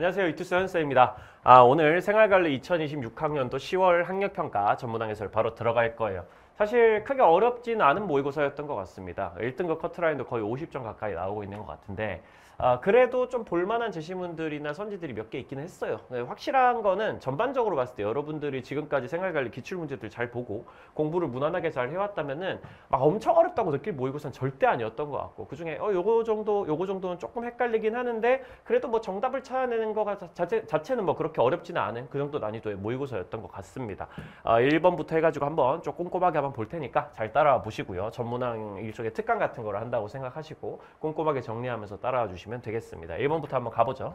안녕하세요. 이투스 현쌤입니다. 오늘 생활관리 2026학년도 10월 학력평가 전문항 해설 바로 들어갈 거예요. 사실 크게 어렵진 않은 모의고사였던 것 같습니다. 1등급 커트라인도 거의 50점 가까이 나오고 있는 것 같은데 그래도 좀 볼만한 제시문들이나 선지들이 몇 개 있긴 했어요. 확실한 거는 전반적으로 봤을 때 여러분들이 지금까지 생활관리 기출문제들 잘 보고 공부를 무난하게 잘 해왔다면은 막 엄청 어렵다고 느낄 모의고사는 절대 아니었던 것 같고 그중에 요거 정도는 조금 헷갈리긴 하는데 그래도 뭐 정답을 찾아내는 거 자체는 뭐 그렇게 어렵지는 않은 그 정도 난이도의 모의고사였던 것 같습니다. 1번부터 해가지고 한번 좀 꼼꼼하게 한번 볼 테니까 잘 따라와 보시고요. 전문항 일종의 특강 같은 거를 한다고 생각하시고 꼼꼼하게 정리하면서 따라와 주시면 되겠습니다. 1번부터 한번 가보죠.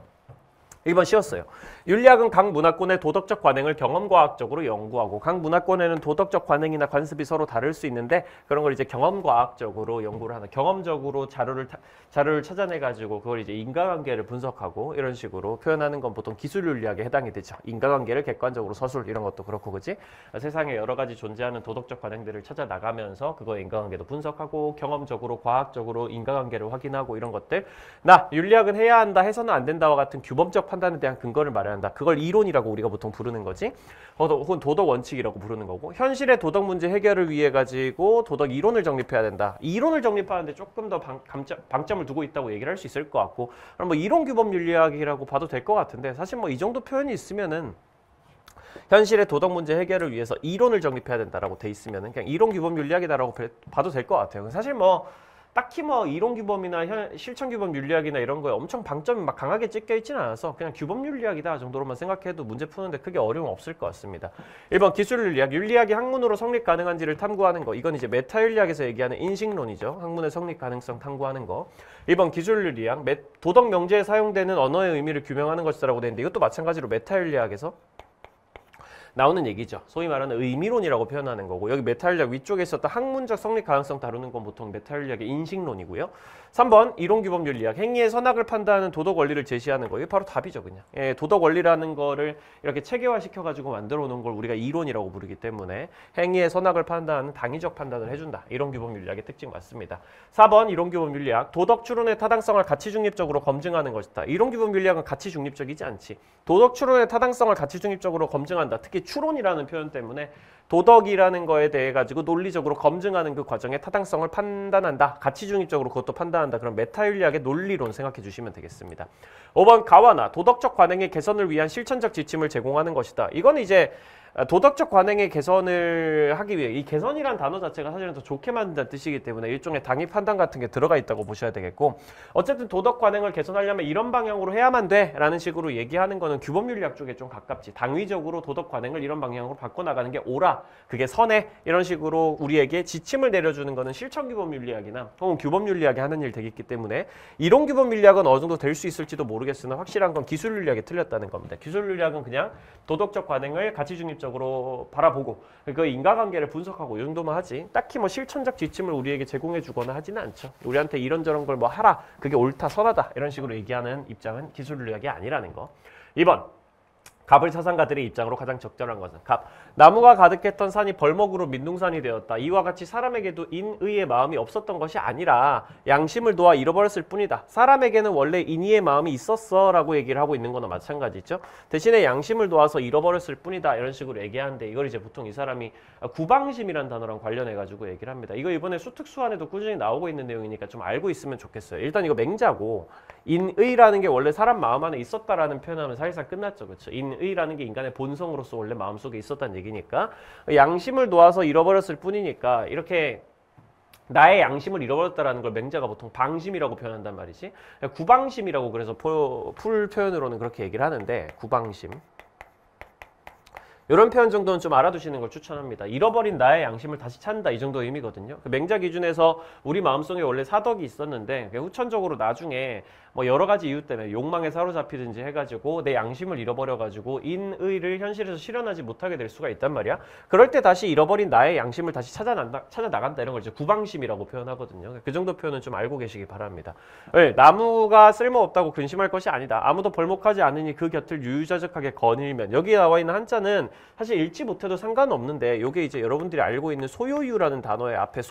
1번 쉬웠어요. 윤리학은 각 문화권의 도덕적 관행을 경험과학적으로 연구하고 각 문화권에는 도덕적 관행이나 관습이 서로 다를 수 있는데 그런 걸 이제 경험과학적으로 연구를 하는 경험적으로 자료를 찾아내가지고 그걸 이제 인과관계를 분석하고 이런 식으로 표현하는 건 보통 기술윤리학에 해당이 되죠. 인과관계를 객관적으로 서술 이런 것도 그렇고 그지? 세상에 여러 가지 존재하는 도덕적 관행들을 찾아 나가면서 그거의 인과관계도 분석하고 경험적으로 과학적으로 인과관계를 확인하고 이런 것들 윤리학은 해야 한다 해서는 안 된다와 같은 규범적 판단에 대한 근거를 마련한다. 그걸 이론이라고 우리가 보통 부르는 거지. 혹은 도덕 원칙이라고 부르는 거고 현실의 도덕 문제 해결을 위해 가지고 도덕 이론을 정립해야 된다. 이론을 정립하는데 조금 더 방점을 두고 있다고 얘기를 할 수 있을 것 같고 그럼 뭐 이론 규범 윤리학이라고 봐도 될 것 같은데 사실 뭐 이 정도 표현이 있으면은 현실의 도덕 문제 해결을 위해서 이론을 정립해야 된다라고 돼 있으면은 그냥 이론 규범 윤리학이다라고 봐도 될 것 같아요. 사실 뭐 딱히 뭐 이론 규범이나 실천 규범 윤리학이나 이런 거에 엄청 방점이 막 강하게 찍혀 있지는 않아서 그냥 규범 윤리학이다 정도로만 생각해도 문제 푸는데 크게 어려움 없을 것 같습니다. 1번 기술 윤리학, 윤리학이 학문으로 성립 가능한지를 탐구하는 거. 이건 이제 메타 윤리학에서 얘기하는 인식론이죠. 학문의 성립 가능성 탐구하는 거. 1번 기술 윤리학, 도덕 명제에 사용되는 언어의 의미를 규명하는 것이라고 되는데 이것도 마찬가지로 메타 윤리학에서 나오는 얘기죠. 소위 말하는 의미론이라고 표현하는 거고 여기 메타윤리학 위쪽에 있었던 학문적 성립 가능성 다루는 건 보통 메타윤리학의 인식론이고요. 3번 이론규범 윤리학, 행위의 선악을 판단하는 도덕 원리를 제시하는 거. 이게 바로 답이죠. 그냥 도덕 원리라는 거를 이렇게 체계화시켜가지고 만들어 놓은 걸 우리가 이론이라고 부르기 때문에 행위의 선악을 판단하는 당위적 판단을 해준다. 이론규범 윤리학의 특징 맞습니다. 4번 이론규범 윤리학, 도덕 추론의 타당성을 가치 중립적으로 검증하는 것이다. 이론규범 윤리학은 가치 중립적이지 않지. 도덕 추론의 타당성을 가치 중립적으로 검증한다. 특히 추론이라는 표현 때문에 도덕이라는 거에 대해 가지고 논리적으로 검증하는 그 과정의 타당성을 판단한다. 가치 중립적으로 그것도 판단한다. 그럼 메타윤리학의 논리론 생각해 주시면 되겠습니다. 5번 가와나 도덕적 관행의 개선을 위한 실천적 지침을 제공하는 것이다. 이건 이제 도덕적 관행의 개선을 하기 위해 이 개선이란 단어 자체가 사실은 더 좋게 만든다는 뜻이기 때문에 일종의 당위 판단 같은 게 들어가 있다고 보셔야 되겠고 어쨌든 도덕 관행을 개선하려면 이런 방향으로 해야만 돼 라는 식으로 얘기하는 거는 규범윤리학 쪽에 좀 가깝지. 당위적으로 도덕 관행을 이런 방향으로 바꿔나가는 게 옳아, 그게 선해 이런 식으로 우리에게 지침을 내려주는 거는 실천규범윤리학이나 혹은 규범윤리학이 하는 일 되겠기 때문에 이론규범윤리학은 어느 정도 될 수 있을지도 모르겠으나 확실한 건 기술윤리학이 틀렸다는 겁니다. 기술윤리학은 그냥 도덕적 관행을 가치 중립적으로 바라보고 그 인과관계를 분석하고 이 정도만 하지 딱히 뭐 실천적 지침을 우리에게 제공해 주거나 하지는 않죠. 우리한테 이런저런 걸 뭐 하라, 그게 옳다, 선하다 이런 식으로 얘기하는 입장은 기술윤리학이 아니라는 거. 2번 갑을 사상가들의 입장으로 가장 적절한 것은 갑. 나무가 가득했던 산이 벌목으로 민둥산이 되었다. 이와 같이 사람에게도 인의의 마음이 없었던 것이 아니라 양심을 놓아 잃어버렸을 뿐이다. 사람에게는 원래 인의의 마음이 있었어 라고 얘기를 하고 있는 거나 마찬가지죠. 대신에 양심을 놓아서 잃어버렸을 뿐이다 이런 식으로 얘기하는데 이걸 이제 보통 이 사람이 구방심이라는 단어랑 관련해 가지고 얘기를 합니다. 이거 이번에 수특수안에도 꾸준히 나오고 있는 내용이니까 좀 알고 있으면 좋겠어요. 일단 이거 맹자고 인의라는 게 원래 사람 마음 안에 있었다라는 표현하면 사실상 끝났죠. 그렇죠? 인의라는 게 인간의 본성으로서 원래 마음속에 있었다는 얘기니까 양심을 놓아서 잃어버렸을 뿐이니까 이렇게 나의 양심을 잃어버렸다라는 걸 맹자가 보통 방심이라고 표현한단 말이지. 구방심이라고 그래서 풀 표현으로는 그렇게 얘기를 하는데 구방심. 이런 표현 정도는 좀 알아두시는 걸 추천합니다. 잃어버린 나의 양심을 다시 찾는다 이 정도 의미거든요. 맹자 기준에서 우리 마음속에 원래 사덕이 있었는데 후천적으로 나중에 뭐 여러 가지 이유 때문에 욕망에 사로잡히든지 해가지고 내 양심을 잃어버려가지고 인의를 현실에서 실현하지 못하게 될 수가 있단 말이야. 그럴 때 다시 잃어버린 나의 양심을 다시 찾아 나간다 이런 걸 이제 구방심이라고 표현하거든요. 그 정도 표현은 좀 알고 계시기 바랍니다. 나무가 쓸모없다고 근심할 것이 아니다. 아무도 벌목하지 않으니 그 곁을 유유자적하게 거닐면 여기 나와 있는 한자는 사실 읽지 못해도 상관없는데 이게 이제 여러분들이 알고 있는 소요유라는 단어의 앞에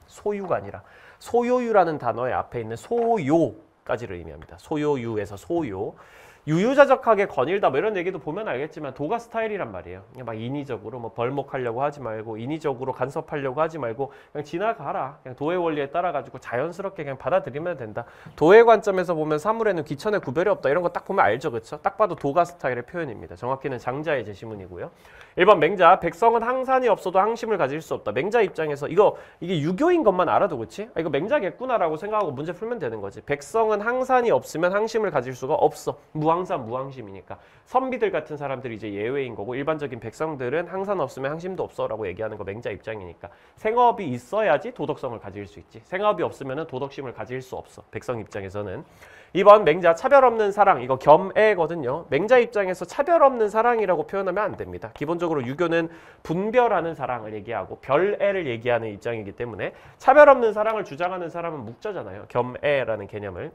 소유가 아니라 소요유라는 단어의 앞에 있는 소요까지를 의미합니다. 소요유에서 소요. 유유자적하게 거닐다 뭐 이런 얘기도 보면 알겠지만 도가 스타일이란 말이에요. 그냥 막 인위적으로 뭐 벌목하려고 하지 말고 인위적으로 간섭하려고 하지 말고 그냥 지나가라. 그냥 도의 원리에 따라 가지고 자연스럽게 그냥 받아들이면 된다. 도의 관점에서 보면 사물에는 귀천의 구별이 없다. 이런 거 딱 보면 알죠, 그렇죠? 딱 봐도 도가 스타일의 표현입니다. 정확히는 장자의 제시문이고요. 1번 맹자, 백성은 항산이 없어도 항심을 가질 수 없다. 맹자 입장에서 이게 유교인 것만 알아도 그렇지? 이거 맹자겠구나라고 생각하고 문제 풀면 되는 거지. 백성은 항산이 없으면 항심을 가질 수가 없어. 무항산, 무항심이니까. 선비들 같은 사람들이 이제 예외인 거고 일반적인 백성들은 항산 없으면 항심도 없어라고 얘기하는 거 맹자 입장이니까. 생업이 있어야지 도덕성을 가질 수 있지. 생업이 없으면 도덕심을 가질 수 없어. 백성 입장에서는. 2번 맹자, 차별 없는 사랑. 이거 겸애거든요. 맹자 입장에서 차별 없는 사랑이라고 표현하면 안 됩니다. 기본적으로 유교는 분별하는 사랑을 얘기하고 별애를 얘기하는 입장이기 때문에 차별 없는 사랑을 주장하는 사람은 묵자잖아요. 겸애라는 개념을.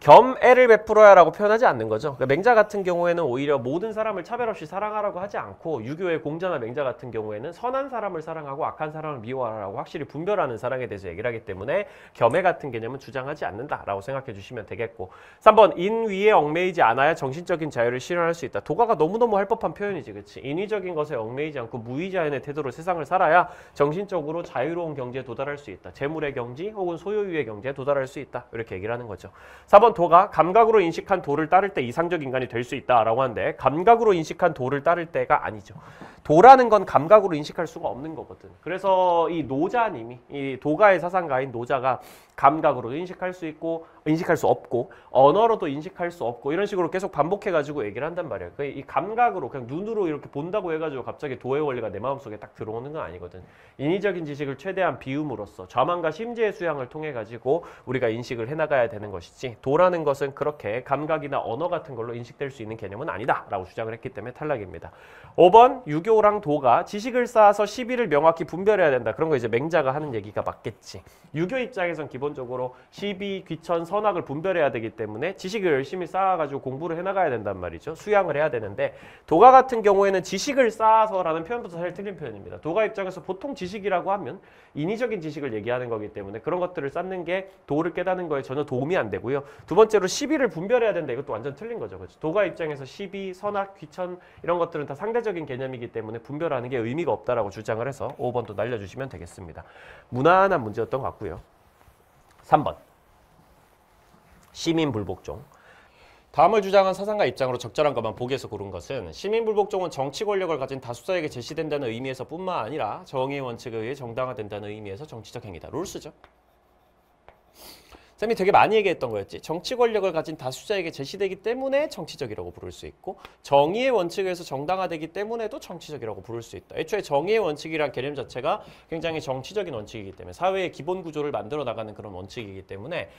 겸애를 베풀어야라고 표현하지 않는 거죠. 그러니까 맹자 같은 경우에는 오히려 모든 사람을 차별 없이 사랑하라고 하지 않고 유교의 공자나 맹자 같은 경우에는 선한 사람을 사랑하고 악한 사람을 미워하라고 확실히 분별하는 사랑에 대해서 얘기를 하기 때문에 겸애 같은 개념은 주장하지 않는다라고 생각해 주시면 되겠고 3번 인위에 얽매이지 않아야 정신적인 자유를 실현할 수 있다. 도가가 너무너무 할 법한 표현이지. 그렇지? 인위적인 것에 얽매이지 않고 무의자연의 태도로 세상을 살아야 정신적으로 자유로운 경지에 도달할 수 있다. 재물의 경지 혹은 소유유의 경지에 도달할 수 있다. 이렇게 얘기를 하는 거죠. 4번 도가 감각으로 인식한 도를 따를 때 이상적 인간이 될 수 있다라고 하는데 감각으로 인식한 도를 따를 때가 아니죠. 도라는 건 감각으로 인식할 수가 없는 거거든. 그래서 이 노자님이 이 도가의 사상가인 노자가 감각으로 인식할 수 있고 인식할 수 없고 언어로도 인식할 수 없고 이런 식으로 계속 반복해가지고 얘기를 한단 말이에요. 이 감각으로 그냥 눈으로 이렇게 본다고 해가지고 갑자기 도의 원리가 내 마음속에 딱 들어오는 건 아니거든. 인위적인 지식을 최대한 비움으로써 좌만과 심지의 수양을 통해 가지고 우리가 인식을 해나가야 되는 것이지 도라는 것은 그렇게 감각이나 언어 같은 걸로 인식될 수 있는 개념은 아니다 라고 주장을 했기 때문에 탈락입니다. 5번 유교랑 도가 지식을 쌓아서 시비를 명확히 분별해야 된다. 그런 거 이제 맹자가 하는 얘기가 맞겠지. 유교 입장에선 기본적으로 시비, 귀천, 선악을 분별해야 되기 때문에 지식을 열심히 쌓아가지고 공부를 해나가야 된단 말이죠. 수양을 해야 되는데 도가 같은 경우에는 지식을 쌓아서라는 표현부터 사실 틀린 표현입니다. 도가 입장에서 보통 지식이라고 하면 인위적인 지식을 얘기하는 거기 때문에 그런 것들을 쌓는 게 도를 깨닫는 거에 전혀 도움이 안 되고요. 두 번째로 시비를 분별해야 된다. 이것도 완전 틀린 거죠. 그렇죠? 도가 입장에서 시비, 선악, 귀천 이런 것들은 다 상대적인 개념이기 때문에 분별하는 게 의미가 없다라고 주장을 해서 5번도 날려주시면 되겠습니다. 무난한 문제였던 것 같고요. 3번 시민불복종. 다음을 주장한 사상가 입장으로 적절한 것만 보기에서 고른 것은 시민불복종은 정치 권력을 가진 다수자에게 제시된다는 의미에서 뿐만 아니라 정의의 원칙에 의해 정당화된다는 의미에서 정치적 행위다. 롤스죠. 쌤이 되게 많이 얘기했던 거였지. 정치 권력을 가진 다수자에게 제시되기 때문에 정치적이라고 부를 수 있고 정의의 원칙에서 정당화되기 때문에도 정치적이라고 부를 수 있다. 애초에 정의의 원칙이란 개념 자체가 굉장히 정치적인 원칙이기 때문에 사회의 기본 구조를 만들어 나가는 그런 원칙이기 때문에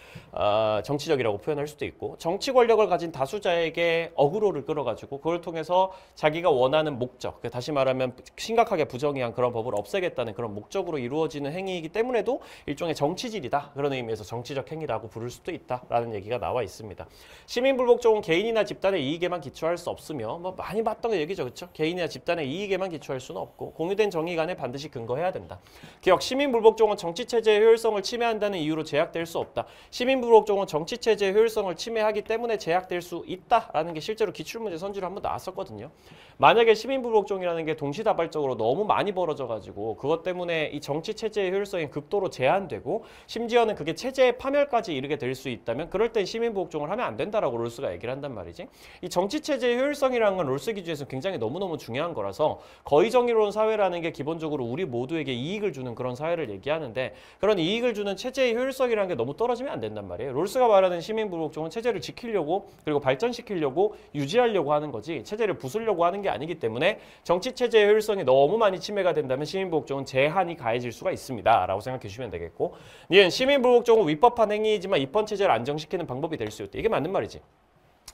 정치적이라고 표현할 수도 있고 정치 권력을 가진 다수자에게 어그로를 끌어가지고 그걸 통해서 자기가 원하는 목적, 다시 말하면 심각하게 부정의한 그런 법을 없애겠다는 그런 목적으로 이루어지는 행위이기 때문에도 일종의 정치질이다. 그런 의미에서 정치적 행위다. 라고 부를 수도 있다라는 얘기가 나와 있습니다. 시민불복종은 개인이나 집단의 이익에만 기초할 수 없으며 뭐 많이 봤던 얘기죠. 그렇죠? 개인이나 집단의 이익에만 기초할 수는 없고 공유된 정의 간에 반드시 근거해야 된다. 기억 시민불복종은 정치체제의 효율성을 침해한다는 이유로 제약될 수 없다. 시민불복종은 정치체제의 효율성을 침해하기 때문에 제약될 수 있다라는 게 실제로 기출문제 선지로 한번 나왔었거든요. 만약에 시민불복종이라는 게 동시다발적으로 너무 많이 벌어져가지고 그것 때문에 이 정치체제의 효율성이 극도로 제한되고 심지어는 그게 체제의 파멸까지 이르게 될 수 있다면 그럴 땐 시민복종을 하면 안 된다라고 롤스가 얘기를 한단 말이지. 이 정치체제의 효율성이라는 건 롤스 기준에서 굉장히 너무너무 중요한 거라서 거의 정의로운 사회라는 게 기본적으로 우리 모두에게 이익을 주는 그런 사회를 얘기하는데 그런 이익을 주는 체제의 효율성이라는 게 너무 떨어지면 안 된단 말이에요. 롤스가 말하는 시민불복종은 체제를 지키려고 그리고 발전시키려고 유지하려고 하는 거지 체제를 부수려고 하는 게 아니기 때문에 정치체제의 효율성이 너무 많이 침해가 된다면 시민불복종은 제한이 가해질 수가 있습니다. 라고 생각해 주시면 되겠고 니은 시민불복종은 위법한 행위이지만 입헌체제를 안정시키는 방법이 될 수 있다. 이게 맞는 말이지.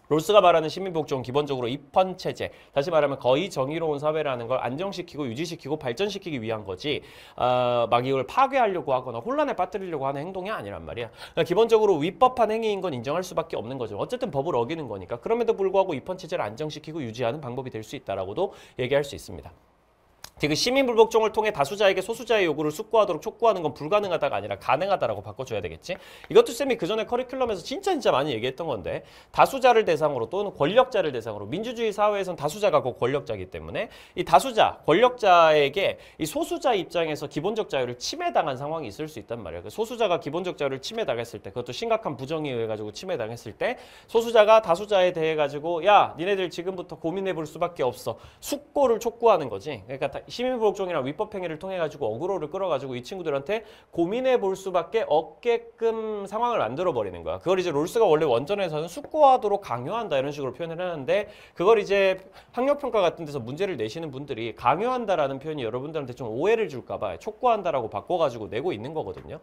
롤스가 말하는 시민복종은 기본적으로 입헌체제, 다시 말하면 거의 정의로운 사회라는 걸 안정시키고 유지시키고 발전시키기 위한 거지 막 이걸 파괴하려고 하거나 혼란에 빠뜨리려고 하는 행동이 아니란 말이야. 그러니까 기본적으로 위법한 행위인 건 인정할 수밖에 없는 거죠. 어쨌든 법을 어기는 거니까. 그럼에도 불구하고 입헌체제를 안정시키고 유지하는 방법이 될 수 있다라고도 얘기할 수 있습니다. 그 시민불복종을 통해 다수자에게 소수자의 요구를 숙고하도록 촉구하는 건 불가능하다가 아니라 가능하다라고 바꿔줘야 되겠지. 이것도 쌤이 그 전에 커리큘럼에서 진짜 많이 얘기했던 건데 다수자를 대상으로 또는 권력자를 대상으로 민주주의 사회에선 다수자가 곧 권력자이기 때문에 이 다수자, 권력자에게 이 소수자 입장에서 기본적 자유를 침해당한 상황이 있을 수 있단 말이야. 그 소수자가 기본적 자유를 침해당했을 때 그것도 심각한 부정에 의해 가지고 침해당했을 때 소수자가 다수자에 대해 가지고 야 니네들 지금부터 고민해 볼 수밖에 없어. 숙고를 촉구하는 거지. 그러니까 시민불복종이나 위법행위를 통해 가지고 어그로를 끌어가지고 이 친구들한테 고민해 볼 수밖에 없게끔 상황을 만들어 버리는 거야. 그걸 이제 롤스가 원래 원전에서는 숙고하도록 강요한다 이런 식으로 표현을 하는데 그걸 이제 학력평가 같은 데서 문제를 내시는 분들이 강요한다라는 표현이 여러분들한테 좀 오해를 줄까봐 촉구한다라고 바꿔가지고 내고 있는 거거든요.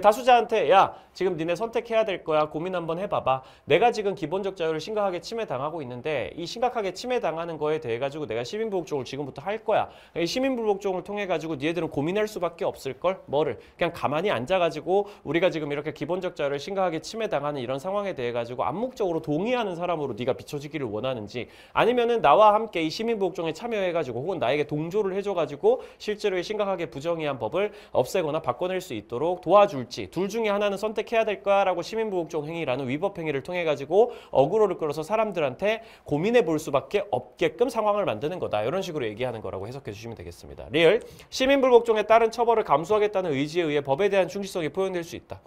다수자한테 야 지금 니네 선택해야 될 거야. 고민 한번 해봐봐. 내가 지금 기본적 자유를 심각하게 침해당하고 있는데 이 심각하게 침해당하는 거에 대해 가지고 내가 시민불복종을 지금부터 할 거야. 시민불복종을 통해 가지고 니네들은 고민할 수밖에 없을걸? 뭐를? 그냥 가만히 앉아가지고 우리가 지금 이렇게 기본적 자유를 심각하게 침해당하는 이런 상황에 대해 가지고 암묵적으로 동의하는 사람으로 네가 비춰지기를 원하는지 아니면은 나와 함께 이 시민불복종에 참여해가지고 혹은 나에게 동조를 해줘가지고 실제로 심각하게 부정의한 법을 없애거나 바꿔낼 수 있도록 도와줄지 둘 중에 하나는 선택해야 될 거야 라고 시민불복종 행위라는 위법 행위를 통해 가지고 어그로를 끌어서 사람들한테 고민해 볼 수밖에 없게끔 상황을 만드는 거다. 이런 식으로 얘기하는 거라고 해석해 주시면 되겠습니다. 리얼, 시민불복종에 따른 처벌을 감수하겠다는 의지에 의해 법에 대한 충실성이 표현될 수 있다.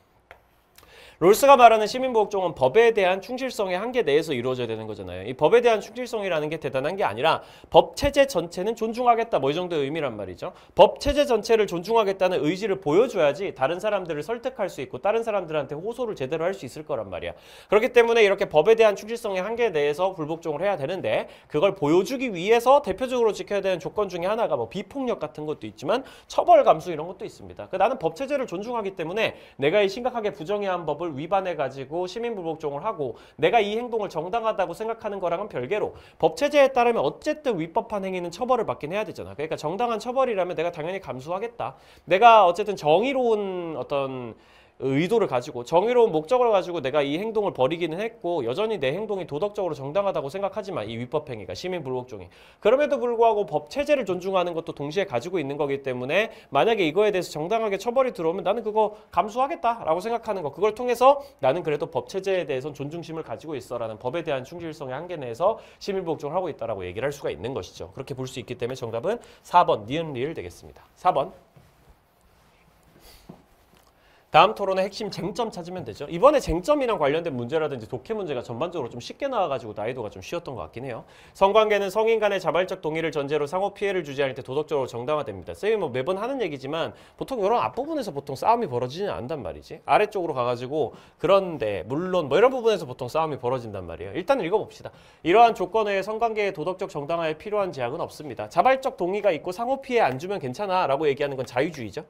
롤스가 말하는 시민보복종은 법에 대한 충실성의 한계 내에서 이루어져야 되는 거잖아요. 이 법에 대한 충실성이라는 게 대단한 게 아니라 법 체제 전체는 존중하겠다 뭐 이 정도의 의미란 말이죠. 법 체제 전체를 존중하겠다는 의지를 보여줘야지 다른 사람들을 설득할 수 있고 다른 사람들한테 호소를 제대로 할 수 있을 거란 말이야. 그렇기 때문에 이렇게 법에 대한 충실성의 한계 내에서 불복종을 해야 되는데 그걸 보여주기 위해서 대표적으로 지켜야 되는 조건 중에 하나가 뭐 비폭력 같은 것도 있지만 처벌 감수 이런 것도 있습니다. 나는 법 체제를 존중하기 때문에 내가 이 심각하게 부정의한 법을 위반해가지고 시민불복종을 하고 내가 이 행동을 정당하다고 생각하는 거랑은 별개로 법 체제에 따르면 어쨌든 위법한 행위는 처벌을 받긴 해야 되잖아. 그러니까 정당한 처벌이라면 내가 당연히 감수하겠다. 내가 어쨌든 정의로운 어떤 의도를 가지고 정의로운 목적을 가지고 내가 이 행동을 벌이기는 했고 여전히 내 행동이 도덕적으로 정당하다고 생각하지만 이 위법행위가 시민불복종이 그럼에도 불구하고 법 체제를 존중하는 것도 동시에 가지고 있는 거기 때문에 만약에 이거에 대해서 정당하게 처벌이 들어오면 나는 그거 감수하겠다라고 생각하는 거 그걸 통해서 나는 그래도 법 체제에 대해서는 존중심을 가지고 있어라는 법에 대한 충실성의 한계 내에서 시민불복종을 하고 있다라고 얘기를 할 수가 있는 것이죠. 그렇게 볼 수 있기 때문에 정답은 4번 니은 리을 되겠습니다. 4번 다음 토론의 핵심 쟁점 찾으면 되죠. 이번에 쟁점이랑 관련된 문제라든지 독해 문제가 전반적으로 좀 쉽게 나와가지고 난이도가 좀 쉬웠던 것 같긴 해요. 성관계는 성인 간의 자발적 동의를 전제로 상호 피해를 주지 않을 때 도덕적으로 정당화됩니다. 쌤이 뭐 매번 하는 얘기지만 보통 이런 앞부분에서 보통 싸움이 벌어지지는 않단 말이지. 아래쪽으로 가가지고 그런데 물론 뭐 이런 부분에서 보통 싸움이 벌어진단 말이에요. 일단 읽어봅시다. 이러한 조건에 성관계의 도덕적 정당화에 필요한 제약은 없습니다. 자발적 동의가 있고 상호 피해 안 주면 괜찮아 라고 얘기하는 건 자유주의죠.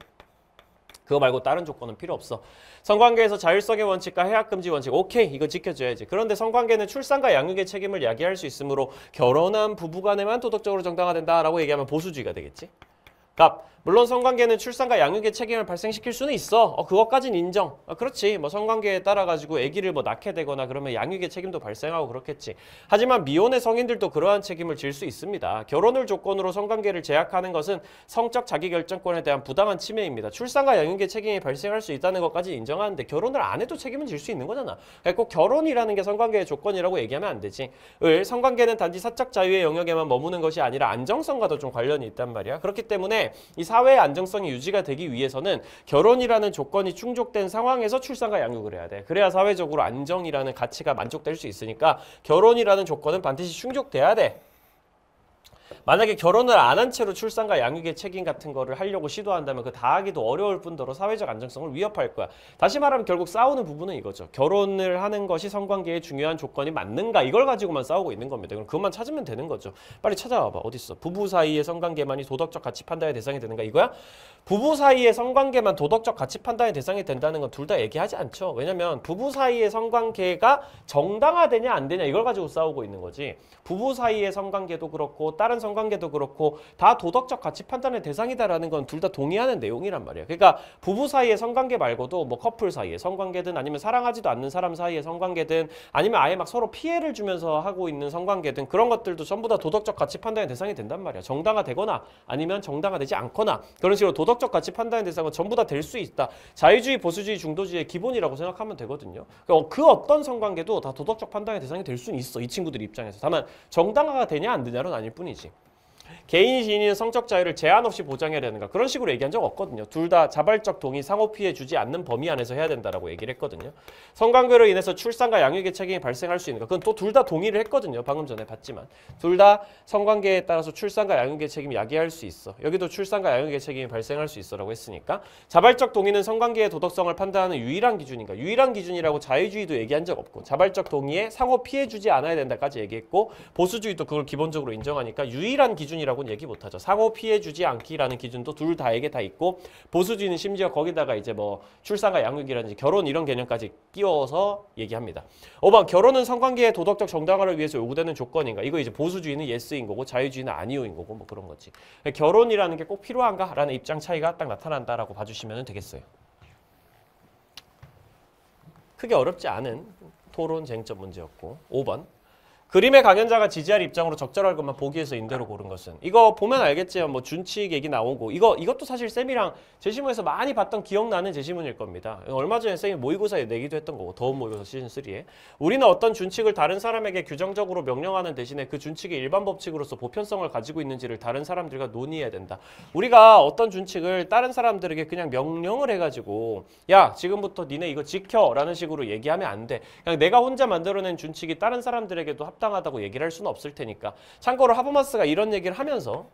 그거 말고 다른 조건은 필요 없어. 성관계에서 자율성의 원칙과 해악금지 원칙 오케이 이거 지켜줘야지. 그런데 성관계는 출산과 양육의 책임을 야기할 수 있으므로 결혼한 부부간에만 도덕적으로 정당화된다라고 얘기하면 보수주의가 되겠지. 물론 성관계는 출산과 양육의 책임을 발생시킬 수는 있어. 그것까진 인정. 그렇지. 뭐 성관계에 따라 가지고 아기를 뭐 낳게 되거나 그러면 양육의 책임도 발생하고 그렇겠지. 하지만 미혼의 성인들도 그러한 책임을 질 수 있습니다. 결혼을 조건으로 성관계를 제약하는 것은 성적 자기결정권에 대한 부당한 침해입니다. 출산과 양육의 책임이 발생할 수 있다는 것까지 인정하는데 결혼을 안 해도 책임은 질 수 있는 거잖아. 꼭 결혼이라는 게 성관계의 조건이라고 얘기하면 안 되지. 성관계는 단지 사적 자유의 영역에만 머무는 것이 아니라 안정성과도 좀 관련이 있단 말이야. 그렇기 때문에 이 사회의 안정성이 유지가 되기 위해서는 결혼이라는 조건이 충족된 상황에서 출산과 양육을 해야 돼. 그래야 사회적으로 안정이라는 가치가 만족될 수 있으니까 결혼이라는 조건은 반드시 충족돼야 돼. 만약에 결혼을 안 한 채로 출산과 양육의 책임 같은 거를 하려고 시도한다면 그 다 하기도 어려울 뿐더러 사회적 안정성을 위협할 거야. 다시 말하면 결국 싸우는 부분은 이거죠. 결혼을 하는 것이 성관계의 중요한 조건이 맞는가 이걸 가지고만 싸우고 있는 겁니다. 그럼 그것만 찾으면 되는 거죠. 빨리 찾아와봐. 어딨어? 부부 사이의 성관계만이 도덕적 가치 판단의 대상이 되는가 이거야? 부부 사이의 성관계만 도덕적 가치 판단의 대상이 된다는 건 둘 다 얘기하지 않죠. 왜냐면 부부 사이의 성관계가 정당화되냐 안 되냐 이걸 가지고 싸우고 있는 거지. 부부 사이의 성관계도 그렇고 다른 사랑한 성관계도 그렇고 다 도덕적 가치 판단의 대상이다라는 건 둘 다 동의하는 내용이란 말이야. 그러니까 부부 사이의 성관계 말고도 뭐 커플 사이의 성관계든 아니면 사랑하지도 않는 사람 사이의 성관계든 아니면 아예 막 서로 피해를 주면서 하고 있는 성관계든 그런 것들도 전부 다 도덕적 가치 판단의 대상이 된단 말이야. 정당화되거나 아니면 정당화되지 않거나 그런 식으로 도덕적 가치 판단의 대상은 전부 다 될 수 있다. 자유주의, 보수주의, 중도주의의 기본이라고 생각하면 되거든요. 그러니까 그 어떤 성관계도 다 도덕적 판단의 대상이 될 수는 있어. 이 친구들 입장에서. 다만 정당화가 되냐 안 되냐는 아닐 뿐이지. 개인이 지니는 성적 자유를 제한 없이 보장해야 되는가 그런 식으로 얘기한 적 없거든요. 둘 다 자발적 동의, 상호 피해 주지 않는 범위 안에서 해야 된다라고 얘기를 했거든요. 성관계로 인해서 출산과 양육의 책임이 발생할 수 있는가 그건 또 둘 다 동의를 했거든요. 방금 전에 봤지만 둘 다 성관계에 따라서 출산과 양육의 책임이 야기할 수 있어. 여기도 출산과 양육의 책임이 발생할 수 있어라고 했으니까 자발적 동의는 성관계의 도덕성을 판단하는 유일한 기준인가 유일한 기준이라고 자유주의도 얘기한 적 없고 자발적 동의에 상호 피해 주지 않아야 된다까지 얘기했고 보수주의도 그걸 기본적으로 인정하니까 유일한 기준이라고 얘기 못하죠. 상호 피해 주지 않기라는 기준도 둘 다에게 다 있고 보수주의는 심지어 거기다가 이제 뭐 출산과 양육이라든지 결혼 이런 개념까지 끼워서 얘기합니다. 5번 결혼은 성관계의 도덕적 정당화를 위해서 요구되는 조건인가? 이거 이제 보수주의는 예스인 거고 자유주의는 아니오인 거고 뭐 그런 거지. 결혼이라는 게 꼭 필요한가? 라는 입장 차이가 딱 나타난다라고 봐주시면 되겠어요. 크게 어렵지 않은 토론 쟁점 문제였고 5번 그림의 강연자가 지지할 입장으로 적절할 것만 보기에서 인대로 고른 것은 이거 보면 알겠지만 뭐 준칙 얘기 나오고 이것도 사실 쌤이랑 제시문에서 많이 봤던 기억나는 제시문일 겁니다. 얼마 전에 쌤이 모의고사에 내기도 했던 거고 더운 모의고사 시즌3에 우리는 어떤 준칙을 다른 사람에게 규정적으로 명령하는 대신에 그 준칙의 일반 법칙으로서 보편성을 가지고 있는지를 다른 사람들과 논의해야 된다. 우리가 어떤 준칙을 다른 사람들에게 그냥 명령을 해가지고 야 지금부터 니네 이거 지켜 라는 식으로 얘기하면 안 돼. 그냥 내가 혼자 만들어낸 준칙이 다른 사람들에게도 합당하다고 얘기를 할 수는 없을 테니까. 참고로 하버마스가 이런 얘기를 하면서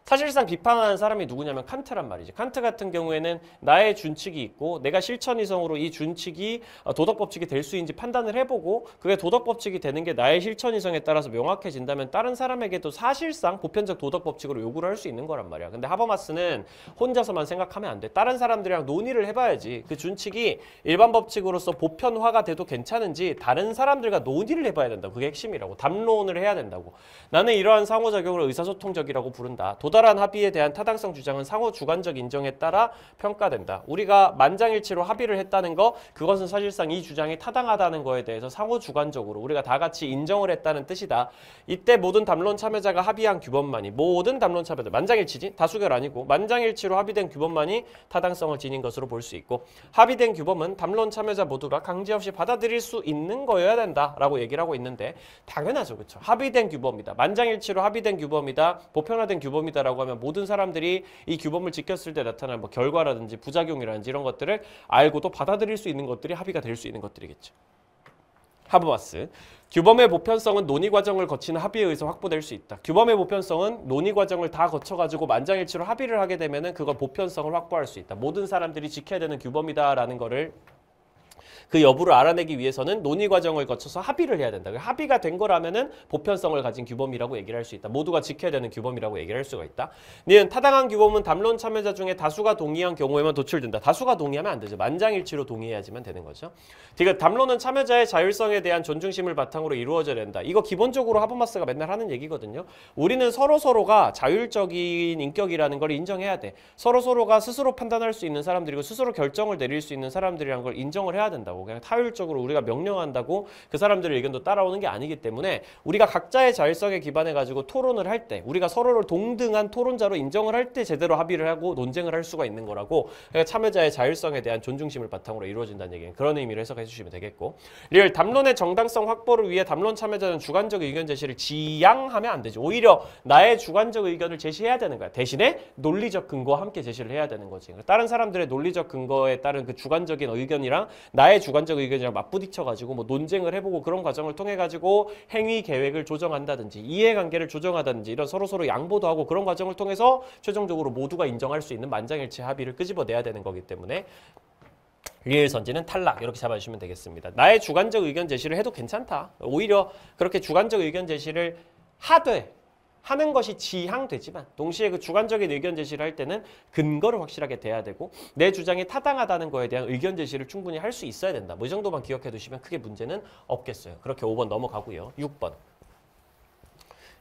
사실상 비판하는 사람이 누구냐면 칸트란 말이지. 칸트 같은 경우에는 나의 준칙이 있고 내가 실천이성으로 이 준칙이 도덕법칙이 될 수인지 판단을 해보고 그게 도덕법칙이 되는 게 나의 실천이성에 따라서 명확해진다면 다른 사람에게도 사실상 보편적 도덕법칙으로 요구를 할 수 있는 거란 말이야. 근데 하버마스는 혼자서만 생각하면 안 돼. 다른 사람들이랑 논의를 해봐야지 그 준칙이 일반 법칙으로서 보편화가 돼도 괜찮은지 다른 사람들과 논의를 해봐야 된다고. 그게 핵심이라고. 담론을 해야 된다고. 나는 이러한 상호작용을 의사소통적이라고 부른다. 도달한 합의에 대한 타당성 주장은 상호 주관적 인정에 따라 평가된다. 우리가 만장일치로 합의를 했다는 거 그것은 사실상 이 주장이 타당하다는 거에 대해서 상호 주관적으로 우리가 다 같이 인정을 했다는 뜻이다. 이때 모든 담론 참여자가 합의한 규범만이 모든 담론 참여자 만장일치지 다수결 아니고 만장일치로 합의된 규범만이 타당성을 지닌 것으로 볼 수 있고 합의된 규범은 담론 참여자 모두가 강제 없이 받아들일 수 있는 거여야 된다라고 얘기를 하고 있는데 당연하죠. 그렇죠. 합의된 규범이다. 만장일치로 합의된 규범이다. 보편화된 규범이다 라고 하면 모든 사람들이 이 규범을 지켰을 때 나타날 뭐 결과라든지 부작용이라든지 이런 것들을 알고도 받아들일 수 있는 것들이 합의가 될 수 있는 것들이겠죠. 하버마스. 규범의 보편성은 논의 과정을 거치는 합의에 의해서 확보될 수 있다. 규범의 보편성은 논의 과정을 다 거쳐가지고 만장일치로 합의를 하게 되면은 그걸 보편성을 확보할 수 있다. 모든 사람들이 지켜야 되는 규범이다라는 거를 그 여부를 알아내기 위해서는 논의 과정을 거쳐서 합의를 해야 된다. 합의가 된 거라면은 보편성을 가진 규범이라고 얘기를 할 수 있다. 모두가 지켜야 되는 규범이라고 얘기를 할 수가 있다. 니은 타당한 규범은 담론 참여자 중에 다수가 동의한 경우에만 도출된다. 다수가 동의하면 안 되죠. 만장일치로 동의해야지만 되는 거죠. 그러니까 담론은 참여자의 자율성에 대한 존중심을 바탕으로 이루어져야 된다. 이거 기본적으로 하버마스가 맨날 하는 얘기거든요. 우리는 서로가 자율적인 인격이라는 걸 인정해야 돼. 서로가 스스로 판단할 수 있는 사람들이고 스스로 결정을 내릴 수 있는 사람들이라는 걸 인정을 해야 된다고. 그냥 타율적으로 우리가 명령한다고 그 사람들의 의견도 따라오는 게 아니기 때문에 우리가 각자의 자율성에 기반해 가지고 토론을 할 때 우리가 서로를 동등한 토론자로 인정을 할 때 제대로 합의를 하고 논쟁을 할 수가 있는 거라고. 그러니까 참여자의 자율성에 대한 존중심을 바탕으로 이루어진다는 얘기는 그런 의미로 해석해 주시면 되겠고 리얼 담론의 정당성 확보를 위해 담론 참여자는 주관적 의견 제시를 지양하면 안 되죠. 오히려 나의 주관적 의견을 제시해야 되는 거야. 대신에 논리적 근거와 함께 제시를 해야 되는 거지. 다른 사람들의 논리적 근거에 따른 그 주관적인 의견이랑 나의 주관적 의견이랑 맞부딪혀가지고 뭐 논쟁을 해보고 그런 과정을 통해가지고 행위 계획을 조정한다든지 이해관계를 조정하다든지 이런 서로 양보도 하고 그런 과정을 통해서 최종적으로 모두가 인정할 수 있는 만장일치 합의를 끄집어내야 되는 거기 때문에 리을 선지는 탈락 이렇게 잡아주시면 되겠습니다. 나의 주관적 의견 제시를 해도 괜찮다. 오히려 그렇게 주관적 의견 제시를 하는 것이 지향되지만 동시에 그 주관적인 의견 제시를 할 때는 근거를 확실하게 대야 되고 내 주장이 타당하다는 거에 대한 의견 제시를 충분히 할 수 있어야 된다. 뭐 이 정도만 기억해 두시면 크게 문제는 없겠어요. 그렇게 5번 넘어가고요. 6번.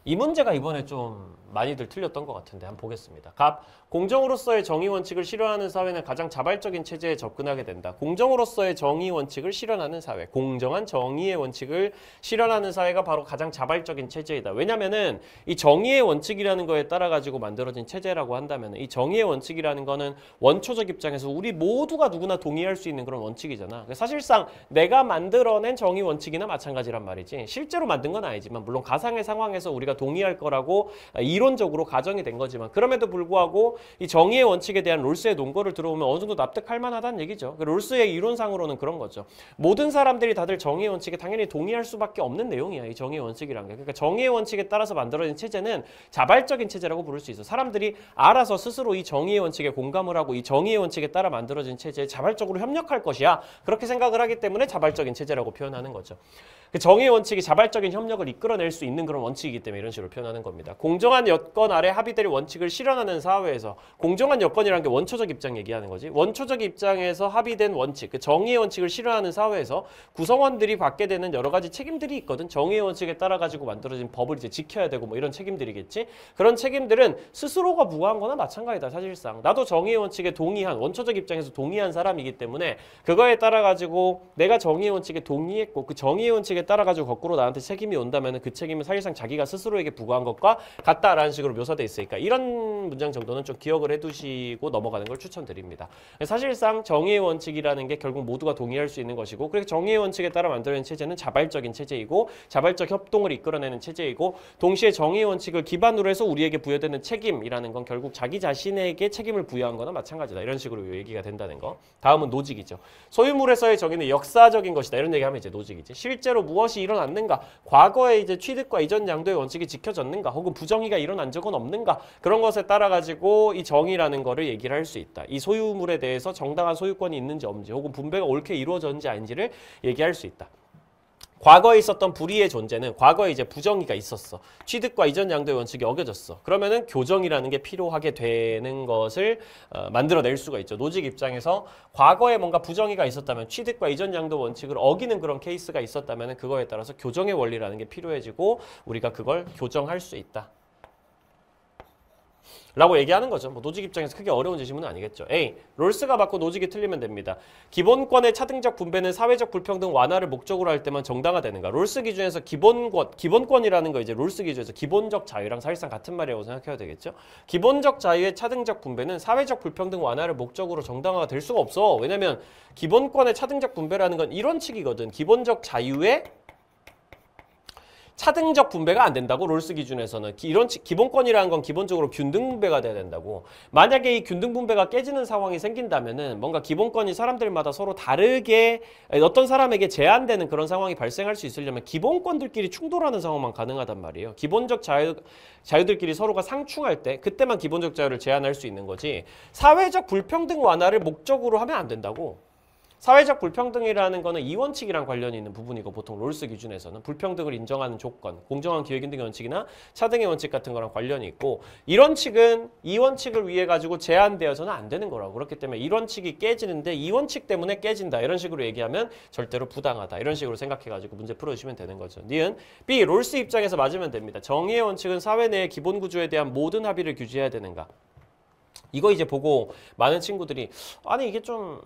이 문제가 이번에 좀 많이들 틀렸던 것 같은데 한번 보겠습니다. 갑, 공정으로서의 정의 원칙을 실현하는 사회는 가장 자발적인 체제에 접근하게 된다. 공정으로서의 정의 원칙을 실현하는 사회, 공정한 정의의 원칙을 실현하는 사회가 바로 가장 자발적인 체제이다. 왜냐면은 이 정의의 원칙이라는 거에 따라 가지고 만들어진 체제라고 한다면 이 정의의 원칙이라는 거는 원초적 입장에서 우리 모두가 누구나 동의할 수 있는 그런 원칙이잖아. 사실상 내가 만들어낸 정의 원칙이나 마찬가지란 말이지. 실제로 만든 건 아니지만 물론 가상의 상황에서 우리가 동의할 거라고 이론적으로 가정이 된 거지만 그럼에도 불구하고 이 정의의 원칙에 대한 롤스의 논거를 들어오면 어느 정도 납득할 만하다는 얘기죠. 롤스의 이론상으로는 그런 거죠. 모든 사람들이 다들 정의의 원칙에 당연히 동의할 수밖에 없는 내용이야. 이 정의의 원칙이란 게. 그러니까 정의의 원칙에 따라서 만들어진 체제는 자발적인 체제라고 부를 수 있어. 사람들이 알아서 스스로 이 정의의 원칙에 공감을 하고 이 정의의 원칙에 따라 만들어진 체제에 자발적으로 협력할 것이야. 그렇게 생각을 하기 때문에 자발적인 체제라고 표현하는 거죠. 그 정의의 원칙이 자발적인 협력을 이끌어낼 수 있는 그런 원칙이기 때문에 이런 식으로 표현하는 겁니다. 공정한 여건 아래 합의될 원칙을 실현하는 사회에서 공정한 여건이라는 게 원초적 입장 얘기하는 거지. 원초적 입장에서 합의된 원칙, 그 정의의 원칙을 실현하는 사회에서 구성원들이 받게 되는 여러 가지 책임들이 있거든. 정의의 원칙에 따라 가지고 만들어진 법을 이제 지켜야 되고 뭐 이런 책임들이겠지. 그런 책임들은 스스로가 부과한 거나 마찬가지다. 사실상 나도 정의의 원칙에 동의한 원초적 입장에서 동의한 사람이기 때문에 그거에 따라 가지고 내가 정의의 원칙에 동의했고 그 정의의 원칙에 따라 가지고 거꾸로 나한테 책임이 온다면 그 책임은 사실상 자기가 스스로에게 부과한 것과 같다라는 식으로 묘사돼 있으니까 이런 문장 정도는 좀 기억을 해두시고 넘어가는 걸 추천드립니다. 사실상 정의의 원칙이라는 게 결국 모두가 동의할 수 있는 것이고 그래서 정의의 원칙에 따라 만들어진 체제는 자발적인 체제이고 자발적 협동을 이끌어내는 체제이고 동시에 정의의 원칙을 기반으로 해서 우리에게 부여되는 책임이라는 건 결국 자기 자신에게 책임을 부여한 거나 마찬가지다. 이런 식으로 얘기가 된다는 거. 다음은 노직이죠. 소유물에서의 정의는 역사적인 것이다. 이런 얘기하면 이제 노직이지. 실제로 무엇이 일어났는가? 과거에 이제 취득과 이전 양도의 원칙이 지켜졌는가? 혹은 부정의가 일어난 적은 없는가? 그런 것에 따라 가지고 이 정의라는 거를 얘기를 할 수 있다. 이 소유물에 대해서 정당한 소유권이 있는지 없는지 혹은 분배가 옳게 이루어졌는지 아닌지를 얘기할 수 있다. 과거에 있었던 불의의 존재는 과거에 이제 부정의가 있었어. 취득과 이전 양도의 원칙이 어겨졌어. 그러면은 교정이라는 게 필요하게 되는 것을 만들어낼 수가 있죠. 노직 입장에서 과거에 뭔가 부정의가 있었다면 취득과 이전 양도 원칙을 어기는 그런 케이스가 있었다면 그거에 따라서 교정의 원리라는 게 필요해지고 우리가 그걸 교정할 수 있다. 라고 얘기하는 거죠. 뭐 노직 입장에서 크게 어려운 지문은 아니겠죠. A. 롤스가 맞고 노직이 틀리면 됩니다. 기본권의 차등적 분배는 사회적 불평등 완화를 목적으로 할 때만 정당화되는가. 롤스 기준에서 기본권이라는 거 이제 롤스 기준에서 기본적 자유랑 사실상 같은 말이라고 생각해야 되겠죠. 기본적 자유의 차등적 분배는 사회적 불평등 완화를 목적으로 정당화가 될 수가 없어. 왜냐면 기본권의 차등적 분배라는 건 이런 측이거든. 기본적 자유의 차등적 분배가 안 된다고 롤스 기준에서는 이런 기본권이라는 건 기본적으로 균등 분배가 돼야 된다고. 만약에 이 균등 분배가 깨지는 상황이 생긴다면은 뭔가 기본권이 사람들마다 서로 다르게 어떤 사람에게 제한되는 그런 상황이 발생할 수 있으려면 기본권들끼리 충돌하는 상황만 가능하단 말이에요. 기본적 자유들끼리 서로가 상충할 때 그때만 기본적 자유를 제한할 수 있는 거지. 사회적 불평등 완화를 목적으로 하면 안 된다고. 사회적 불평등이라는 거는 이 원칙이랑 관련이 있는 부분이고 보통 롤스 기준에서는 불평등을 인정하는 조건, 공정한 기회균등의 원칙이나 차등의 원칙 같은 거랑 관련이 있고 이런 칙은 이 원칙을 위해 가지고 제한되어서는 안 되는 거라고. 그렇기 때문에 이 원칙이 깨지는데 이 원칙 때문에 깨진다. 이런 식으로 얘기하면 절대로 부당하다. 이런 식으로 생각해가지고 문제 풀어주시면 되는 거죠. 니은 B. 롤스 입장에서 맞으면 됩니다. 정의의 원칙은 사회 내의 기본 구조에 대한 모든 합의를 규제해야 되는가. 이거 이제 보고 많은 친구들이 아니 이게 좀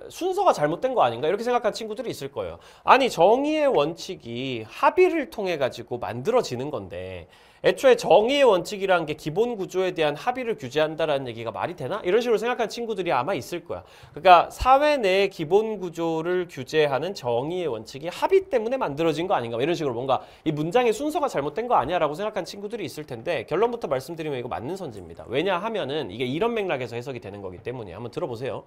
순서가 잘못된 거 아닌가 이렇게 생각한 친구들이 있을 거예요. 아니 정의의 원칙이 합의를 통해 가지고 만들어지는 건데 애초에 정의의 원칙이라는 게 기본 구조에 대한 합의를 규제한다라는 얘기가 말이 되나? 이런 식으로 생각한 친구들이 아마 있을 거야. 그러니까 사회 내의 기본 구조를 규제하는 정의의 원칙이 합의 때문에 만들어진 거 아닌가? 이런 식으로 뭔가 이 문장의 순서가 잘못된 거 아니야? 라고 생각한 친구들이 있을 텐데 결론부터 말씀드리면 이거 맞는 선지입니다. 왜냐하면은 이게 이런 맥락에서 해석이 되는 거기 때문에 한번 들어보세요.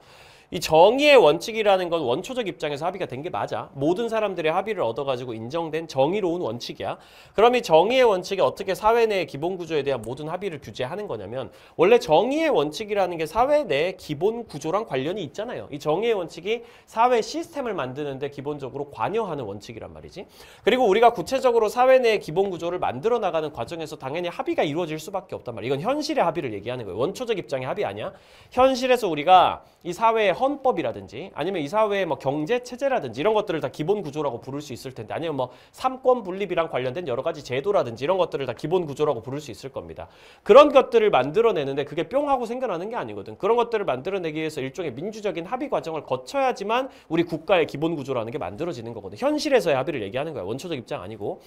이 정의의 원칙이라는 건 원초적 입장에서 합의가 된 게 맞아. 모든 사람들의 합의를 얻어가지고 인정된 정의로운 원칙이야. 그럼 이 정의의 원칙이 어떻게 사회 내의 기본 구조에 대한 모든 합의를 규제하는 거냐면 원래 정의의 원칙이라는 게 사회 내의 기본 구조랑 관련이 있잖아요. 이 정의의 원칙이 사회 시스템을 만드는데 기본적으로 관여하는 원칙이란 말이지. 그리고 우리가 구체적으로 사회 내의 기본 구조를 만들어 나가는 과정에서 당연히 합의가 이루어질 수밖에 없단 말이야. 이건 현실의 합의를 얘기하는 거예요. 원초적 입장의 합의 아니야. 현실에서 우리가 이 사회의 헌법이라든지 아니면 이 사회의 뭐 경제 체제라든지 이런 것들을 다 기본 구조라고 부를 수 있을 텐데 아니면 뭐 삼권 분립이랑 관련된 여러 가지 제도라든지 이런 것들을 다 기본 기본 구조라고 부를 수 있을 겁니다. 그런 것들을 만들어내는데 그게 뿅 하고 생겨나는 게 아니거든. 그런 것들을 만들어내기 위해서 일종의 민주적인 합의 과정을 거쳐야지만 우리 국가의 기본 구조라는 게 만들어지는 거거든. 현실에서의 합의를 얘기하는 거야. 원초적 입장 아니고.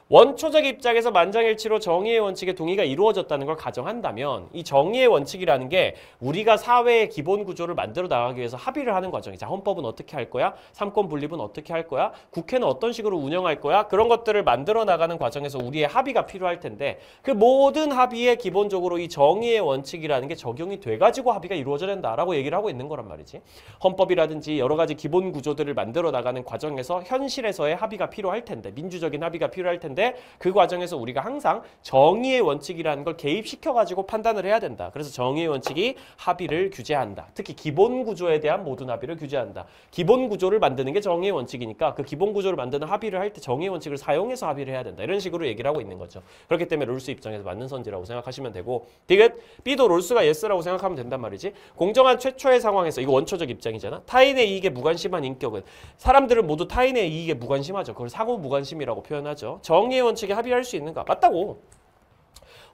원초적 입장에서 만장일치로 정의의 원칙에 동의가 이루어졌다는 걸 가정한다면 이 정의의 원칙이라는 게 우리가 사회의 기본 구조를 만들어 나가기 위해서 합의를 하는 과정이죠. 자, 헌법은 어떻게 할 거야? 삼권 분립은 어떻게 할 거야? 국회는 어떤 식으로 운영할 거야? 그런 것들을 만들어 나가는 과정에서 우리의 합의가 필요할 텐데 그 모든 합의에 기본적으로 이 정의의 원칙이라는 게 적용이 돼가지고 합의가 이루어져야 된다라고 얘기를 하고 있는 거란 말이지. 헌법이라든지 여러 가지 기본 구조들을 만들어 나가는 과정에서 현실에서의 합의가 필요할 텐데 민주적인 합의가 필요할 텐데 그 과정에서 우리가 항상 정의의 원칙이라는 걸 개입시켜가지고 판단을 해야 된다. 그래서 정의의 원칙이 합의를 규제한다. 특히 기본 구조에 대한 모든 합의를 규제한다. 기본 구조를 만드는 게 정의의 원칙이니까 그 기본 구조를 만드는 합의를 할 때 정의의 원칙을 사용해서 합의를 해야 된다. 이런 식으로 얘기를 하고 있는 거죠. 그렇기 때문에 롤스 입장에서 맞는 선지라고 생각하시면 되고 디귿 B도 롤스가 예스라고 생각하면 된단 말이지. 공정한 최초의 상황에서 이거 원초적 입장이잖아. 타인의 이익에 무관심한 인격은 사람들은 모두 타인의 이익에 무관심하죠. 그걸 사고 무관심이라고 표현하죠. 정의의 원칙에 합의할 수 있는가? 맞다고.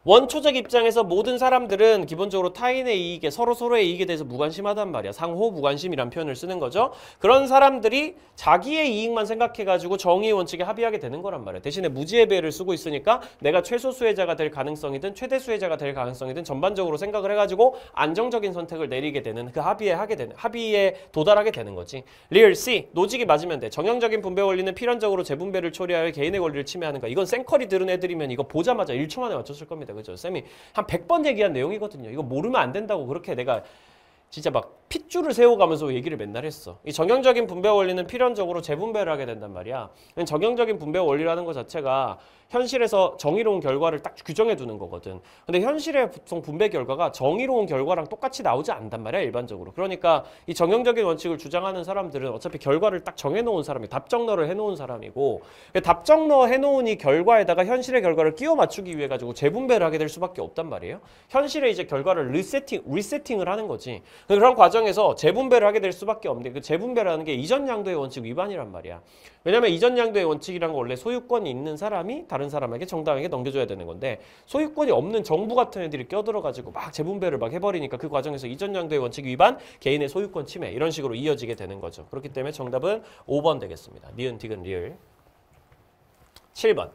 원초적 입장에서 모든 사람들은 기본적으로 타인의 이익에 서로의 이익에 대해서 무관심하단 말이야. 상호 무관심이란 표현을 쓰는 거죠. 그런 사람들이 자기의 이익만 생각해가지고 정의의 원칙에 합의하게 되는 거란 말이야. 대신에 무지의 배를 쓰고 있으니까 내가 최소 수혜자가 될 가능성이든 최대 수혜자가 될 가능성이든 전반적으로 생각을 해가지고 안정적인 선택을 내리게 되는 그 합의에 도달하게 되는 거지. 리얼 C 노직이 맞으면 돼. 정형적인 분배 원리는 필연적으로 재분배를 초래하여 개인의 권리를 침해하는 거. 이건 생커리 들은 애들이면 이거 보자마자 1초 만에 맞췄을 겁니다. 그죠? 쌤이 한 100번 얘기한 내용이거든요. 이거 모르면 안 된다고 그렇게 내가 진짜 막 핏줄을 세워가면서 얘기를 맨날 했어. 이 정형적인 분배 원리는 필연적으로 재분배를 하게 된단 말이야. 정형적인 분배 원리라는 것 자체가 현실에서 정의로운 결과를 딱 규정해 두는 거거든. 근데 현실의 보통 분배 결과가 정의로운 결과랑 똑같이 나오지 않단 말이야, 일반적으로. 그러니까 이 정형적인 원칙을 주장하는 사람들은 어차피 결과를 딱 정해놓은 사람이 답정너를 해놓은 사람이고 답정너 해놓은 이 결과에다가 현실의 결과를 끼워 맞추기 위해 가지고 재분배를 하게 될 수밖에 없단 말이에요. 현실의 이제 결과를 리세팅을 하는 거지. 그런 과정에서 재분배를 하게 될 수밖에 없는데 그 재분배라는 게 이전 양도의 원칙 위반이란 말이야. 왜냐면 이전 양도의 원칙이란 건 원래 소유권이 있는 사람이 다른 사람에게 정당하게 넘겨줘야 되는 건데 소유권이 없는 정부 같은 애들이 껴들어가지고 막 재분배를 막 해버리니까 그 과정에서 이전 양도의 원칙 위반, 개인의 소유권 침해 이런 식으로 이어지게 되는 거죠. 그렇기 때문에 정답은 5번 되겠습니다. 니은, 디귿, 리을. 7번.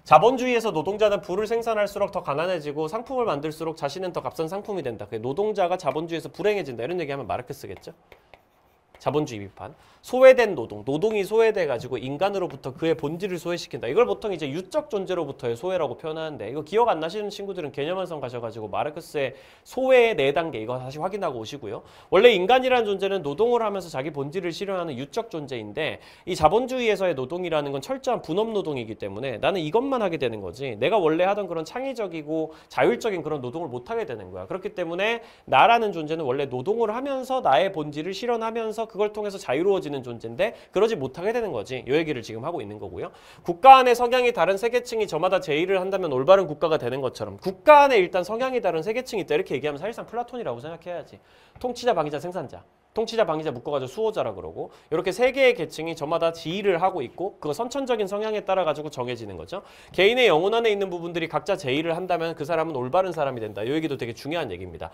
자본주의에서 노동자는 부를 생산할수록 더 가난해지고 상품을 만들수록 자신은 더 값싼 상품이 된다. 노동자가 자본주의에서 불행해진다. 이런 얘기하면 마르크스겠죠. 자본주의 비판. 소외된 노동이 소외돼가지고 인간으로부터 그의 본질을 소외시킨다. 이걸 보통 이제 유적 존재로부터의 소외라고 표현하는데 이거 기억 안 나시는 친구들은 개념완성 가셔가지고 마르크스의 소외의 4단계 이거 다시 확인하고 오시고요. 원래 인간이라는 존재는 노동을 하면서 자기 본질을 실현하는 유적 존재인데 이 자본주의에서의 노동이라는 건 철저한 분업 노동이기 때문에 나는 이것만 하게 되는 거지 내가 원래 하던 그런 창의적이고 자율적인 그런 노동을 못 하게 되는 거야. 그렇기 때문에 나라는 존재는 원래 노동을 하면서 나의 본질을 실현하면서 그걸 통해서 자유로워지는 존재인데 그러지 못하게 되는 거지. 이 얘기를 지금 하고 있는 거고요. 국가 안에 성향이 다른 세계층이 저마다 제의를 한다면 올바른 국가가 되는 것처럼 국가 안에 일단 성향이 다른 세계층이 있다 이렇게 얘기하면 사실상 플라톤이라고 생각해야지. 통치자, 방위자, 생산자. 통치자, 방위자 묶어가지고 수호자라 그러고 이렇게 세 개의 계층이 저마다 지위를 하고 있고 그 선천적인 성향에 따라 가지고 정해지는 거죠. 개인의 영혼 안에 있는 부분들이 각자 제의를 한다면 그 사람은 올바른 사람이 된다. 이 얘기도 되게 중요한 얘기입니다.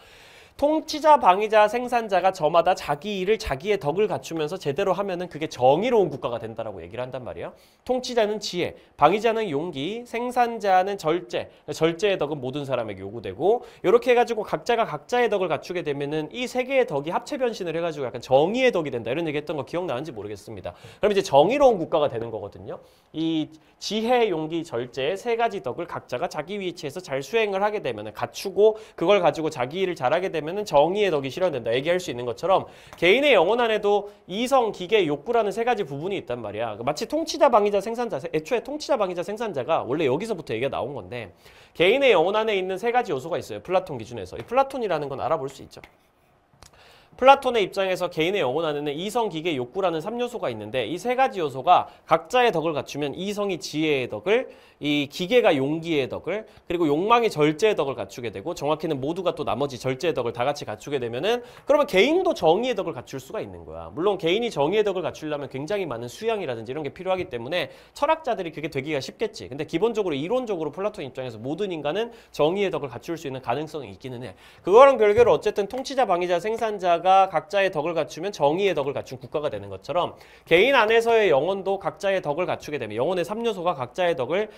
통치자, 방위자, 생산자가 저마다 자기 일을 자기의 덕을 갖추면서 제대로 하면은 그게 정의로운 국가가 된다라고 얘기를 한단 말이에요. 통치자는 지혜, 방위자는 용기, 생산자는 절제. 절제의 덕은 모든 사람에게 요구되고 이렇게 해가지고 각자가 각자의 덕을 갖추게 되면은 이 세 개의 덕이 합체 변신을 해가지고 약간 정의의 덕이 된다. 이런 얘기했던 거 기억나는지 모르겠습니다. 그럼 이제 정의로운 국가가 되는 거거든요. 이 지혜, 용기, 절제 세 가지 덕을 각자가 자기 위치에서 잘 수행을 하게 되면은 갖추고 그걸 가지고 자기 일을 잘하게 되면 은 정의의 덕이 실현된다. 얘기할 수 있는 것처럼 개인의 영혼 안에도 이성, 기계, 욕구라는 세 가지 부분이 있단 말이야. 마치 통치자, 방위자, 생산자. 애초에 통치자, 방위자, 생산자가 원래 여기서부터 얘기가 나온 건데 개인의 영혼 안에 있는 세 가지 요소가 있어요. 플라톤 기준에서. 이 플라톤이라는 건 알아볼 수 있죠. 플라톤의 입장에서 개인의 영혼 안에는 이성, 기계, 욕구라는 3요소가 있는데 이 세 가지 요소가 각자의 덕을 갖추면 이성이 지혜의 덕을, 이 기계가 용기의 덕을, 그리고 욕망이 절제의 덕을 갖추게 되고 정확히는 모두가 또 나머지 절제의 덕을 다 같이 갖추게 되면은 그러면 개인도 정의의 덕을 갖출 수가 있는 거야. 물론 개인이 정의의 덕을 갖추려면 굉장히 많은 수양이라든지 이런 게 필요하기 때문에 철학자들이 그게 되기가 쉽겠지. 근데 기본적으로 이론적으로 플라톤 입장에서 모든 인간은 정의의 덕을 갖출 수 있는 가능성이 있기는 해. 그거랑 별개로 어쨌든 통치자, 방위자, 생산자가 각자의 덕을 갖추면 정의의 덕을 갖춘 국가가 되는 것처럼 개인 안에서의 영혼도 각자의 덕을 갖추게 되면 영혼의 3요소가 각자의 덕을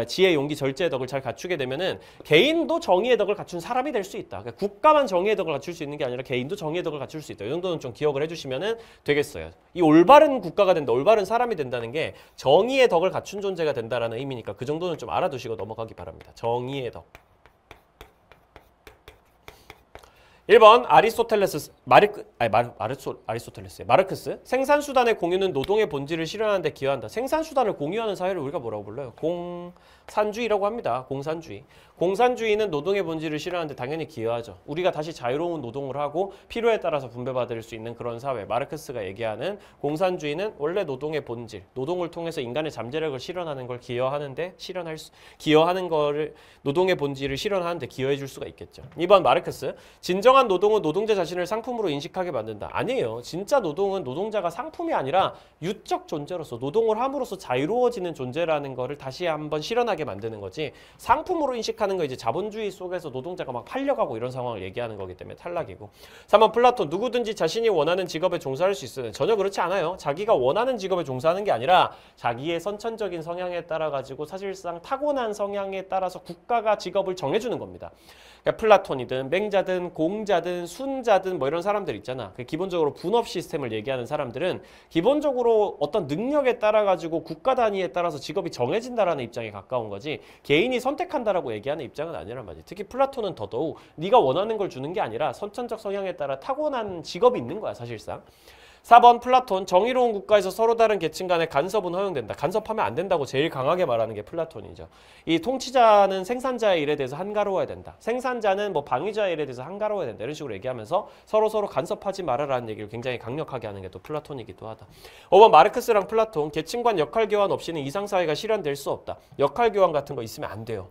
지혜, 용기, 절제의 덕을 잘 갖추게 되면은 개인도 정의의 덕을 갖춘 사람이 될 수 있다. 그러니까 국가만 정의의 덕을 갖출 수 있는 게 아니라 개인도 정의의 덕을 갖출 수 있다. 이 정도는 좀 기억을 해주시면은 되겠어요. 이 올바른 국가가 된다, 올바른 사람이 된다는 게 정의의 덕을 갖춘 존재가 된다라는 의미니까 그 정도는 좀 알아두시고 넘어가기 바랍니다. 정의의 덕. 1번 마르크스. 생산수단의 공유는 노동의 본질을 실현하는 데 기여한다. 생산수단을 공유하는 사회를 우리가 뭐라고 불러요? 공산주의라고 합니다. 공산주의. 공산주의는 노동의 본질을 실현하는 데 당연히 기여하죠. 우리가 다시 자유로운 노동을 하고 필요에 따라서 분배받을 수 있는 그런 사회. 마르크스가 얘기하는 공산주의는 원래 노동의 본질, 노동을 통해서 인간의 잠재력을 실현하는 걸 기여하는 거를 노동의 본질을 실현하는 데 기여해 줄 수가 있겠죠. 2번 마르크스. 진정한 노동은 노동자 자신을 상품으로 인식하게 만든다. 아니에요. 진짜 노동은 노동자가 상품이 아니라 유적 존재로서 노동을 함으로써 자유로워지는 존재라는 거를 다시 한번 실현하게 만드는 거지. 상품으로 인식하는 거 이제 자본주의 속에서 노동자가 막 팔려가고 이런 상황을 얘기하는 거기 때문에 탈락이고. 3번 플라톤. 누구든지 자신이 원하는 직업에 종사할 수 있어요. 전혀 그렇지 않아요. 자기가 원하는 직업에 종사하는 게 아니라 자기의 선천적인 성향에 따라 가지고 사실상 타고난 성향에 따라서 국가가 직업을 정해주는 겁니다. 그러니까 플라톤이든 맹자든 공자든 순자든 뭐 이런 사람들 있잖아. 기본적으로 분업 시스템을 얘기하는 사람들은 기본적으로 어떤 능력에 따라 가지고 국가 단위에 따라서 직업이 정해진다라는 입장에 가까운 거지 개인이 선택한다라고 얘기하는 입장은 아니란 말이지. 특히 플라톤은 더더욱 네가 원하는 걸 주는 게 아니라 선천적 성향에 따라 타고난 직업이 있는 거야 사실상. 4번 플라톤. 정의로운 국가에서 서로 다른 계층 간의 간섭은 허용된다. 간섭하면 안 된다고 제일 강하게 말하는 게 플라톤이죠. 이 통치자는 생산자의 일에 대해서 한가로워야 된다. 생산자는 뭐 방위자의 일에 대해서 한가로워야 된다. 이런 식으로 얘기하면서 서로 간섭하지 말아라는 얘기를 굉장히 강력하게 하는 게 또 플라톤이기도 하다. 5번 마르크스랑 플라톤. 계층 간 역할 교환 없이는 이상사회가 실현될 수 없다. 역할 교환 같은 거 있으면 안 돼요.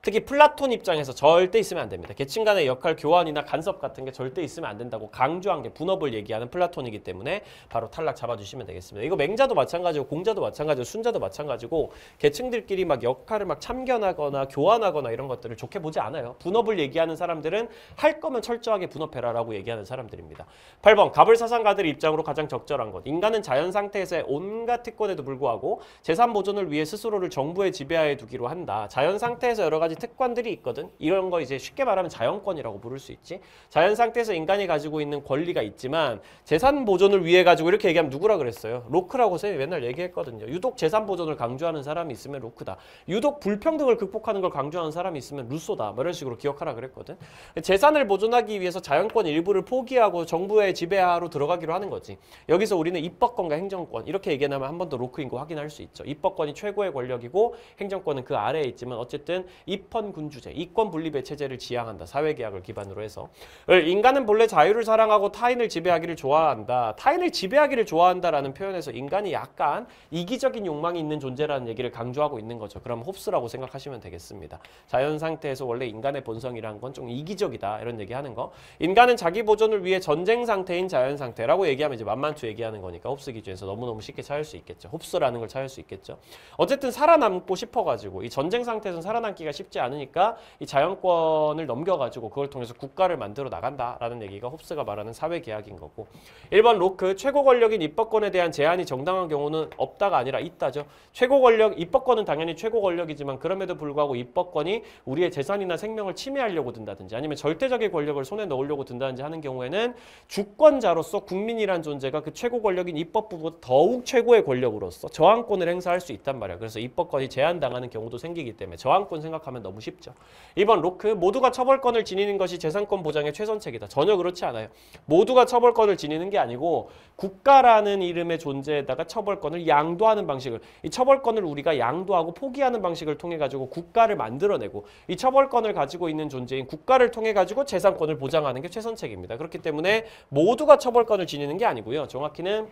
특히 플라톤 입장에서 절대 있으면 안 됩니다. 계층 간의 역할 교환이나 간섭 같은 게 절대 있으면 안 된다고 강조한 게 분업을 얘기하는 플라톤이기 때문에 바로 탈락 잡아주시면 되겠습니다. 이거 맹자도 마찬가지고 공자도 마찬가지고 순자도 마찬가지고 계층들끼리 막 역할을 막 참견하거나 교환하거나 이런 것들을 좋게 보지 않아요. 분업을 얘기하는 사람들은 할 거면 철저하게 분업해라라고 얘기하는 사람들입니다. 8번 가불사상가들의 입장으로 가장 적절한 것. 인간은 자연 상태에서의 온갖 특권에도 불구하고 재산 보존을 위해 스스로를 정부의 지배하에 두기로 한다. 자연 상태에서 여러 가지 특권들이 있거든. 이런 거 이제 쉽게 말하면 자연권이라고 부를 수 있지. 자연 상태에서 인간이 가지고 있는 권리가 있지만 재산 보존을 위해 가지고 이렇게 얘기하면 누구라 그랬어요? 로크라고 쌤이 맨날 얘기했거든요. 유독 재산 보존을 강조하는 사람이 있으면 로크다. 유독 불평등을 극복하는 걸 강조하는 사람이 있으면 루소다. 뭐 이런 식으로 기억하라 그랬거든. 재산을 보존하기 위해서 자연권 일부를 포기하고 정부의 지배하로 들어가기로 하는 거지. 여기서 우리는 입법권과 행정권 이렇게 얘기하면 한 번 더 로크인 거 확인할 수 있죠. 입법권이 최고의 권력이고 행정권은 그 아래에 있지만 어쨌든 입헌군주제, 이권 분립의 체제를 지향한다. 사회계약을 기반으로 해서. 인간은 본래 자유를 사랑하고 타인을 지배하기를 좋아한다. 타인을 지배하기를 좋아한다라는 표현에서 인간이 약간 이기적인 욕망이 있는 존재라는 얘기를 강조하고 있는 거죠. 그럼 홉스라고 생각하시면 되겠습니다. 자연 상태에서 원래 인간의 본성이란 건 좀 이기적이다. 이런 얘기하는 거. 인간은 자기 보존을 위해 전쟁 상태인 자연 상태라고 얘기하면 이제 만만투 얘기하는 거니까 홉스 기준에서 너무너무 쉽게 찾을 수 있겠죠. 홉스라는 걸 찾을 수 있겠죠. 어쨌든 살아남고 싶어가지고 이 전쟁 상태에서는 살아남기가 쉽지 않으니까 이 자연권을 넘겨가지고 그걸 통해서 국가를 만들어 나간다라는 얘기가 홉스가 말하는 사회계약인 거고. 1번 로크. 최고 권력인 입법권에 대한 제한이 정당한 경우는 없다가 아니라 있다죠. 최고 권력, 입법권은 당연히 최고 권력이지만 그럼에도 불구하고 입법권이 우리의 재산이나 생명을 침해하려고 든다든지 아니면 절대적인 권력을 손에 넣으려고 든다든지 하는 경우에는 주권자로서 국민이란 존재가 그 최고 권력인 입법부보다 더욱 최고의 권력으로서 저항권을 행사할 수 있단 말이야. 그래서 입법권이 제한당하는 경우도 생기기 때문에 저항권 생각하면 생각하면 너무 쉽죠. 2번 로크, 모두가 처벌권을 지니는 것이 재산권 보장의 최선책이다. 전혀 그렇지 않아요. 모두가 처벌권을 지니는 게 아니고 국가라는 이름의 존재에다가 처벌권을 양도하는 방식을, 이 처벌권을 우리가 양도하고 포기하는 방식을 통해 가지고 국가를 만들어내고 이 처벌권을 가지고 있는 존재인 국가를 통해 가지고 재산권을 보장하는 게 최선책입니다. 그렇기 때문에 모두가 처벌권을 지니는 게 아니고요. 정확히는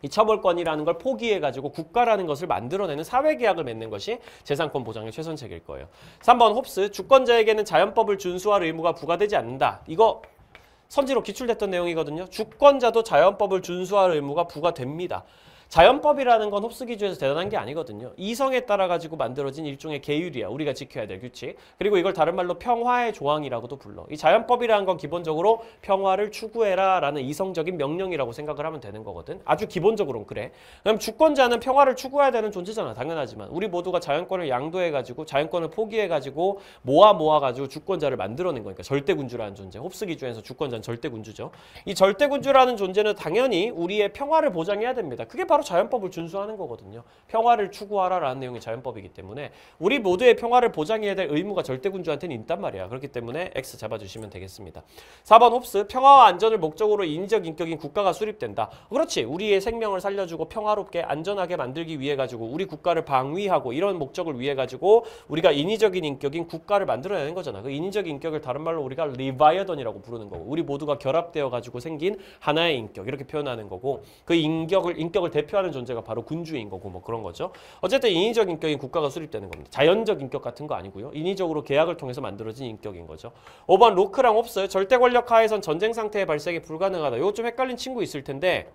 이 처벌권이라는 걸 포기해가지고 국가라는 것을 만들어내는 사회계약을 맺는 것이 재산권 보장의 최선책일 거예요. 3번 홉스, 주권자에게는 자연법을 준수할 의무가 부과되지 않는다. 이거 선지로 기출됐던 내용이거든요. 주권자도 자연법을 준수할 의무가 부과됩니다. 자연법이라는 건 홉스 기준에서 대단한 게 아니거든요. 이성에 따라 가지고 만들어진 일종의 계율이야. 우리가 지켜야 될 규칙. 그리고 이걸 다른 말로 평화의 조항이라고도 불러. 이 자연법이라는 건 기본적으로 평화를 추구해라 라는 이성적인 명령이라고 생각을 하면 되는 거거든. 아주 기본적으로는 그래. 그럼 주권자는 평화를 추구해야 되는 존재잖아. 당연하지만. 우리 모두가 자연권을 양도해가지고 자연권을 포기해가지고 모아가지고 주권자를 만들어낸 거니까. 절대군주라는 존재. 홉스 기준에서 주권자는 절대군주죠. 이 절대군주라는 존재는 당연히 우리의 평화를 보장해야 됩니다. 그게 바로 자연법을 준수하는 거거든요. 평화를 추구하라라는 내용이 자연법이기 때문에 우리 모두의 평화를 보장해야 될 의무가 절대군주한테는 있단 말이야. 그렇기 때문에 X 잡아주시면 되겠습니다. 4번 홉스, 평화와 안전을 목적으로 인위적 인격인 국가가 수립된다. 그렇지. 우리의 생명을 살려주고 평화롭게 안전하게 만들기 위해 가지고 우리 국가를 방위하고 이런 목적을 위해 가지고 우리가 인위적인 인격인 국가를 만들어내는 거잖아. 그 인위적 인격을 다른 말로 우리가 리바이어던이라고 부르는 거고 우리 모두가 결합되어 가지고 생긴 하나의 인격 이렇게 표현하는 거고 그 인격을 대표하는 존재가 바로 군주인 거고 뭐 그런 거죠. 어쨌든 인위적 인격인 국가가 수립되는 겁니다. 자연적 인격 같은 거 아니고요. 인위적으로 계약을 통해서 만들어진 인격인 거죠. 5번 로크랑 홉스, 절대 권력 하에선 전쟁 상태의 발생이 불가능하다. 이거 좀 헷갈린 친구 있을 텐데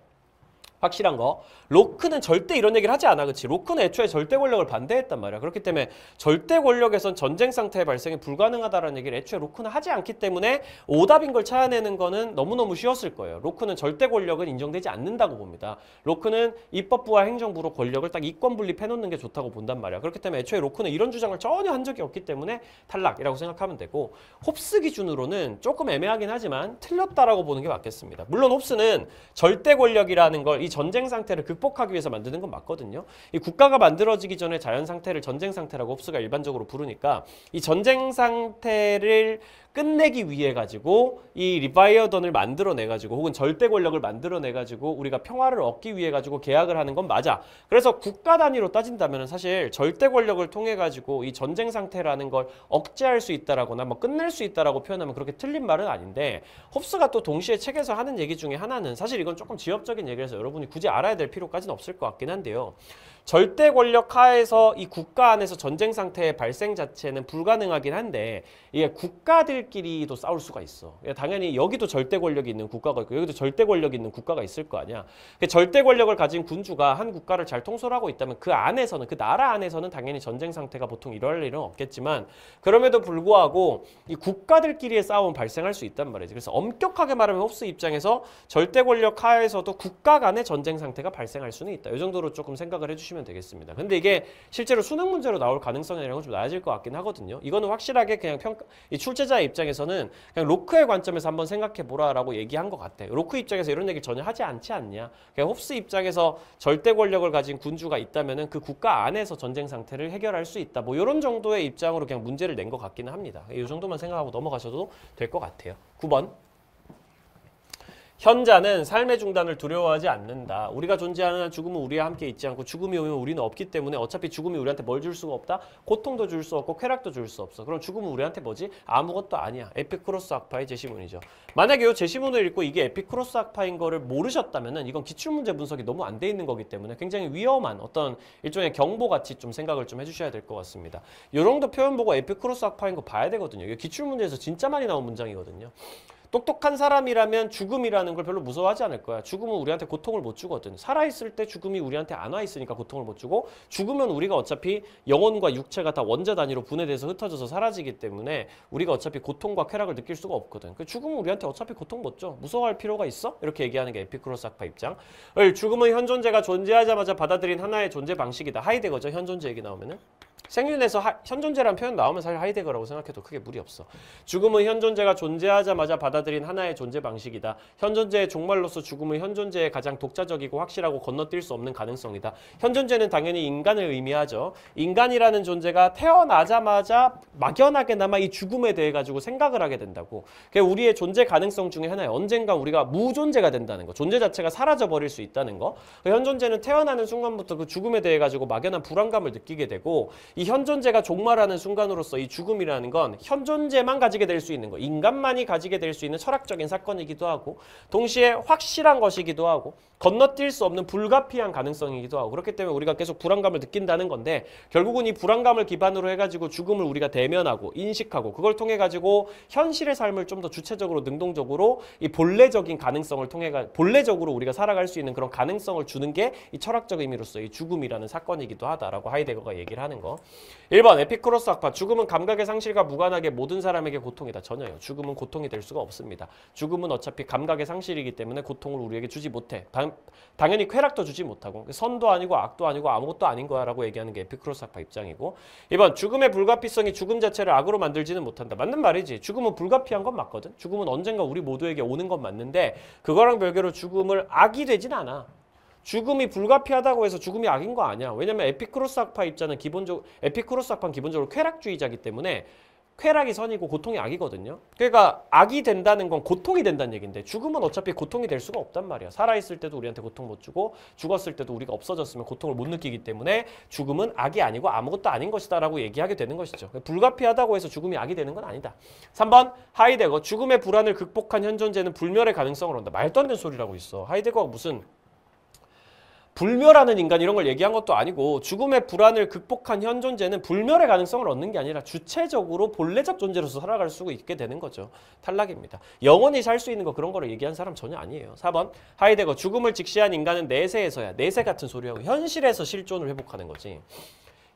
확실한 거. 로크는 절대 이런 얘기를 하지 않아. 그치? 로크는 애초에 절대 권력을 반대했단 말이야. 그렇기 때문에 절대 권력에선 전쟁 상태의 발생이 불가능하다라는 얘기를 애초에 로크는 하지 않기 때문에 오답인 걸 찾아내는 거는 너무너무 쉬웠을 거예요. 로크는 절대 권력은 인정되지 않는다고 봅니다. 로크는 입법부와 행정부로 권력을 딱 이권 분립해놓는 게 좋다고 본단 말이야. 그렇기 때문에 애초에 로크는 이런 주장을 전혀 한 적이 없기 때문에 탈락이라고 생각하면 되고 홉스 기준으로는 조금 애매하긴 하지만 틀렸다라고 보는 게 맞겠습니다. 물론 홉스는 절대 권력이라는 걸 이 전쟁 상태를 극복하기 위해서 만드는 건 맞거든요. 이 국가가 만들어지기 전에 자연 상태를 전쟁 상태라고 홉스가 일반적으로 부르니까 이 전쟁 상태를 끝내기 위해 가지고 이 리바이어던을 만들어내 가지고 혹은 절대 권력을 만들어내 가지고 우리가 평화를 얻기 위해 가지고 계약을 하는 건 맞아. 그래서 국가 단위로 따진다면 사실 절대 권력을 통해 가지고 이 전쟁 상태라는 걸 억제할 수 있다라거나 뭐 끝낼 수 있다라고 표현하면 그렇게 틀린 말은 아닌데 홉스가 또 동시에 책에서 하는 얘기 중에 하나는 사실 이건 조금 지엽적인 얘기라서 여러분이 굳이 알아야 될 필요까지는 없을 것 같긴 한데요. 절대 권력 하에서 이 국가 안에서 전쟁 상태의 발생 자체는 불가능하긴 한데 이게 국가들끼리도 싸울 수가 있어. 당연히 여기도 절대 권력이 있는 국가가 있고 여기도 절대 권력이 있는 국가가 있을 거 아니야. 절대 권력을 가진 군주가 한 국가를 잘 통솔하고 있다면 그 안에서는 그 나라 안에서는 당연히 전쟁 상태가 보통 일어날 일은 없겠지만 그럼에도 불구하고 이 국가들끼리의 싸움은 발생할 수 있단 말이지. 그래서 엄격하게 말하면 홉스 입장에서 절대 권력 하에서도 국가 간의 전쟁 상태가 발생할 수는 있다. 이 정도로 조금 생각을 해주시면 되겠습니다. 근데 이게 실제로 수능 문제로 나올 가능성이라는 건 좀 낮아질 것 같긴 하거든요. 이거는 확실하게 그냥 이 출제자의 입장에서는 그냥 로크의 관점에서 한번 생각해 보라라고 얘기한 것 같아. 로크 입장에서 이런 얘기 전혀 하지 않지 않냐. 그냥 홉스 입장에서 절대 권력을 가진 군주가 있다면은 그 국가 안에서 전쟁 상태를 해결할 수 있다. 뭐 이런 정도의 입장으로 그냥 문제를 낸 것 같기는 합니다. 이 정도만 생각하고 넘어가셔도 될 것 같아요. 9번. 현자는 삶의 중단을 두려워하지 않는다. 우리가 존재하는 한 죽음은 우리와 함께 있지 않고 죽음이 오면 우리는 없기 때문에 어차피 죽음이 우리한테 뭘 줄 수가 없다? 고통도 줄 수 없고 쾌락도 줄 수 없어. 그럼 죽음은 우리한테 뭐지? 아무것도 아니야. 에피쿠로스 학파의 제시문이죠. 만약에 이 제시문을 읽고 이게 에피쿠로스 학파인 거를 모르셨다면 이건 기출문제 분석이 너무 안 돼 있는 거기 때문에 굉장히 위험한 어떤 일종의 경보같이 좀 생각을 좀 해주셔야 될 것 같습니다. 이 정도 표현 보고 에피쿠로스 학파인 거 봐야 되거든요. 이게 기출문제에서 진짜 많이 나온 문장이거든요. 똑똑한 사람이라면 죽음이라는 걸 별로 무서워하지 않을 거야. 죽음은 우리한테 고통을 못 주거든. 살아있을 때 죽음이 우리한테 안 와 있으니까 고통을 못 주고 죽으면 우리가 어차피 영혼과 육체가 다 원자 단위로 분해돼서 흩어져서 사라지기 때문에 우리가 어차피 고통과 쾌락을 느낄 수가 없거든. 그 죽음은 우리한테 어차피 고통 못 줘. 무서워할 필요가 있어? 이렇게 얘기하는 게 에피쿠로스 학파 입장. 죽음은 현 존재가 존재하자마자 받아들인 하나의 존재 방식이다. 하이데거죠. 현 존재 얘기 나오면은. 생윤에서 현존재라는 표현 나오면 사실 하이데거라고 생각해도 크게 무리 없어. 죽음은 현존재가 존재하자마자 받아들인 하나의 존재 방식이다. 현존재의 종말로서 죽음은 현존재의 가장 독자적이고 확실하고 건너뛸 수 없는 가능성이다. 현존재는 당연히 인간을 의미하죠. 인간이라는 존재가 태어나자마자 막연하게나마 이 죽음에 대해 가지고 생각을 하게 된다고. 그게 우리의 존재 가능성 중에 하나예요. 언젠가 우리가 무존재가 된다는 거. 존재 자체가 사라져버릴 수 있다는 거. 현존재는 태어나는 순간부터 그 죽음에 대해 가지고 막연한 불안감을 느끼게 되고 이 현존재가 종말하는 순간으로서 이 죽음이라는 건 현존재만 가지게 될 수 있는 거, 인간만이 가지게 될 수 있는 철학적인 사건이기도 하고 동시에 확실한 것이기도 하고 건너뛸 수 없는 불가피한 가능성이기도 하고 그렇기 때문에 우리가 계속 불안감을 느낀다는 건데 결국은 이 불안감을 기반으로 해가지고 죽음을 우리가 대면하고 인식하고 그걸 통해 가지고 현실의 삶을 좀 더 주체적으로 능동적으로 이 본래적인 가능성을 통해 본래적으로 우리가 살아갈 수 있는 그런 가능성을 주는 게 이 철학적 의미로서 이 죽음이라는 사건이기도 하다라고 하이데거가 얘기를 하는 거. 1번 에피쿠로스 학파. 죽음은 감각의 상실과 무관하게 모든 사람에게 고통이다. 전혀요. 죽음은 고통이 될 수가 없습니다. 죽음은 어차피 감각의 상실이기 때문에 고통을 우리에게 주지 못해. 당연히 쾌락도 주지 못하고 선도 아니고 악도 아니고 아무것도 아닌 거야 라고 얘기하는 게 에피쿠로스 학파 입장이고 2번 죽음의 불가피성이 죽음 자체를 악으로 만들지는 못한다. 맞는 말이지. 죽음은 불가피한 건 맞거든. 죽음은 언젠가 우리 모두에게 오는 건 맞는데 그거랑 별개로 죽음을 악이 되진 않아. 죽음이 불가피하다고 해서 죽음이 악인 거 아니야. 왜냐면 에피쿠로스 학파 입장은 에피쿠로스 학파는 기본적으로 쾌락주의자이기 때문에 쾌락이 선이고 고통이 악이거든요. 그러니까 악이 된다는 건 고통이 된다는 얘기인데 죽음은 어차피 고통이 될 수가 없단 말이야. 살아있을 때도 우리한테 고통 못 주고 죽었을 때도 우리가 없어졌으면 고통을 못 느끼기 때문에 죽음은 악이 아니고 아무것도 아닌 것이다 라고 얘기하게 되는 것이죠. 불가피하다고 해서 죽음이 악이 되는 건 아니다. 3번 하이데거. 죽음의 불안을 극복한 현존재는 불멸의 가능성을 얻는다. 말도 안 되는 소리라고 있어. 하이데거가 무슨 불멸하는 인간 이런 걸 얘기한 것도 아니고 죽음의 불안을 극복한 현존재는 불멸의 가능성을 얻는 게 아니라 주체적으로 본래적 존재로서 살아갈 수 있게 되는 거죠. 탈락입니다. 영원히 살 수 있는 거 그런 거를 얘기한 사람 전혀 아니에요. 4번 하이데거. 죽음을 직시한 인간은 내세에서야. 내세 같은 소리하고 현실에서 실존을 회복하는 거지.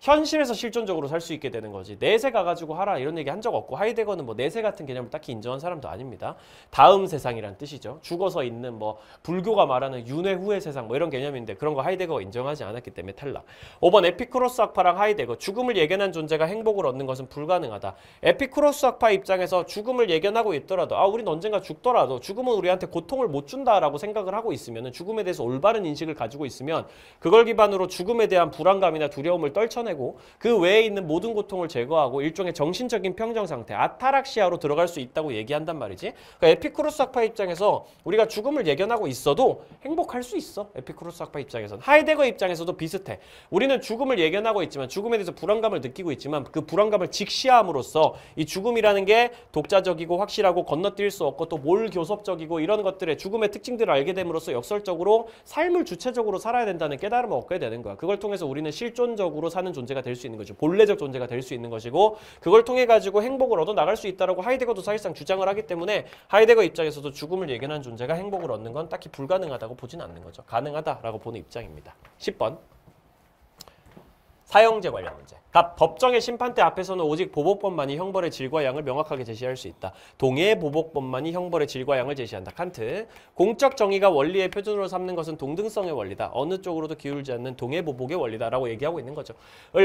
현실에서 실존적으로 살 수 있게 되는 거지. 내세 가가지고 하라 이런 얘기 한 적 없고 하이데거는 뭐 내세 같은 개념을 딱히 인정한 사람도 아닙니다. 다음 세상이란 뜻이죠. 죽어서 있는 뭐 불교가 말하는 윤회 후의 세상 뭐 이런 개념인데 그런 거 하이데거가 인정하지 않았기 때문에 탈락. 5번 에피쿠로스 학파랑 하이데거. 죽음을 예견한 존재가 행복을 얻는 것은 불가능하다. 에피쿠로스 학파 입장에서 죽음을 예견하고 있더라도 우린 언젠가 죽더라도 죽음은 우리한테 고통을 못 준다라고 생각을 하고 있으면 죽음에 대해서 올바른 인식을 가지고 있으면 그걸 기반으로 죽음에 대한 불안감이나 두려움을 떨쳐내고 그 외에 있는 모든 고통을 제거하고 일종의 정신적인 평정 상태, 아타락시아로 들어갈 수 있다고 얘기한단 말이지. 그러니까 에피쿠로스 학파 입장에서 우리가 죽음을 예견하고 있어도 행복할 수 있어. 에피쿠로스 학파 입장에서는. 하이데거 입장에서도 비슷해. 우리는 죽음을 예견하고 있지만 죽음에 대해서 불안감을 느끼고 있지만 그 불안감을 직시함으로써 이 죽음이라는 게 독자적이고 확실하고 건너뛸 수 없고 또 몰교섭적이고 이런 것들의 죽음의 특징들을 알게 됨으로써 역설적으로 삶을 주체적으로 살아야 된다는 깨달음을 얻게 되는 거야. 그걸 통해서 우리는 실존적으로 사는 존재가 될 수 있는 거죠. 본래적 존재가 될 수 있는 것이고 그걸 통해 가지고 행복을 얻어 나갈 수 있다라고 하이데거도 사실상 주장을 하기 때문에 하이데거 입장에서도 죽음을 예견한 존재가 행복을 얻는 건 딱히 불가능하다고 보진 않는 거죠. 가능하다라고 보는 입장입니다. 10번 사형제 관련 문제. 답. 법정의 심판대 앞에서는 오직 보복법만이 형벌의 질과 양을 명확하게 제시할 수 있다. 동해의 보복법만이 형벌의 질과 양을 제시한다. 칸트. 공적 정의가 원리의 표준으로 삼는 것은 동등성의 원리다. 어느 쪽으로도 기울지 않는 동해보복의 원리다라고 얘기하고 있는 거죠.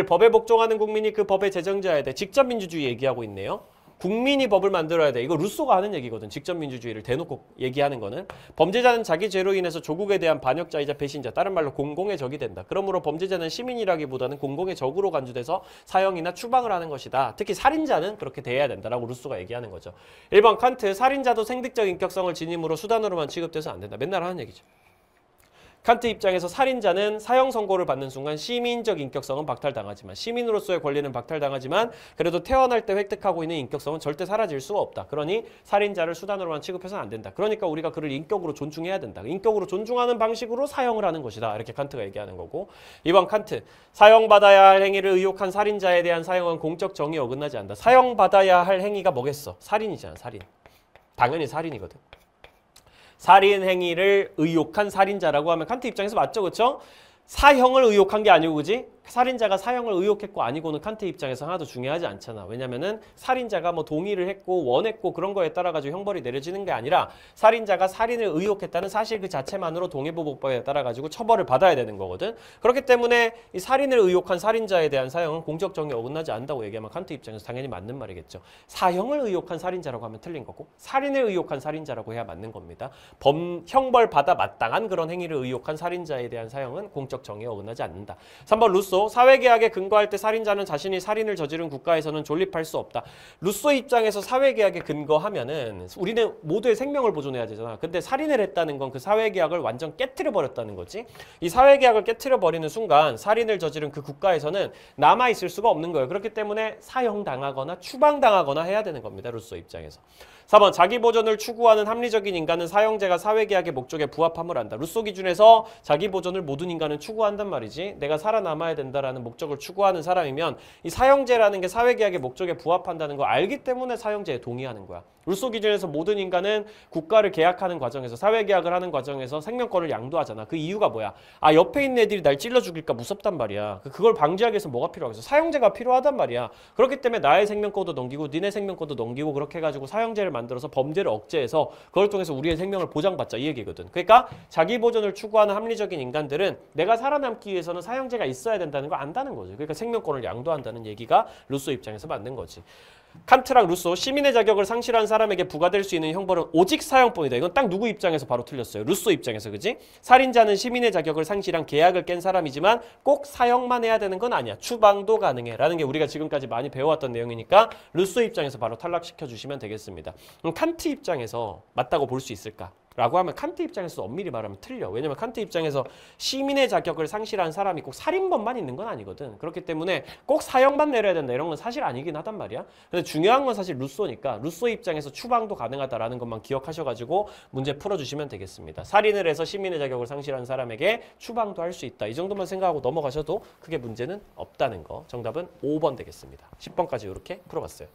법에 복종하는 국민이 그 법의 제정자여야 돼. 직접민주주의 얘기하고 있네요. 국민이 법을 만들어야 돼. 이거 루소가 하는 얘기거든. 직접민주주의를 대놓고 얘기하는 거는. 범죄자는 자기 죄로 인해서 조국에 대한 반역자이자 배신자, 다른 말로 공공의 적이 된다. 그러므로 범죄자는 시민이라기보다는 공공의 적으로 간주돼서 사형이나 추방을 하는 것이다. 특히 살인자는 그렇게 대해야 된다라고 루소가 얘기하는 거죠. 1번 칸트. 살인자도 생득적 인격성을 지님으로 수단으로만 취급돼서 안 된다. 맨날 하는 얘기죠. 칸트 입장에서 살인자는 사형 선고를 받는 순간 시민적 인격성은 박탈당하지만 시민으로서의 권리는 박탈당하지만 그래도 태어날 때 획득하고 있는 인격성은 절대 사라질 수가 없다. 그러니 살인자를 수단으로만 취급해서는 안 된다. 그러니까 우리가 그를 인격으로 존중해야 된다. 인격으로 존중하는 방식으로 사형을 하는 것이다. 이렇게 칸트가 얘기하는 거고. 2번 칸트. 사형받아야 할 행위를 의혹한 살인자에 대한 사형은 공적 정의에 어긋나지 않는다. 사형받아야 할 행위가 뭐겠어? 살인이잖아. 살인. 당연히 살인이거든. 살인 행위를 의혹한 살인자라고 하면 칸트 입장에서 맞죠, 그렇죠? 사형을 의혹한 게 아니고, 그지? 살인자가 사형을 의혹했고 아니고는 칸트 입장에서 하나도 중요하지 않잖아. 왜냐면은 살인자가 뭐 동의를 했고 원했고 그런 거에 따라 가지고 형벌이 내려지는 게 아니라 살인자가 살인을 의혹했다는 사실 그 자체만으로 동해보복법에 따라 가지고 처벌을 받아야 되는 거거든. 그렇기 때문에 이 살인을 의혹한 살인자에 대한 사형은 공적 정의에 어긋나지 않는다고 얘기하면 칸트 입장에서 당연히 맞는 말이겠죠. 사형을 의혹한 살인자라고 하면 틀린 거고 살인을 의혹한 살인자라고 해야 맞는 겁니다. 형벌 받아 마땅한 그런 행위를 의혹한 살인자에 대한 사형은 공적 정의에 어긋나지 않는다. 3번 루소, 사회계약에 근거할 때 살인자는 자신이 살인을 저지른 국가에서는 존립할 수 없다. 루소 입장에서 사회계약에 근거하면은 우리는 모두의 생명을 보존해야 되잖아. 근데 살인을 했다는 건 그 사회계약을 완전 깨트려 버렸다는 거지. 이 사회계약을 깨트려 버리는 순간 살인을 저지른 그 국가에서는 남아 있을 수가 없는 거예요. 그렇기 때문에 사형당하거나 추방당하거나 해야 되는 겁니다. 루소 입장에서. 4번 자기 보존을 추구하는 합리적인 인간은 사형제가 사회계약의 목적에 부합함을 한다. 루소 기준에서 자기 보존을 모든 인간은 추구한단 말이지. 내가 살아남아야 된다라는 목적을 추구하는 사람이면 이 사형제라는 게 사회계약의 목적에 부합한다는 거 알기 때문에 사형제에 동의하는 거야. 루소 기준에서 모든 인간은 국가를 계약하는 과정에서 사회계약을 하는 과정에서 생명권을 양도하잖아. 그 이유가 뭐야? 아 옆에 있는 애들이 날 찔러 죽일까 무섭단 말이야. 그걸 방지하기 위해서 뭐가 필요하겠어? 사형제가 필요하단 말이야. 그렇기 때문에 나의 생명권도 넘기고 니네 생명권도 넘기고 그렇게 해가지고 사형제를 만들어서 범죄를 억제해서 그걸 통해서 우리의 생명을 보장받자 이 얘기거든. 그러니까 자기 보존을 추구하는 합리적인 인간들은 내가 살아남기 위해서는 사형제가 있어야 된다는 걸 안다는 거죠. 그러니까 생명권을 양도한다는 얘기가 루소 입장에서 맞는 거지. 칸트랑 루소, 시민의 자격을 상실한 사람에게 부과될 수 있는 형벌은 오직 사형뿐이다. 이건 딱 누구 입장에서 바로 틀렸어요. 루소 입장에서, 그지? 살인자는 시민의 자격을 상실한 계약을 깬 사람이지만 꼭 사형만 해야 되는 건 아니야. 추방도 가능해. 라는 게 우리가 지금까지 많이 배워왔던 내용이니까 루소 입장에서 바로 탈락시켜 주시면 되겠습니다. 그럼 칸트 입장에서 맞다고 볼 수 있을까? 라고 하면 칸트 입장에서 엄밀히 말하면 틀려. 왜냐면 칸트 입장에서 시민의 자격을 상실한 사람이 꼭 살인범만 있는 건 아니거든. 그렇기 때문에 꼭 사형만 내려야 된다 이런 건 사실 아니긴 하단 말이야. 근데 중요한 건 사실 루소니까 루소 입장에서 추방도 가능하다라는 것만 기억하셔가지고 문제 풀어주시면 되겠습니다. 살인을 해서 시민의 자격을 상실한 사람에게 추방도 할 수 있다. 이 정도만 생각하고 넘어가셔도 크게 문제는 없다는 거. 정답은 5번 되겠습니다. 10번까지 이렇게 풀어봤어요.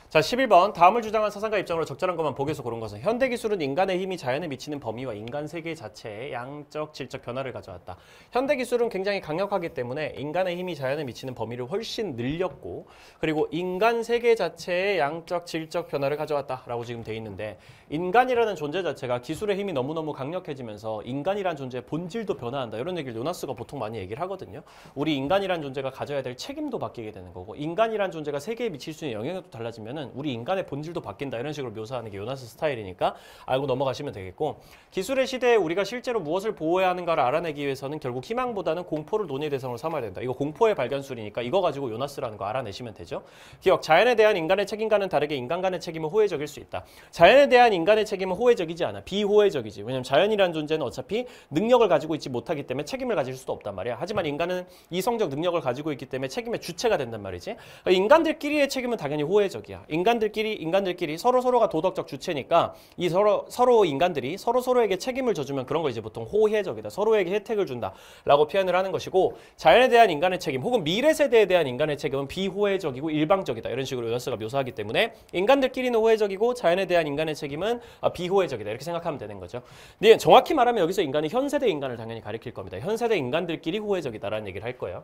자, 11번. 다음을 주장한 사상가 입장으로 적절한 것만 보기에서 고른 것은 현대기술은 인간의 힘이 자연에 미치는 범위와 인간 세계 자체의 양적, 질적 변화를 가져왔다. 현대기술은 굉장히 강력하기 때문에 인간의 힘이 자연에 미치는 범위를 훨씬 늘렸고 그리고 인간 세계 자체의 양적, 질적 변화를 가져왔다라고 지금 돼 있는데 인간이라는 존재 자체가 기술의 힘이 너무너무 강력해지면서 인간이라는 존재의 본질도 변화한다. 이런 얘기를 요나스가 보통 많이 얘기를 하거든요. 우리 인간이라는 존재가 가져야 될 책임도 바뀌게 되는 거고 인간이라는 존재가 세계에 미칠 수 있는 영향력도 달라지면 우리 인간의 본질도 바뀐다 이런 식으로 묘사하는 게 요나스 스타일이니까 알고 넘어가시면 되겠고 기술의 시대에 우리가 실제로 무엇을 보호해야 하는가를 알아내기 위해서는 결국 희망보다는 공포를 논의 대상으로 삼아야 된다. 이거 공포의 발견술이니까 이거 가지고 요나스라는 거 알아내시면 되죠. 기억, 자연에 대한 인간의 책임과는 다르게 인간 간의 책임은 호혜적일 수 있다. 자연에 대한 인간의 책임은 호혜적이지 않아. 비호혜적이지. 왜냐면 자연이라는 존재는 어차피 능력을 가지고 있지 못하기 때문에 책임을 가질 수도 없단 말이야. 하지만 인간은 이성적 능력을 가지고 있기 때문에 책임의 주체가 된단 말이지. 인간들끼리의 책임은 당연히 호혜적이야. 인간들끼리 서로가 도덕적 주체니까 이 서로 인간들이 서로에게 책임을 져주면 그런 거 이제 보통 호혜적이다. 서로에게 혜택을 준다라고 표현을 하는 것이고 자연에 대한 인간의 책임 혹은 미래 세대에 대한 인간의 책임은 비호혜적이고 일방적이다. 이런 식으로 요나스가 묘사하기 때문에 인간들끼리는 호혜적이고 자연에 대한 인간의 책임은 비호혜적이다. 이렇게 생각하면 되는 거죠. 근데 정확히 말하면 여기서 인간이 현 세대 인간을 당연히 가리킬 겁니다. 현 세대 인간들끼리 호혜적이다라는 얘기를 할 거예요.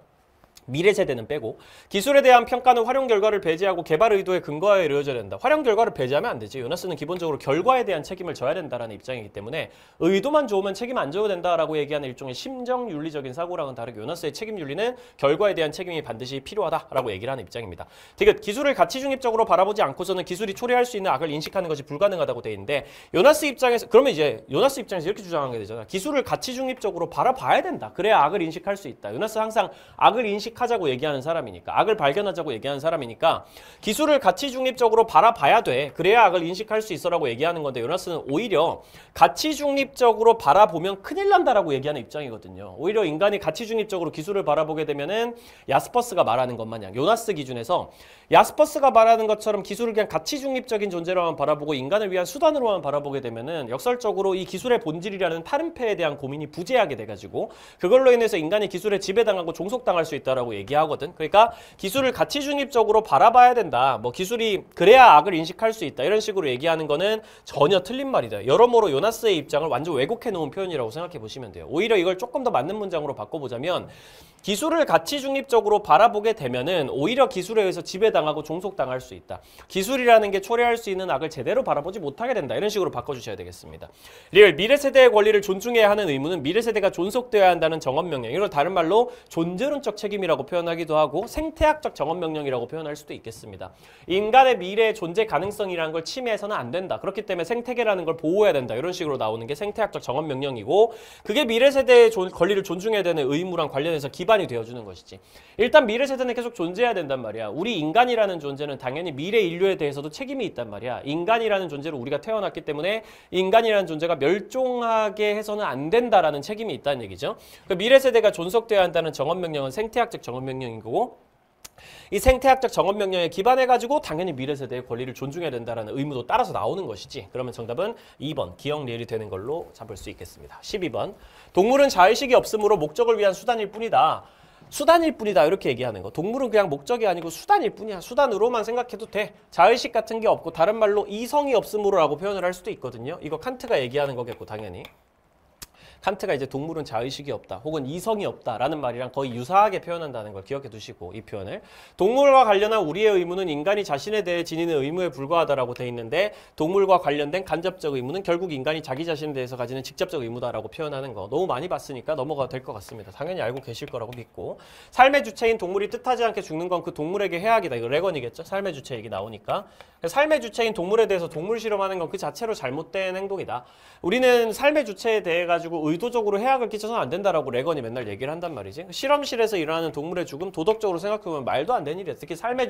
미래 세대는 빼고 기술에 대한 평가는 활용 결과를 배제하고 개발 의도에 근거하여 이루어져야 된다. 활용 결과를 배제하면 안 되지. 요나스는 기본적으로 결과에 대한 책임을 져야 된다라는 입장이기 때문에 의도만 좋으면 책임 안 져도 된다라고 얘기하는 일종의 심정 윤리적인 사고랑은 다르게 요나스의 책임 윤리는 결과에 대한 책임이 반드시 필요하다라고 얘기를 하는 입장입니다. 디귿, 기술을 가치 중립적으로 바라보지 않고서는 기술이 초래할 수 있는 악을 인식하는 것이 불가능하다고 돼 있는데 요나스 입장에서 그러면 이제 요나스 입장에서 이렇게 주장하게 되잖아. 기술을 가치 중립적으로 바라봐야 된다. 그래야 악을 인식할 수 있다. 요나스 항상 악을 인식하자고 얘기하는 사람이니까 악을 발견하자고 얘기하는 사람이니까 기술을 가치 중립적으로 바라봐야 돼. 그래야 악을 인식할 수 있어라고 얘기하는 건데 요나스는 오히려 가치 중립적으로 바라보면 큰일 난다라고 얘기하는 입장이거든요. 오히려 인간이 가치 중립적으로 기술을 바라보게 되면은 야스퍼스가 말하는 것 마냥 요나스 기준에서 야스퍼스가 말하는 것처럼 기술을 그냥 가치 중립적인 존재로만 바라보고 인간을 위한 수단으로만 바라보게 되면은 역설적으로 이 기술의 본질이라는 타른페에 대한 고민이 부재하게 돼가지고 그걸로 인해서 인간이 기술에 지배당하고 종속당할 수 있다라고 얘기하거든. 그러니까 기술을 가치 중립적으로 바라봐야 된다. 뭐 기술이 그래야 악을 인식할 수 있다. 이런 식으로 얘기하는 거는 전혀 틀린 말이다. 여러모로 요나스의 입장을 완전 왜곡해 놓은 표현이라고 생각해 보시면 돼요. 오히려 이걸 조금 더 맞는 문장으로 바꿔보자면 기술을 가치 중립적으로 바라보게 되면은 오히려 기술에 의해서 지배당하고 종속당할 수 있다. 기술이라는 게 초래할 수 있는 악을 제대로 바라보지 못하게 된다. 이런 식으로 바꿔주셔야 되겠습니다. 리얼 미래 세대의 권리를 존중해야 하는 의무는 미래 세대가 존속되어야 한다는 정언 명령. 이걸 다른 말로 존재론적 책임이라고 표현하기도 하고 생태학적 정언 명령이라고 표현할 수도 있겠습니다. 인간의 미래의 존재 가능성이라는 걸 침해해서는 안 된다. 그렇기 때문에 생태계라는 걸 보호해야 된다. 이런 식으로 나오는 게 생태학적 정언 명령이고 그게 미래 세대의 권리를 존중해야 되는 의무랑 관련해서 기반이 되어주는 것이지. 일단 미래 세대는 계속 존재해야 된단 말이야. 우리 인간이라는 존재는 당연히 미래 인류에 대해서도 책임이 있단 말이야. 인간이라는 존재로 우리가 태어났기 때문에 인간이라는 존재가 멸종하게 해서는 안 된다라는 책임이 있다는 얘기죠. 그러니까 미래 세대가 존속되어야 한다는 정언 명령은 생태학적 정언 명령인 거고 이 생태학적 정언 명령에 기반해가지고 당연히 미래 세대의 권리를 존중해야 된다는 의무도 따라서 나오는 것이지. 그러면 정답은 2번 기억 리을이 되는 걸로 잡을 수 있겠습니다. 12번 동물은 자의식이 없으므로 목적을 위한 수단일 뿐이다. 수단일 뿐이다 이렇게 얘기하는 거. 동물은 그냥 목적이 아니고 수단일 뿐이야. 수단으로만 생각해도 돼. 자의식 같은 게 없고 다른 말로 이성이 없으므로라고 표현을 할 수도 있거든요. 이거 칸트가 얘기하는 거겠고 당연히. 칸트가 이제 동물은 자의식이 없다 혹은 이성이 없다라는 말이랑 거의 유사하게 표현한다는 걸 기억해 두시고 이 표현을 동물과 관련한 우리의 의무는 인간이 자신에 대해 지니는 의무에 불과하다라고 돼 있는데 동물과 관련된 간접적 의무는 결국 인간이 자기 자신에 대해서 가지는 직접적 의무다라고 표현하는 거 너무 많이 봤으니까 넘어가도 될 것 같습니다. 당연히 알고 계실 거라고 믿고 삶의 주체인 동물이 뜻하지 않게 죽는 건 그 동물에게 해악이다. 이거 레건이겠죠. 삶의 주체 얘기 나오니까 삶의 주체인 동물에 대해서 동물 실험하는 건 그 자체로 잘못된 행동이다. 우리는 삶의 주체에 대해 가지고 의도적으로 해악을 끼쳐서는 안 된다라고 레건이 맨날 얘기를 한단 말이지. 실험실에서 일어나는 동물의 죽음 도덕적으로 생각해보면 말도 안 되는 일이야. 특히 삶의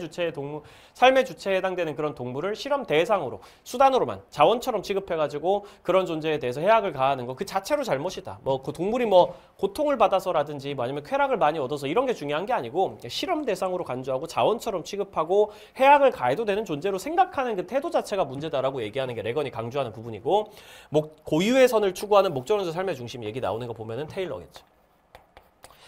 주체에 해당되는 그런 동물을 실험 대상으로 수단으로만 자원처럼 취급해가지고 그런 존재에 대해서 해악을 가하는 거 그 자체로 잘못이다. 뭐 그 동물이 뭐 고통을 받아서라든지 뭐 아니면 쾌락을 많이 얻어서 이런 게 중요한 게 아니고 실험 대상으로 간주하고 자원처럼 취급하고 해악을 가해도 되는 존재로 생각하는 그 태도 자체가 문제다라고 얘기하는 게 레건이 강조하는 부분이고 고유의 선을 추구하는 목적론적 삶의 중심 얘기 나오는 거 보면은 테일러겠죠.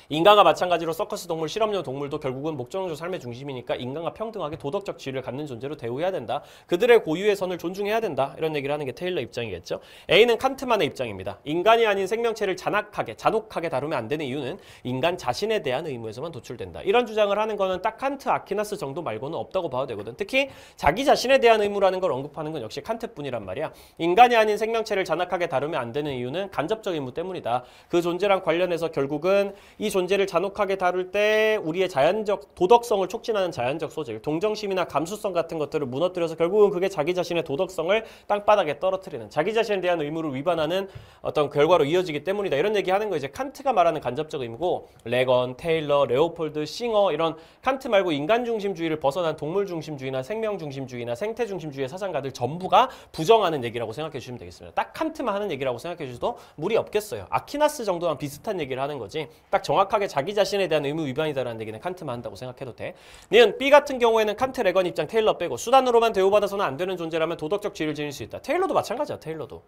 인간과 마찬가지로 서커스 동물, 실험용 동물도 결국은 목적론적 삶의 중심이니까 인간과 평등하게 도덕적 지위를 갖는 존재로 대우해야 된다. 그들의 고유의 선을 존중해야 된다. 이런 얘기를 하는 게 테일러 입장이겠죠. A는 칸트만의 입장입니다. 인간이 아닌 생명체를 잔혹하게 다루면 안 되는 이유는 인간 자신에 대한 의무에서만 도출된다. 이런 주장을 하는 거는 딱 칸트, 아퀴나스 정도 말고는 없다고 봐도 되거든. 특히 자기 자신에 대한 의무라는 걸 언급하는 건 역시 칸트뿐이란 말이야. 인간이 아닌 생명체를 잔혹하게 다루면 안 되는 이유는 간접적 의무 때문이다. 그 존재랑 관련해서 결국은 이 존재를 잔혹하게 다룰 때 우리의 자연적 도덕성을 촉진하는 자연적 소질, 동정심이나 감수성 같은 것들을 무너뜨려서 결국은 그게 자기 자신의 도덕성을 땅바닥에 떨어뜨리는 자기 자신에 대한 의무를 위반하는 어떤 결과로 이어지기 때문이다. 이런 얘기하는 거 이제 칸트가 말하는 간접적 의무고 레건, 테일러, 레오폴드, 싱어 이런 칸트 말고 인간 중심주의를 벗어난 동물 중심주의나 생명 중심주의나 생태 중심주의의 사상가들 전부가 부정하는 얘기라고 생각해 주시면 되겠습니다. 딱 칸트만 하는 얘기라고 생각해 주셔도 무리 없겠어요. 아퀴나스 정도랑 비슷한 얘기를 하는 거지. 딱 정확하게 자기 자신에 대한 의무 위반이다라는 얘기는 칸트만 한다고 생각해도 돼. 니은 B 같은 경우에는 칸트, 레건 입장, 테일러 빼고 수단으로만 대우받아서는 안 되는 존재라면 도덕적 지위를 지닐 수 있다. 테일러도 마찬가지야. 테일러도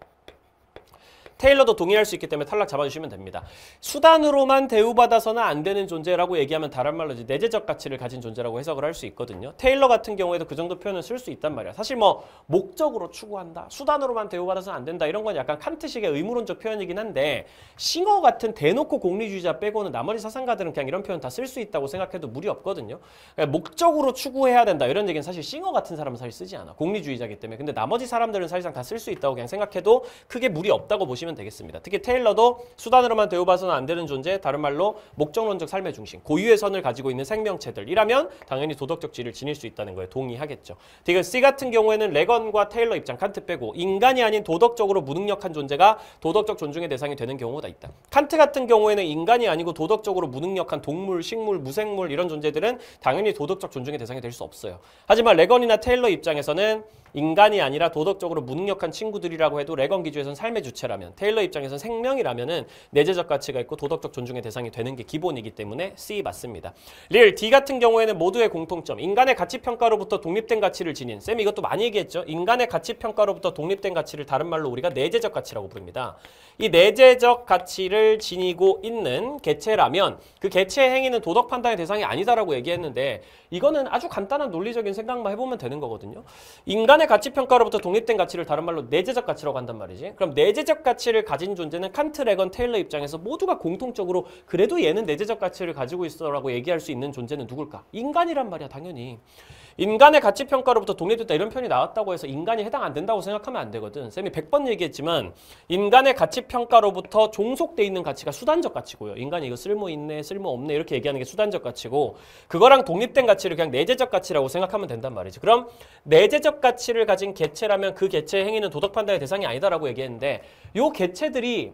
동의할 수 있기 때문에 탈락 잡아주시면 됩니다. 수단으로만 대우받아서는 안 되는 존재라고 얘기하면 다른 말로 이제 내재적 가치를 가진 존재라고 해석을 할 수 있거든요. 테일러 같은 경우에도 그 정도 표현을 쓸 수 있단 말이야. 사실 뭐 목적으로 추구한다, 수단으로만 대우받아서는 안 된다 이런 건 약간 칸트식의 의무론적 표현이긴 한데 싱어 같은 대놓고 공리주의자 빼고는 나머지 사상가들은 그냥 이런 표현 다 쓸 수 있다고 생각해도 무리 없거든요. 그러니까 목적으로 추구해야 된다 이런 얘기는 사실 싱어 같은 사람은 사실 쓰지 않아. 공리주의자이기 때문에. 근데 나머지 사람들은 사실상 다 쓸 수 있다고 그냥 생각해도 크게 무리 없다고 보시면 되겠습니다. 특히 테일러도 수단으로만 대우받아서는 안 되는 존재, 다른 말로 목적론적 삶의 중심, 고유의 선을 가지고 있는 생명체들이라면 당연히 도덕적 지위를 지닐 수 있다는 거에 동의하겠죠. 디귿 C 같은 경우에는 레건과 테일러 입장 칸트 빼고 인간이 아닌 도덕적으로 무능력한 존재가 도덕적 존중의 대상이 되는 경우가 있다. 칸트 같은 경우에는 인간이 아니고 도덕적으로 무능력한 동물, 식물, 무생물 이런 존재들은 당연히 도덕적 존중의 대상이 될 수 없어요. 하지만 레건이나 테일러 입장에서는 인간이 아니라 도덕적으로 무능력한 친구들이라고 해도 레건 기준에서는 삶의 주체라면, 테일러 입장에서는 생명이라면은 내재적 가치가 있고 도덕적 존중의 대상이 되는 게 기본이기 때문에 C 맞습니다. 릴 D 같은 경우에는 모두의 공통점, 인간의 가치 평가로부터 독립된 가치를 지닌, 쌤이 이것도 많이 얘기했죠. 인간의 가치 평가로부터 독립된 가치를 다른 말로 우리가 내재적 가치라고 부릅니다. 이 내재적 가치를 지니고 있는 개체라면 그 개체의 행위는 도덕 판단의 대상이 아니다라고 얘기했는데, 이거는 아주 간단한 논리적인 생각만 해보면 되는 거거든요. 인간의 가치 평가로부터 독립된 가치를 다른 말로 내재적 가치라고 한단 말이지. 그럼 내재적 가치를 가진 존재는 칸트, 레건, 테일러 입장에서 모두가 공통적으로 그래도 얘는 내재적 가치를 가지고 있어라고 얘기할 수 있는 존재는 누굴까? 인간이란 말이야, 당연히. 인간의 가치 평가로부터 독립됐다 이런 표현이 나왔다고 해서 인간이 해당 안 된다고 생각하면 안 되거든. 쌤이 100번 얘기했지만 인간의 가치 평가로부터 종속돼 있는 가치가 수단적 가치고요. 인간이 이거 쓸모 있네, 쓸모 없네 이렇게 얘기하는 게 수단적 가치고, 그거랑 독립된 가치를 그냥 내재적 가치라고 생각하면 된단 말이지. 그럼 내재적 가치를 가진 개체라면 그 개체의 행위는 도덕 판단의 대상이 아니다라고 얘기했는데, 요 개체들이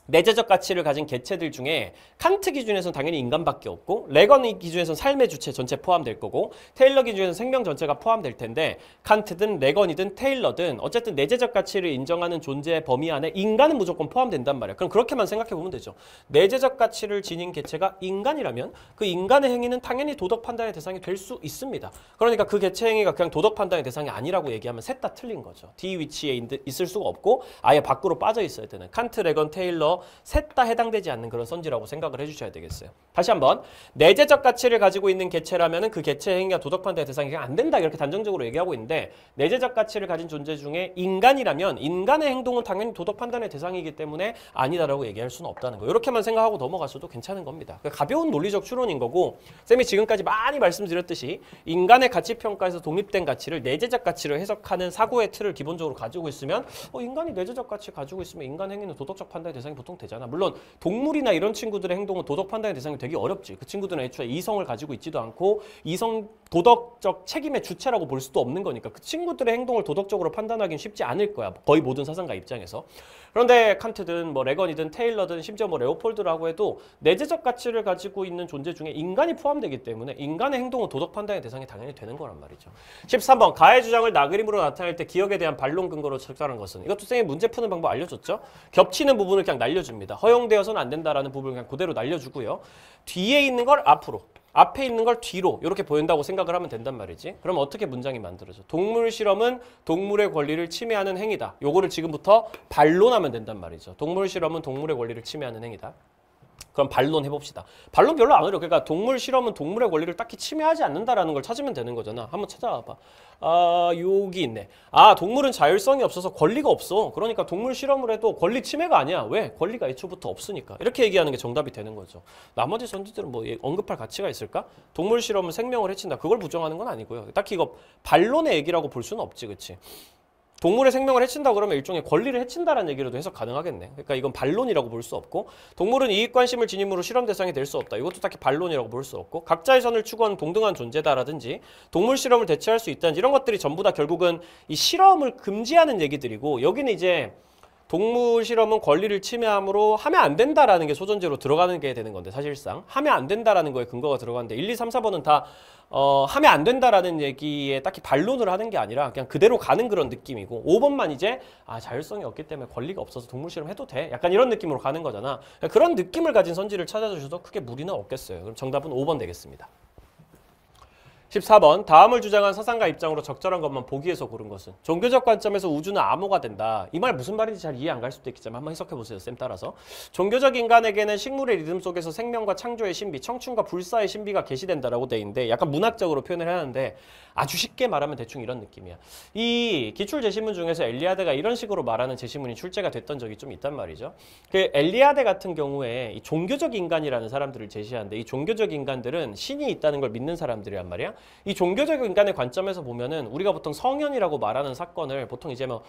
내재적 가치를 가진 개체들 중에 칸트 기준에서는 당연히 인간밖에 없고, 레건 기준에서는 삶의 주체 전체 포함될 거고, 테일러 기준에서는 생명 전체가 포함될 텐데, 칸트든 레건이든 테일러든 어쨌든 내재적 가치를 인정하는 존재의 범위 안에 인간은 무조건 포함된단 말이야. 그럼 그렇게만 생각해 보면 되죠. 내재적 가치를 지닌 개체가 인간이라면 그 인간의 행위는 당연히 도덕 판단의 대상이 될 수 있습니다. 그러니까 그 개체 행위가 그냥 도덕 판단의 대상이 아니라고 얘기하면 셋 다 틀린 거죠. D 위치에 있을 수가 없고 아예 밖으로 빠져 있어야 되는, 칸트, 레건, 테일러 셋 다 해당되지 않는 그런 선지라고 생각을 해주셔야 되겠어요. 다시 한번, 내재적 가치를 가지고 있는 개체라면 그 개체의 행위가 도덕 판단의 대상이 그냥 안 된다 이렇게 단정적으로 얘기하고 있는데, 내재적 가치를 가진 존재 중에 인간이라면 인간의 행동은 당연히 도덕 판단의 대상이기 때문에 아니다라고 얘기할 수는 없다는 거예요. 이렇게만 생각하고 넘어가셔도 괜찮은 겁니다. 가벼운 논리적 추론인 거고, 쌤이 지금까지 많이 말씀드렸듯이 인간의 가치 평가에서 독립된 가치를 내재적 가치로 해석하는 사고의 틀을 기본적으로 가지고 있으면 인간이 내재적 가치 가지고 있으면 인간 행위는 도덕적 판단의 대상이 보통 되잖아. 물론 동물이나 이런 친구들의 행동은 도덕 판단의 대상이 되기 어렵지. 그 친구들은 애초에 이성을 가지고 있지도 않고 이성 도덕적 책임의 주체라고 볼 수도 없는 거니까 그 친구들의 행동을 도덕적으로 판단하기는 쉽지 않을 거야. 거의 모든 사상가 입장에서. 그런데 칸트든 뭐 레건이든 테일러든 심지어 뭐 레오폴드라고 해도 내재적 가치를 가지고 있는 존재 중에 인간이 포함되기 때문에 인간의 행동은 도덕 판단의 대상이 당연히 되는 거란 말이죠. 13번, 가해 주장을 나그림으로 나타낼 때 기억에 대한 반론 근거로 적절한 것은, 이것도 쌤이 문제 푸는 방법 알려줬죠. 겹치는 부분을 그냥 날려줍니다. 허용되어서는 안 된다라는 부분을 그냥 그대로 날려주고요. 뒤에 있는 걸 앞으로, 앞에 있는 걸 뒤로 이렇게 보인다고 생각을 하면 된단 말이지. 그럼 어떻게 문장이 만들어져? 동물 실험은 동물의 권리를 침해하는 행위다. 요거를 지금부터 반론하면 된단 말이죠. 동물 실험은 동물의 권리를 침해하는 행위다. 그럼 반론 해봅시다. 반론 별로 안 어려워. 그러니까 동물 실험은 동물의 권리를 딱히 침해하지 않는다라는 걸 찾으면 되는 거잖아. 한번 찾아와봐. 여기 있네. 동물은 자율성이 없어서 권리가 없어. 그러니까 동물 실험을 해도 권리 침해가 아니야. 왜? 권리가 애초부터 없으니까. 이렇게 얘기하는 게 정답이 되는 거죠. 나머지 선지들은 뭐 언급할 가치가 있을까? 동물 실험은 생명을 해친다. 그걸 부정하는 건 아니고요. 딱히 이거 반론의 얘기라고 볼 수는 없지, 그치? 동물의 생명을 해친다 그러면 일종의 권리를 해친다라는 얘기로도 해석 가능하겠네. 그러니까 이건 반론이라고 볼 수 없고, 동물은 이익관심을 지님으로 실험 대상이 될 수 없다. 이것도 딱히 반론이라고 볼 수 없고, 각자의 선을 추구하는 동등한 존재다라든지 동물 실험을 대체할 수 있다든지 이런 것들이 전부 다 결국은 이 실험을 금지하는 얘기들이고, 여기는 이제 동물 실험은 권리를 침해함으로 하면 안 된다라는 게 소전제로 들어가는 게 되는 건데, 사실상 하면 안 된다라는 거에 근거가 들어가는데 1, 2, 3, 4번은 다 하면 안 된다라는 얘기에 딱히 반론을 하는 게 아니라 그냥 그대로 가는 그런 느낌이고, 5번만 이제 자율성이 없기 때문에 권리가 없어서 동물 실험 해도 돼. 약간 이런 느낌으로 가는 거잖아. 그런 느낌을 가진 선지를 찾아주셔도 크게 무리는 없겠어요. 그럼 정답은 5번 되겠습니다. 14번, 다음을 주장한 사상가 입장으로 적절한 것만 보기에서 고른 것은, 종교적 관점에서 우주는 암호가 된다. 이 말 무슨 말인지 잘 이해 안 갈 수도 있겠지만 한번 해석해 보세요. 쌤 따라서. 종교적 인간에게는 식물의 리듬 속에서 생명과 창조의 신비, 청춘과 불사의 신비가 계시된다라고 돼 있는데, 약간 문학적으로 표현을 하는데 아주 쉽게 말하면 대충 이런 느낌이야. 이 기출 제시문 중에서 엘리아드가 이런 식으로 말하는 제시문이 출제가 됐던 적이 좀 있단 말이죠. 그 엘리아드 같은 경우에 이 종교적 인간이라는 사람들을 제시하는데, 이 종교적 인간들은 신이 있다는 걸 믿는 사람들이란 말이야. 이 종교적 인간의 관점에서 보면은 우리가 보통 성현이라고 말하는 사건을 보통 이제 뭐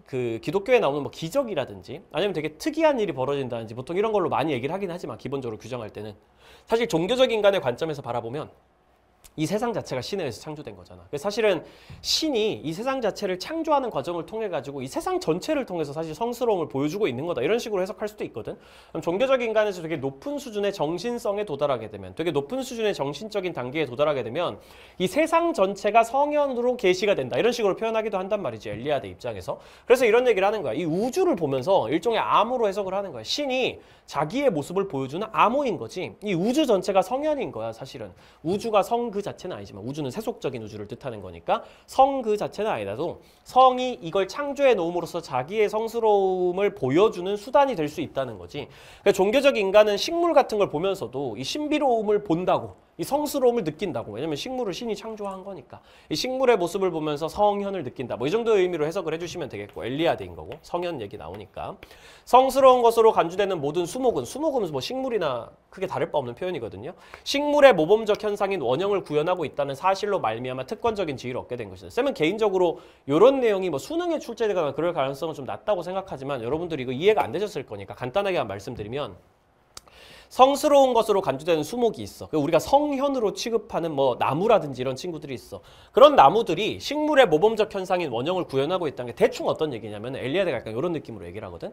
그 기독교에 나오는 뭐 기적이라든지 아니면 되게 특이한 일이 벌어진다든지 보통 이런 걸로 많이 얘기를 하긴 하지만, 기본적으로 규정할 때는 사실 종교적 인간의 관점에서 바라보면 이 세상 자체가 신에 의해서 창조된 거잖아. 그래서 사실은 신이 이 세상 자체를 창조하는 과정을 통해 가지고 이 세상 전체를 통해서 사실 성스러움을 보여주고 있는 거다. 이런 식으로 해석할 수도 있거든. 그럼 종교적 인간에서 되게 높은 수준의 정신성에 도달하게 되면, 되게 높은 수준의 정신적인 단계에 도달하게 되면 이 세상 전체가 성현으로 계시가 된다. 이런 식으로 표현하기도 한단 말이지, 엘리아드 입장에서. 그래서 이런 얘기를 하는 거야. 이 우주를 보면서 일종의 암호로 해석을 하는 거야. 신이 자기의 모습을 보여주는 암호인 거지. 이 우주 전체가 성현인 거야, 사실은. 우주가 성 그 자체는 아니지만, 우주는 세속적인 우주를 뜻하는 거니까 성 그 자체는 아니라도 성이 이걸 창조해 놓음으로써 자기의 성스러움을 보여주는 수단이 될 수 있다는 거지. 그러니까 종교적 인간은 식물 같은 걸 보면서도 이 신비로움을 본다고, 이 성스러움을 느낀다고. 왜냐면 식물을 신이 창조한 거니까. 이 식물의 모습을 보면서 성현을 느낀다. 뭐 이 정도의 의미로 해석을 해주시면 되겠고, 엘리아드인 거고, 성현 얘기 나오니까. 성스러운 것으로 간주되는 모든 수목은 뭐 식물이나 크게 다를 바 없는 표현이거든요. 식물의 모범적 현상인 원형을 구현하고 있다는 사실로 말미암아 특권적인 지위를 얻게 된 것이다. 쌤은 개인적으로 이런 내용이 뭐 수능에 출제되거나 그럴 가능성은 좀 낮다고 생각하지만, 여러분들이 이거 이해가 안 되셨을 거니까 간단하게만 말씀드리면, 성스러운 것으로 간주되는 수목이 있어. 우리가 성현으로 취급하는 뭐 나무라든지 이런 친구들이 있어. 그런 나무들이 식물의 모범적 현상인 원형을 구현하고 있다는 게 대충 어떤 얘기냐면, 엘리아드가 약간 이런 느낌으로 얘기를 하거든.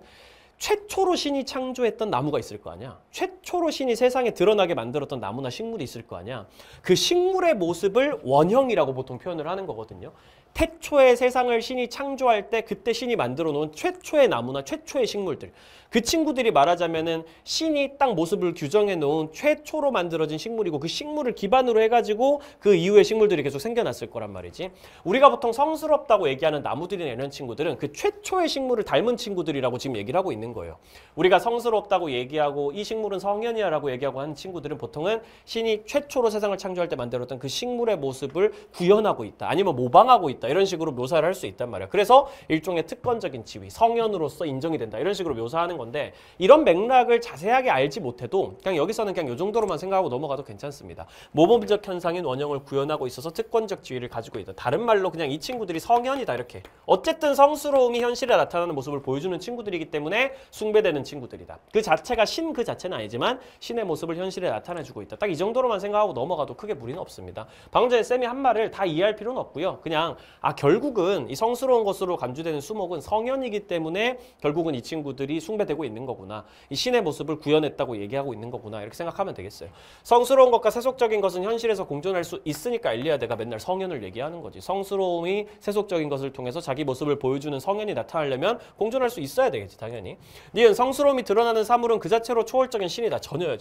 최초로 신이 창조했던 나무가 있을 거 아니야. 최초로 신이 세상에 드러나게 만들었던 나무나 식물이 있을 거 아니야. 그 식물의 모습을 원형이라고 보통 표현을 하는 거거든요. 태초의 세상을 신이 창조할 때 그때 신이 만들어 놓은 최초의 나무나 최초의 식물들, 그 친구들이 말하자면은 신이 딱 모습을 규정해 놓은 최초로 만들어진 식물이고, 그 식물을 기반으로 해가지고 그 이후의 식물들이 계속 생겨났을 거란 말이지. 우리가 보통 성스럽다고 얘기하는 나무들이나 이런 친구들은 그 최초의 식물을 닮은 친구들이라고 지금 얘기를 하고 있는 거예요. 우리가 성스럽다고 얘기하고 이 식물은 성현이야 라고 얘기하고 하는 친구들은 보통은 신이 최초로 세상을 창조할 때 만들었던 그 식물의 모습을 구현하고 있다, 아니면 모방하고 있다, 이런 식으로 묘사를 할 수 있단 말이야. 그래서 일종의 특권적인 지위, 성현으로서 인정이 된다, 이런 식으로 묘사하는 건데, 이런 맥락을 자세하게 알지 못해도 그냥 여기서는 그냥 이 정도로만 생각하고 넘어가도 괜찮습니다. 모범적 현상인 원형을 구현하고 있어서 특권적 지위를 가지고 있다. 다른 말로 그냥 이 친구들이 성현이다, 이렇게. 어쨌든 성스러움이 현실에 나타나는 모습을 보여주는 친구들이기 때문에 숭배되는 친구들이다. 그 자체가 신 그 자체는 아니지만 신의 모습을 현실에 나타내주고 있다. 딱 이 정도로만 생각하고 넘어가도 크게 무리는 없습니다. 방금 전에 쌤이 한 말을 다 이해할 필요는 없고요. 그냥 결국은 이 성스러운 것으로 간주되는 수목은 성현이기 때문에 결국은 이 친구들이 숭배되고 있는 거구나. 이 신의 모습을 구현했다고 얘기하고 있는 거구나. 이렇게 생각하면 되겠어요. 성스러운 것과 세속적인 것은 현실에서 공존할 수 있으니까 엘리아드가 맨날 성현을 얘기하는 거지. 성스러움이 세속적인 것을 통해서 자기 모습을 보여주는 성현이 나타나려면 공존할 수 있어야 되겠지, 당연히. 니은 성스러움이 드러나는 사물은 그 자체로 초월적인 신이다. 전혀요.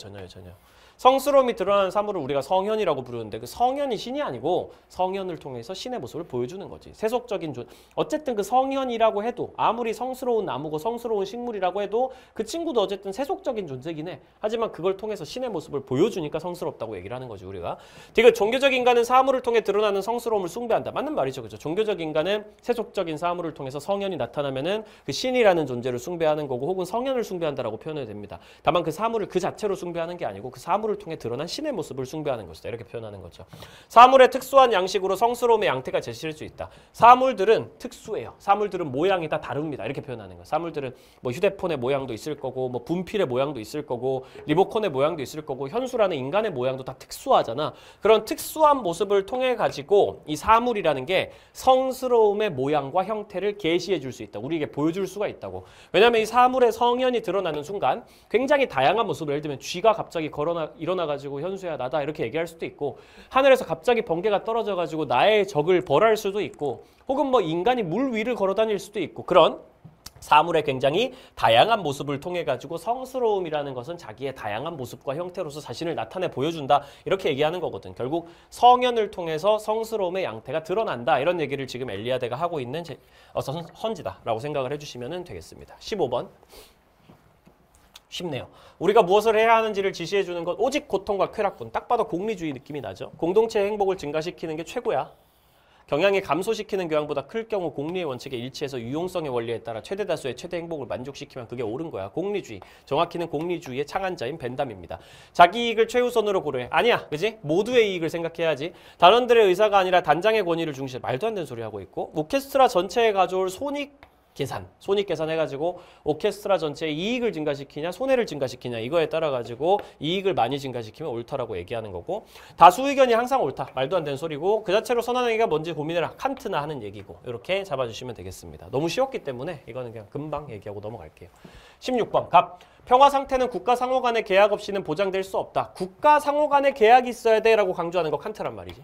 성스러움이 드러나는 사물을 우리가 성현이라고 부르는데, 그 성현이 신이 아니고 성현을 통해서 신의 모습을 보여주는 거지. 세속적인 어쨌든 그 성현이라고 해도, 아무리 성스러운 나무고 성스러운 식물이라고 해도 그 친구도 어쨌든 세속적인 존재긴 해. 하지만 그걸 통해서 신의 모습을 보여주니까 성스럽다고 얘기를 하는 거지, 우리가. 되게 종교적 인간은 사물을 통해 드러나는 성스러움을 숭배한다. 맞는 말이죠, 그죠? 종교적 인간은 세속적인 사물을 통해서 성현이 나타나면은 그 신이라는 존재를 숭배하는 거고, 혹은 성현을 숭배한다라고 표현해야 됩니다. 다만 그 사물을 그 자체로 숭배하는 게 아니고 그 사물을 통해 드러난 신의 모습을 숭배하는 것이다, 이렇게 표현하는 거죠. 사물의 특수한 양식으로 성스러움의 양태가 제시될 수 있다. 사물들은 특수해요. 사물들은 모양이 다 다릅니다, 이렇게 표현하는 거예요. 사물들은 뭐 휴대폰의 모양도 있을 거고, 뭐 분필의 모양도 있을 거고, 리모컨의 모양도 있을 거고, 현수라는 인간의 모양도 다 특수하잖아. 그런 특수한 모습을 통해 가지고 이 사물이라는 게 성스러움의 모양과 형태를 계시해 줄 수 있다, 우리에게 보여줄 수가 있다고. 왜냐하면 이 사물의 성현이 드러나는 순간 굉장히 다양한 모습을, 예를 들면 쥐가 갑자기 일어나가지고 현수야 나다, 이렇게 얘기할 수도 있고, 하늘에서 갑자기 번개가 떨어져가지고 나의 적을 벌할 수도 있고, 혹은 뭐 인간이 물 위를 걸어 다닐 수도 있고, 그런 사물의 굉장히 다양한 모습을 통해 가지고 성스러움이라는 것은 자기의 다양한 모습과 형태로서 자신을 나타내 보여준다, 이렇게 얘기하는 거거든. 결국 성현을 통해서 성스러움의 양태가 드러난다, 이런 얘기를 지금 엘리아드가 하고 있는 선지다라고 생각을 해주시면 되겠습니다. 15번. 쉽네요. 우리가 무엇을 해야 하는지를 지시해주는 것, 오직 고통과 쾌락뿐. 딱 봐도 공리주의 느낌이 나죠. 공동체의 행복을 증가시키는 게 최고야. 경향이 감소시키는 교양보다 클 경우 공리의 원칙에 일치해서 유용성의 원리에 따라 최대 다수의 최대 행복을 만족시키면 그게 옳은 거야. 공리주의. 정확히는 공리주의의 창안자인 벤담입니다. 자기 이익을 최우선으로 고려해. 아니야, 그지? 모두의 이익을 생각해야지. 단원들의 의사가 아니라 단장의 권위를 중시해. 말도 안 되는 소리 하고 있고, 오케스트라 전체에 가져올 손익 계산, 손익계산 해가지고 오케스트라 전체의 이익을 증가시키냐 손해를 증가시키냐 이거에 따라 가지고 이익을 많이 증가시키면 옳다라고 얘기하는 거고 다수 의견이 항상 옳다. 말도 안 되는 소리고 그 자체로 선언행위가 뭔지 고민을 칸트나 하는 얘기고 이렇게 잡아주시면 되겠습니다. 너무 쉬웠기 때문에 이거는 그냥 금방 얘기하고 넘어갈게요. 16번 갑. 평화 상태는 국가 상호 간의 계약 없이는 보장될 수 없다. 국가 상호 간의 계약이 있어야 돼라고 강조하는 거 칸트란 말이지.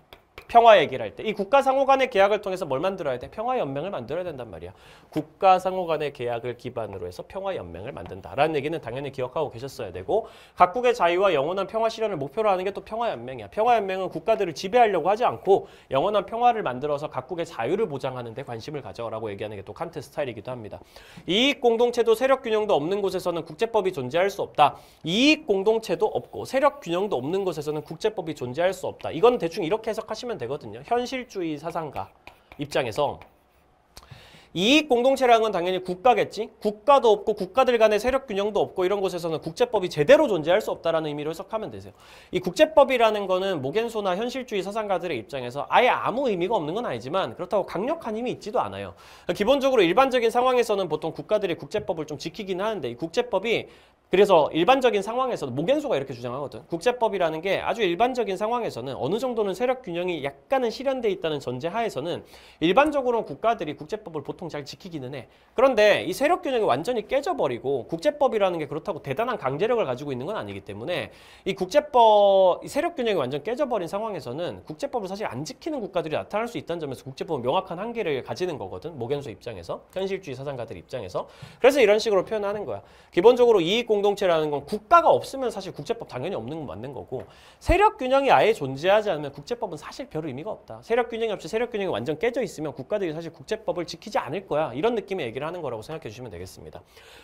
평화 얘기를 할 때 이 국가 상호 간의 계약을 통해서 뭘 만들어야 돼? 평화 연맹을 만들어야 된단 말이야. 국가 상호 간의 계약을 기반으로 해서 평화 연맹을 만든다라는 얘기는 당연히 기억하고 계셨어야 되고 각국의 자유와 영원한 평화 실현을 목표로 하는 게 또 평화 연맹이야. 평화 연맹은 국가들을 지배하려고 하지 않고 영원한 평화를 만들어서 각국의 자유를 보장하는 데 관심을 가져라고 얘기하는 게 또 칸트 스타일이기도 합니다. 이익 공동체도 세력 균형도 없는 곳에서는 국제법이 존재할 수 없다. 이익 공동체도 없고 세력 균형도 없는 곳에서는 국제법이 존재할 수 없다. 이건 대충 이렇게 해석하시면 되거든요. 현실주의 사상가 입장에서 이익 공동체라는 건 당연히 국가겠지. 국가도 없고 국가들 간의 세력 균형도 없고 이런 곳에서는 국제법이 제대로 존재할 수 없다라는 의미로 해석하면 되세요. 이 국제법이라는 거는 모겐소나 현실주의 사상가들의 입장에서 아예 아무 의미가 없는 건 아니지만 그렇다고 강력한 힘이 있지도 않아요. 기본적으로 일반적인 상황에서는 보통 국가들이 국제법을 좀 지키긴 하는데 이 국제법이 그래서 일반적인 상황에서는 모겐소가 이렇게 주장하거든. 국제법이라는 게 아주 일반적인 상황에서는 어느 정도는 세력 균형이 약간은 실현돼 있다는 전제 하에서는 일반적으로는 국가들이 국제법을 보통 잘 지키기는 해. 그런데 이 세력 균형이 완전히 깨져버리고 국제법이라는 게 그렇다고 대단한 강제력을 가지고 있는 건 아니기 때문에 이 국제법, 이 세력 균형이 완전 깨져버린 상황에서는 국제법을 사실 안 지키는 국가들이 나타날 수 있다는 점에서 국제법은 명확한 한계를 가지는 거거든. 모겐소 입장에서, 현실주의 사상가들 입장에서. 그래서 이런 식으로 표현하는 거야. 기본적으로 이익 공동체라는 건 국가가 없으면 사실 국제법 당연히 없는 건 맞는 거고 세력 균형이 아예 존재하지 않으면 국제법은 사실 별 의미가 없다. 세력 균형이 없이 세력 균형이 완전 깨져 있으면 국가들이 사실 국제법을 지키지 않을 거야. 이런 느낌의 얘기를 하는 거라고 생각해 주시면 되겠습니다.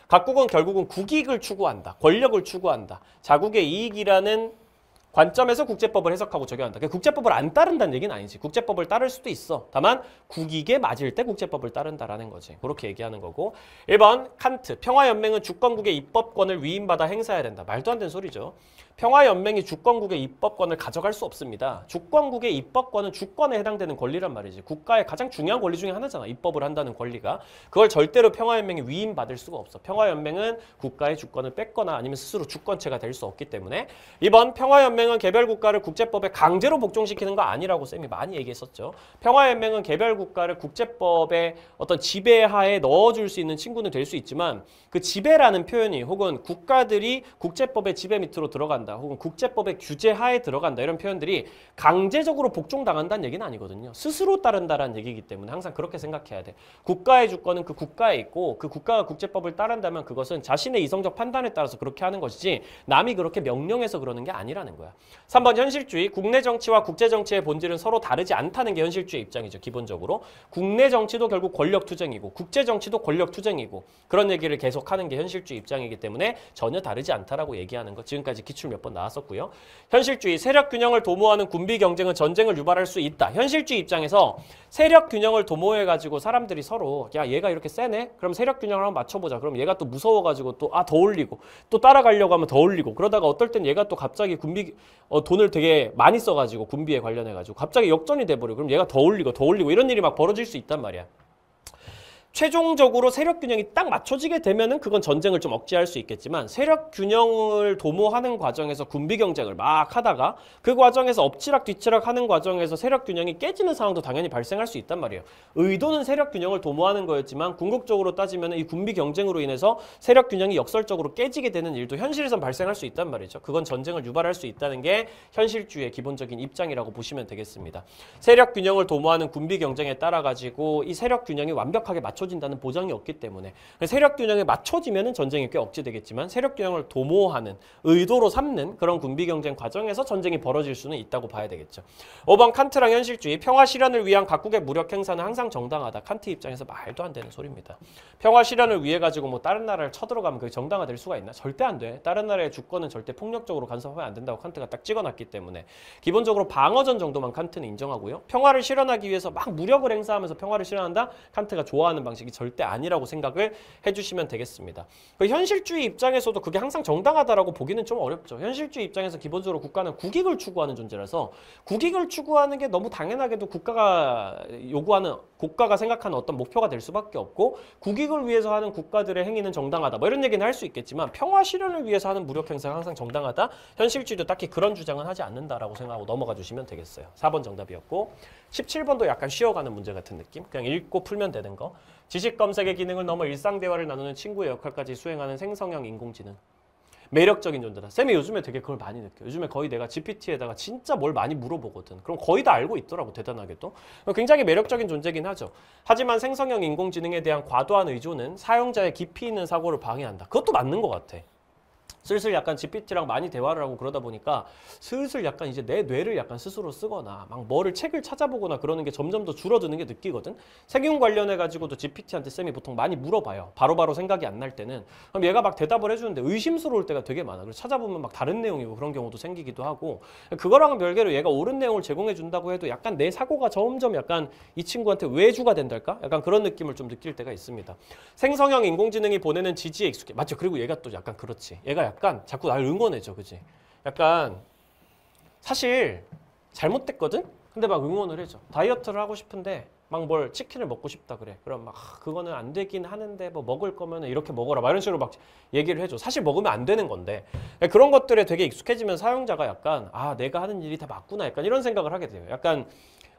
각국은 결국은 국익을 추구한다. 권력을 추구한다. 자국의 이익이라는 관점에서 국제법을 해석하고 적용한다. 국제법을 안 따른다는 얘기는 아니지. 국제법을 따를 수도 있어. 다만 국익에 맞을 때 국제법을 따른다라는 거지. 그렇게 얘기하는 거고 1번 칸트. 평화연맹은 주권국의 입법권을 위임받아 행사해야 된다. 말도 안 되는 소리죠. 평화연맹이 주권국의 입법권을 가져갈 수 없습니다. 주권국의 입법권은 주권에 해당되는 권리란 말이지. 국가의 가장 중요한 권리 중에 하나잖아. 입법을 한다는 권리가. 그걸 절대로 평화연맹이 위임받을 수가 없어. 평화연맹은 국가의 주권을 뺏거나 아니면 스스로 주권체가 될 수 없기 때문에 2번 평화연맹은 개별 국가를 국제법에 강제로 복종시키는 거 아니라고 쌤이 많이 얘기했었죠. 평화연맹은 개별 국가를 국제법의 어떤 지배하에 넣어줄 수 있는 친구는 될 수 있지만 그 지배라는 표현이 혹은 국가들이 국제법의 지배 밑으로 들어간다. 혹은 국제법의 규제하에 들어간다. 이런 표현들이 강제적으로 복종당한다는 얘기는 아니거든요. 스스로 따른다라는 얘기이기 때문에 항상 그렇게 생각해야 돼. 국가의 주권은 그 국가에 있고 그 국가가 국제법을 따른다면 그것은 자신의 이성적 판단에 따라서 그렇게 하는 것이지 남이 그렇게 명령해서 그러는 게 아니라는 거야. 3번 현실주의. 국내 정치와 국제 정치의 본질은 서로 다르지 않다는 게 현실주의 입장이죠. 기본적으로. 국내 정치도 결국 권력 투쟁이고 국제 정치도 권력 투쟁이고 그런 얘기를 계속하는 게 현실주의 입장이기 때문에 전혀 다르지 않다라고 얘기하는 것. 지금까지 기출 몇 번 나왔었고요. 현실주의. 세력 균형을 도모하는 군비 경쟁은 전쟁을 유발할 수 있다. 현실주의 입장에서 세력 균형을 도모해가지고 사람들이 서로 야 얘가 이렇게 세네? 그럼 세력 균형을 한번 맞춰보자. 그럼 얘가 또 무서워가지고 또 더 올리고 또 따라가려고 하면 더 올리고 그러다가 어떨 땐 얘가 또 갑자기 군비 돈을 되게 많이 써가지고 군비에 관련해가지고 갑자기 역전이 돼버려. 그럼 얘가 더 올리고 이런 일이 막 벌어질 수 있단 말이야. 최종적으로 세력 균형이 딱 맞춰지게 되면은 그건 전쟁을 좀 억제할 수 있겠지만 세력 균형을 도모하는 과정에서 군비 경쟁을 막 하다가 그 과정에서 엎치락 뒤치락 하는 과정에서 세력 균형이 깨지는 상황도 당연히 발생할 수 있단 말이에요. 의도는 세력 균형을 도모하는 거였지만 궁극적으로 따지면 이 군비 경쟁으로 인해서 세력 균형이 역설적으로 깨지게 되는 일도 현실에선 발생할 수 있단 말이죠. 그건 전쟁을 유발할 수 있다는 게 현실주의의 기본적인 입장이라고 보시면 되겠습니다. 세력 균형을 도모하는 군비 경쟁에 따라 가지고 이 세력 균형이 완벽하게 맞춰진다는 보장이 없기 때문에 세력 균형에 맞춰지면은 전쟁이 꽤 억제되겠지만 세력 균형을 도모하는 의도로 삼는 그런 군비 경쟁 과정에서 전쟁이 벌어질 수는 있다고 봐야 되겠죠. 5번 칸트랑 현실주의. 평화 실현을 위한 각국의 무력 행사는 항상 정당하다. 칸트 입장에서 말도 안 되는 소리입니다. 평화 실현을 위해 가지고 뭐 다른 나라를 쳐들어가면 그게 정당화될 수가 있나? 절대 안 돼. 다른 나라의 주권은 절대 폭력적으로 간섭하면 안 된다고 칸트가 딱 찍어놨기 때문에 기본적으로 방어전 정도만 칸트는 인정하고요. 평화를 실현하기 위해서 막 무력을 행사하면서 평화를 실현한다? 칸트가 좋아하는 방식이 절대 아니라고 생각을 해주시면 되겠습니다. 현실주의 입장에서도 그게 항상 정당하다라고 보기는 좀 어렵죠. 현실주의 입장에서 기본적으로 국가는 국익을 추구하는 존재라서 국익을 추구하는 게 너무 당연하게도 국가가 요구하는 국가가 생각하는 어떤 목표가 될 수밖에 없고 국익을 위해서 하는 국가들의 행위는 정당하다. 뭐 이런 얘기는 할 수 있겠지만 평화 실현을 위해서 하는 무력 행사가 항상 정당하다. 현실주의도 딱히 그런 주장은 하지 않는다라고 생각하고 넘어가 주시면 되겠어요. 4번 정답이었고 17번도 약간 쉬어가는 문제 같은 느낌. 그냥 읽고 풀면 되는 거. 지식 검색의 기능을 넘어 일상 대화를 나누는 친구의 역할까지 수행하는 생성형 인공지능. 매력적인 존재다. 쌤이 요즘에 되게 그걸 많이 느껴요. 요즘에 거의 내가 GPT에다가 진짜 뭘 많이 물어보거든. 그럼 거의 다 알고 있더라고, 대단하게도. 굉장히 매력적인 존재긴 하죠. 하지만 생성형 인공지능에 대한 과도한 의존은 사용자의 깊이 있는 사고를 방해한다. 그것도 맞는 것 같아. 슬슬 약간 GPT랑 많이 대화를 하고 그러다 보니까 슬슬 약간 이제 내 뇌를 약간 스스로 쓰거나 막 뭐를 책을 찾아보거나 그러는 게 점점 더 줄어드는 게 느끼거든. 세균 관련해 가지고도 GPT한테 쌤이 보통 많이 물어봐요. 바로바로 생각이 안 날 때는. 그럼 얘가 막 대답을 해주는데 의심스러울 때가 되게 많아. 그래서 찾아보면 막 다른 내용이고 그런 경우도 생기기도 하고. 그거랑은 별개로 얘가 옳은 내용을 제공해 준다고 해도 약간 내 사고가 점점 약간 이 친구한테 외주가 된달까? 약간 그런 느낌을 좀 느낄 때가 있습니다. 생성형 인공지능이 보내는 지지에 익숙해. 맞죠? 그리고 얘가 또 약간 그렇지. 얘가 약간 자꾸 날 응원해줘, 그지? 약간 사실 잘못됐거든? 근데 막 응원을 해줘. 다이어트를 하고 싶은데 막 뭘 치킨을 먹고 싶다 그래. 그럼 막 그거는 안 되긴 하는데 뭐 먹을 거면 이렇게 먹어라. 막 이런 식으로 막 얘기를 해줘. 사실 먹으면 안 되는 건데 그런 것들에 되게 익숙해지면 사용자가 약간 아 내가 하는 일이 다 맞구나. 약간 이런 생각을 하게 돼요. 약간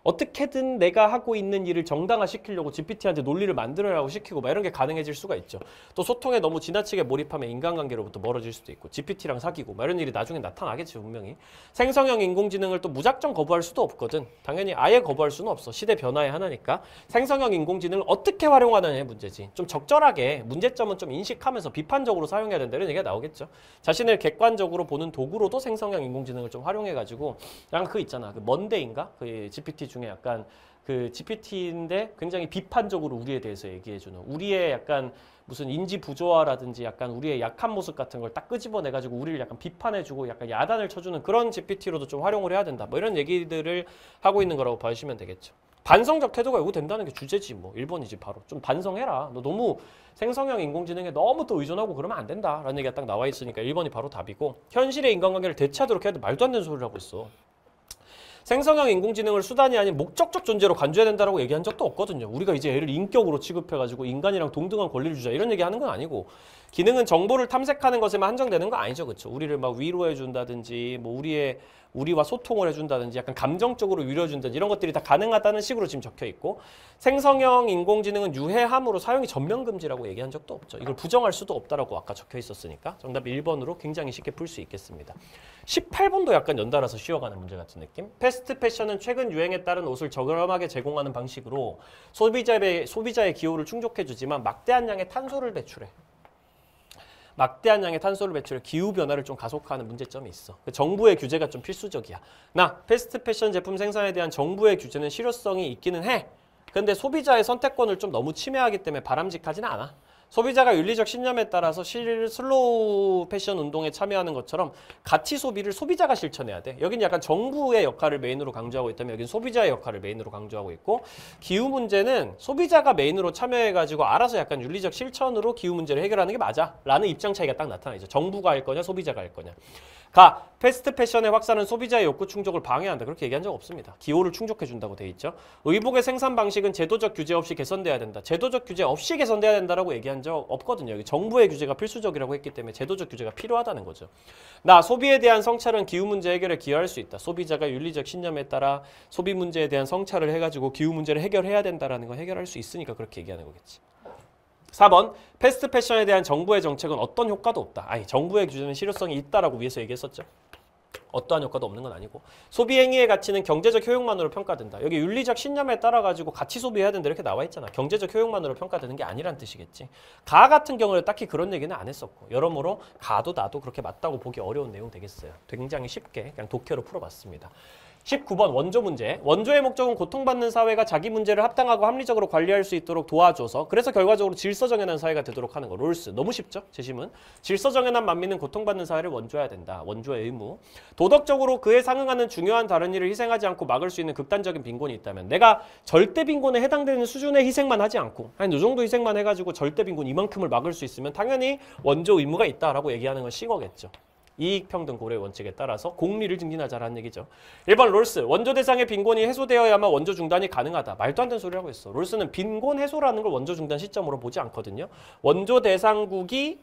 어떻게든 내가 하고 있는 일을 정당화시키려고 GPT한테 논리를 만들어라고 시키고 막 이런 게 가능해질 수가 있죠. 또 소통에 너무 지나치게 몰입하면 인간관계로부터 멀어질 수도 있고 GPT랑 사귀고 막 이런 일이 나중에 나타나겠지 분명히. 생성형 인공지능을 또 무작정 거부할 수도 없거든. 당연히 아예 거부할 수는 없어. 시대 변화의 하나니까. 생성형 인공지능을 어떻게 활용하느냐의 문제지. 좀 적절하게 문제점은 좀 인식하면서 비판적으로 사용해야 된다 이런 얘기가 나오겠죠. 자신을 객관적으로 보는 도구로도 생성형 인공지능을 좀 활용해가지고 약간 그 있잖아. 그 먼데인가? 그 GPT 중에 약간 그 GPT인데 굉장히 비판적으로 우리에 대해서 얘기해주는 우리의 약간 무슨 인지 부조화라든지 약간 우리의 약한 모습 같은 걸 딱 끄집어내가지고 우리를 약간 비판해주고 약간 야단을 쳐주는 그런 GPT로도 좀 활용을 해야 된다. 뭐 이런 얘기들을 하고 있는 거라고 봐주시면 되겠죠. 반성적 태도가 요구된다는 게 주제지 뭐 1번이지 바로. 좀 반성해라. 너 너무 생성형 인공지능에 너무 또 의존하고 그러면 안 된다. 라는 얘기가 딱 나와 있으니까 1번이 바로 답이고 현실의 인간관계를 대체하도록 해야 돼. 말도 안 되는 소리를 하고 있어. 생성형 인공지능을 수단이 아닌 목적적 존재로 간주해야 된다고 얘기한 적도 없거든요. 우리가 이제 얘를 인격으로 취급해가지고 인간이랑 동등한 권리를 주자 이런 얘기하는 건 아니고 기능은 정보를 탐색하는 것에만 한정되는 거 아니죠, 그렇죠? 우리를 막 위로해 준다든지 뭐 우리와 소통을 해준다든지 약간 감정적으로 위로해준다든지 이런 것들이 다 가능하다는 식으로 지금 적혀 있고 생성형 인공지능은 유해함으로 사용이 전면금지라고 얘기한 적도 없죠. 이걸 부정할 수도 없다라고 아까 적혀 있었으니까 정답 1번으로 굉장히 쉽게 풀 수 있겠습니다. 18번도 약간 연달아서 쉬어가는 문제 같은 느낌? 패스트 패션은 최근 유행에 따른 옷을 저렴하게 제공하는 방식으로 소비자의 기호를 충족해주지만 막대한 양의 탄소를 배출해. 막대한 양의 탄소를 배출해 기후변화를 좀 가속화하는 문제점이 있어. 정부의 규제가 좀 필수적이야. 패스트 패션 제품 생산에 대한 정부의 규제는 실효성이 있기는 해. 근데 소비자의 선택권을 좀 너무 침해하기 때문에 바람직하지는 않아. 소비자가 윤리적 신념에 따라서 슬로우 패션 운동에 참여하는 것처럼 가치 소비를 소비자가 실천해야 돼. 여기는 약간 정부의 역할을 메인으로 강조하고 있다면 여기는 소비자의 역할을 메인으로 강조하고 있고 기후 문제는 소비자가 메인으로 참여해가지고 알아서 약간 윤리적 실천으로 기후 문제를 해결하는 게 맞아 라는 입장 차이가 딱 나타나죠. 정부가 할 거냐 소비자가 할 거냐. 패스트 패션의 확산은 소비자의 욕구 충족을 방해한다. 그렇게 얘기한 적 없습니다. 기호를 충족해준다고 돼 있죠. 의복의 생산 방식은 제도적 규제 없이 개선돼야 된다. 제도적 규제 없이 개선돼야 된다라고 얘기한 적 없거든요. 여기 정부의 규제가 필수적이라고 했기 때문에 제도적 규제가 필요하다는 거죠. 소비에 대한 성찰은 기후 문제 해결에 기여할 수 있다. 소비자가 윤리적 신념에 따라 소비 문제에 대한 성찰을 해가지고 기후 문제를 해결해야 된다라는 걸 해결할 수 있으니까 그렇게 얘기하는 거겠지. 4번 패스트 패션에 대한 정부의 정책은 어떤 효과도 없다. 정부의 규제는 실효성이 있다라고 위에서 얘기했었죠. 어떠한 효과도 없는 건 아니고 소비 행위의 가치는 경제적 효용만으로 평가된다. 여기 윤리적 신념에 따라 가지고 가치 소비해야 된다 이렇게 나와 있잖아. 경제적 효용만으로 평가되는 게 아니란 뜻이겠지. 가 같은 경우는 딱히 그런 얘기는 안 했었고 여러모로 가도 나도 그렇게 맞다고 보기 어려운 내용 되겠어요. 굉장히 쉽게 그냥 독해로 풀어봤습니다. 19번 원조 문제. 원조의 목적은 고통받는 사회가 자기 문제를 합당하고 합리적으로 관리할 수 있도록 도와줘서 그래서 결과적으로 질서 정연한 사회가 되도록 하는 거. 롤스. 너무 쉽죠? 재심은. 질서 정연한 만민은 고통받는 사회를 원조해야 된다. 원조의 의무. 도덕적으로 그에 상응하는 중요한 다른 일을 희생하지 않고 막을 수 있는 극단적인 빈곤이 있다면 내가 절대 빈곤에 해당되는 수준의 희생만 하지 않고 한 이 정도 희생만 해가지고 절대 빈곤 이만큼을 막을 수 있으면 당연히 원조 의무가 있다라고 얘기하는 건 식어겠죠. 이익평등 고려의 원칙에 따라서 공리를 증진하자라는 얘기죠. 1번 롤스, 원조 대상의 빈곤이 해소되어야만 원조 중단이 가능하다. 말도 안 되는 소리를 하고 있어. 롤스는 빈곤 해소라는 걸 원조 중단 시점으로 보지 않거든요. 원조 대상국이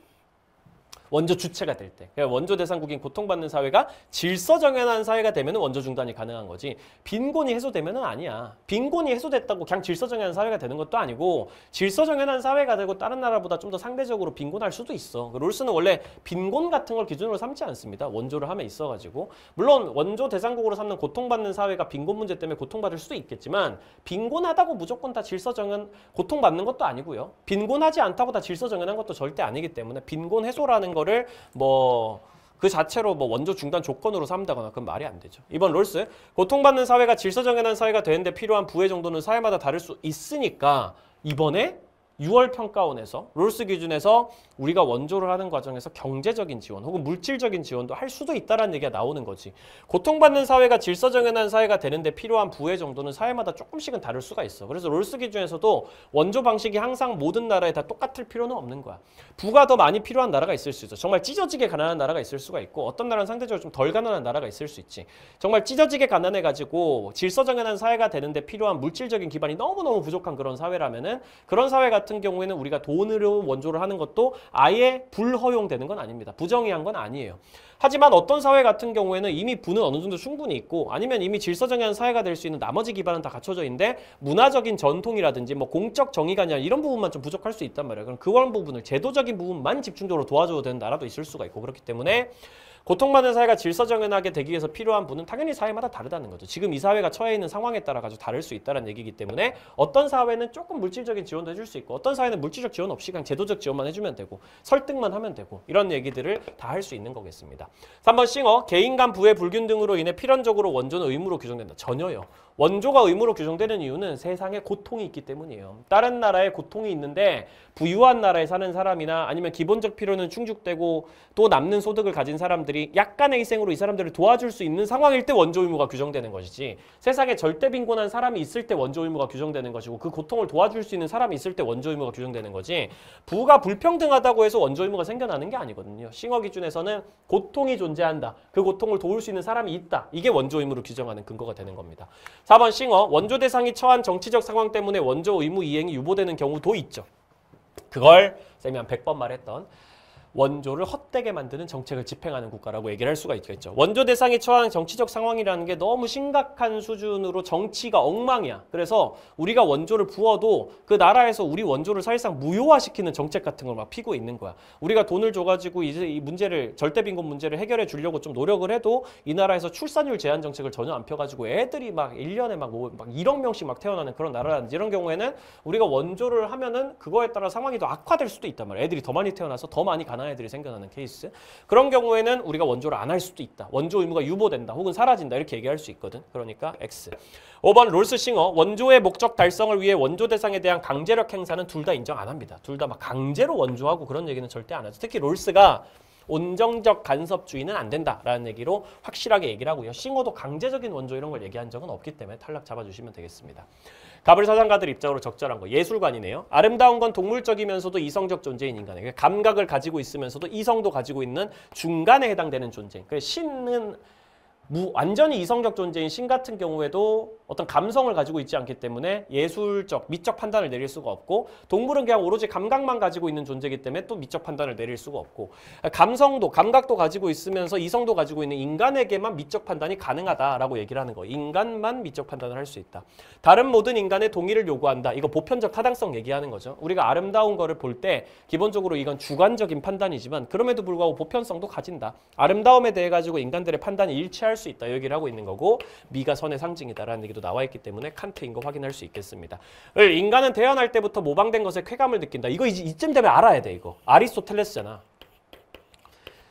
원조 주체가 될 때, 그러니까 원조 대상국인 고통받는 사회가 질서정연한 사회가 되면 원조 중단이 가능한 거지, 빈곤이 해소되면 아니야. 빈곤이 해소됐다고 그냥 질서정연한 사회가 되는 것도 아니고, 질서정연한 사회가 되고 다른 나라보다 좀 더 상대적으로 빈곤할 수도 있어. 롤스는 원래 빈곤 같은 걸 기준으로 삼지 않습니다. 원조를 함에 있어가지고. 물론 원조 대상국으로 삼는 고통받는 사회가 빈곤 문제 때문에 고통받을 수도 있겠지만, 빈곤하다고 무조건 다 질서정연, 고통받는 것도 아니고요. 빈곤하지 않다고 다 질서정연한 것도 절대 아니기 때문에 빈곤 해소라는 거를 그 자체로 원조 중단 조건으로 삼다거나 그건 말이 안 되죠. 이번 롤스, 고통받는 사회가 질서정연한 사회가 되는데 필요한 부의 정도는 사회마다 다를 수 있으니까 이번에 6월 평가원에서 롤스 기준에서 우리가 원조를 하는 과정에서 경제적인 지원 혹은 물질적인 지원도 할 수도 있다라는 얘기가 나오는 거지. 고통받는 사회가 질서정연한 사회가 되는데 필요한 부의 정도는 사회마다 조금씩은 다를 수가 있어. 그래서 롤스 기준에서도 원조 방식이 항상 모든 나라에 다 똑같을 필요는 없는 거야. 부가 더 많이 필요한 나라가 있을 수 있어. 정말 찢어지게 가난한 나라가 있을 수가 있고, 어떤 나라는 상대적으로 좀 덜 가난한 나라가 있을 수 있지. 정말 찢어지게 가난해가지고 질서정연한 사회가 되는데 필요한 물질적인 기반이 너무너무 부족한 그런 사회라면은, 그런 사회 같은 경우에는 우리가 돈으로 원조를 하는 것도 아예 불허용되는 건 아닙니다. 부정의한 건 아니에요. 하지만 어떤 사회 같은 경우에는 이미 부는 어느 정도 충분히 있고, 아니면 이미 질서정연한 사회가 될 수 있는 나머지 기반은 다 갖춰져 있는데 문화적인 전통이라든지 공적 정의가 아니라 이런 부분만 좀 부족할 수 있단 말이에요. 그럼 그런 부분을, 제도적인 부분만 집중적으로 도와줘도 되는 나라도 있을 수가 있고, 그렇기 때문에 고통받는 사회가 질서정연하게 되기 위해서 필요한 부는 당연히 사회마다 다르다는 거죠. 지금 이 사회가 처해 있는 상황에 따라 가지고 다를 수 있다는 얘기이기 때문에 어떤 사회는 조금 물질적인 지원도 해줄 수 있고, 어떤 사회는 물질적 지원 없이 그냥 제도적 지원만 해주면 되고, 설득만 하면 되고, 이런 얘기들을 다 할 수 있는 거겠습니다. 3번 싱어, 개인 간 부의 불균등으로 인해 필연적으로 원조는 의무로 규정된다. 전혀요. 원조가 의무로 규정되는 이유는 세상에 고통이 있기 때문이에요. 다른 나라에 고통이 있는데 부유한 나라에 사는 사람이나 아니면 기본적 필요는 충족되고 또 남는 소득을 가진 사람들이 약간의 희생으로 이 사람들을 도와줄 수 있는 상황일 때 원조 의무가 규정되는 것이지, 세상에 절대 빈곤한 사람이 있을 때 원조 의무가 규정되는 것이고, 그 고통을 도와줄 수 있는 사람이 있을 때 원조 의무가 규정되는 거지, 부가 불평등하다고 해서 원조 의무가 생겨나는 게 아니거든요. 싱어 기준에서는 고통이 존재한다, 그 고통을 도울 수 있는 사람이 있다, 이게 원조 의무를 규정하는 근거가 되는 겁니다. 4번 싱어, 원조 대상이 처한 정치적 상황 때문에 원조 의무 이행이 유보되는 경우도 있죠. 그걸 쌤이 한 100번 말했던 원조를 헛되게 만드는 정책을 집행하는 국가라고 얘기를 할 수가 있겠죠. 원조 대상이 처한 정치적 상황이라는 게 너무 심각한 수준으로 정치가 엉망이야. 그래서 우리가 원조를 부어도 그 나라에서 우리 원조를 사실상 무효화시키는 정책 같은 걸 막 피고 있는 거야. 우리가 돈을 줘가지고 이제 이 문제를, 절대빈곤 문제를 해결해 주려고 좀 노력을 해도 이 나라에서 출산율 제한 정책을 전혀 안 펴가지고 애들이 막 1년에 막 1억 명씩 막 태어나는 그런 나라라든지, 이런 경우에는 우리가 원조를 하면은 그거에 따라 상황이 더 악화될 수도 있단 말이야. 애들이 더 많이 태어나서 더 많이 가난한 애들이 생겨나는 케이스. 그런 경우에는 우리가 원조를 안 할 수도 있다. 원조 의무가 유보된다 혹은 사라진다, 이렇게 얘기할 수 있거든. 그러니까 X. 5번 롤스 싱어, 원조의 목적 달성을 위해 원조 대상에 대한 강제력 행사는 둘 다 인정 안 합니다. 둘 다 막 강제로 원조하고 그런 얘기는 절대 안 하죠. 특히 롤스가 온정적 간섭주의는 안 된다라는 얘기로 확실하게 얘기를 하고요. 싱어도 강제적인 원조 이런 걸 얘기한 적은 없기 때문에 탈락 잡아주시면 되겠습니다. 가불사상가들 입장으로 적절한 거, 예술관이네요. 아름다운 건 동물적이면서도 이성적 존재인 인간에게 감각을 가지고 있으면서도 이성도 가지고 있는 중간에 해당되는 존재. 그래서 신은 완전히 이성적 존재인 신 같은 경우에도 어떤 감성을 가지고 있지 않기 때문에 예술적, 미적 판단을 내릴 수가 없고, 동물은 그냥 오로지 감각만 가지고 있는 존재이기 때문에 또 미적 판단을 내릴 수가 없고, 감성도, 감각도 가지고 있으면서 이성도 가지고 있는 인간에게만 미적 판단이 가능하다라고 얘기를 하는 거예요. 인간만 미적 판단을 할 수 있다. 다른 모든 인간의 동의를 요구한다. 이거 보편적 타당성 얘기하는 거죠. 우리가 아름다운 거를 볼 때 기본적으로 이건 주관적인 판단이지만 그럼에도 불구하고 보편성도 가진다. 아름다움에 대해 가지고 인간들의 판단이 일치할 수 있다, 여기를 하고 있는 거고, 미가 선의 상징이다라는 얘기도 나와 있기 때문에 칸트인 거 확인할 수 있겠습니다. 인간은 태어날 때부터 모방된 것에 쾌감을 느낀다. 이거 이쯤 되면 알아야 돼. 이거 아리스토텔레스잖아.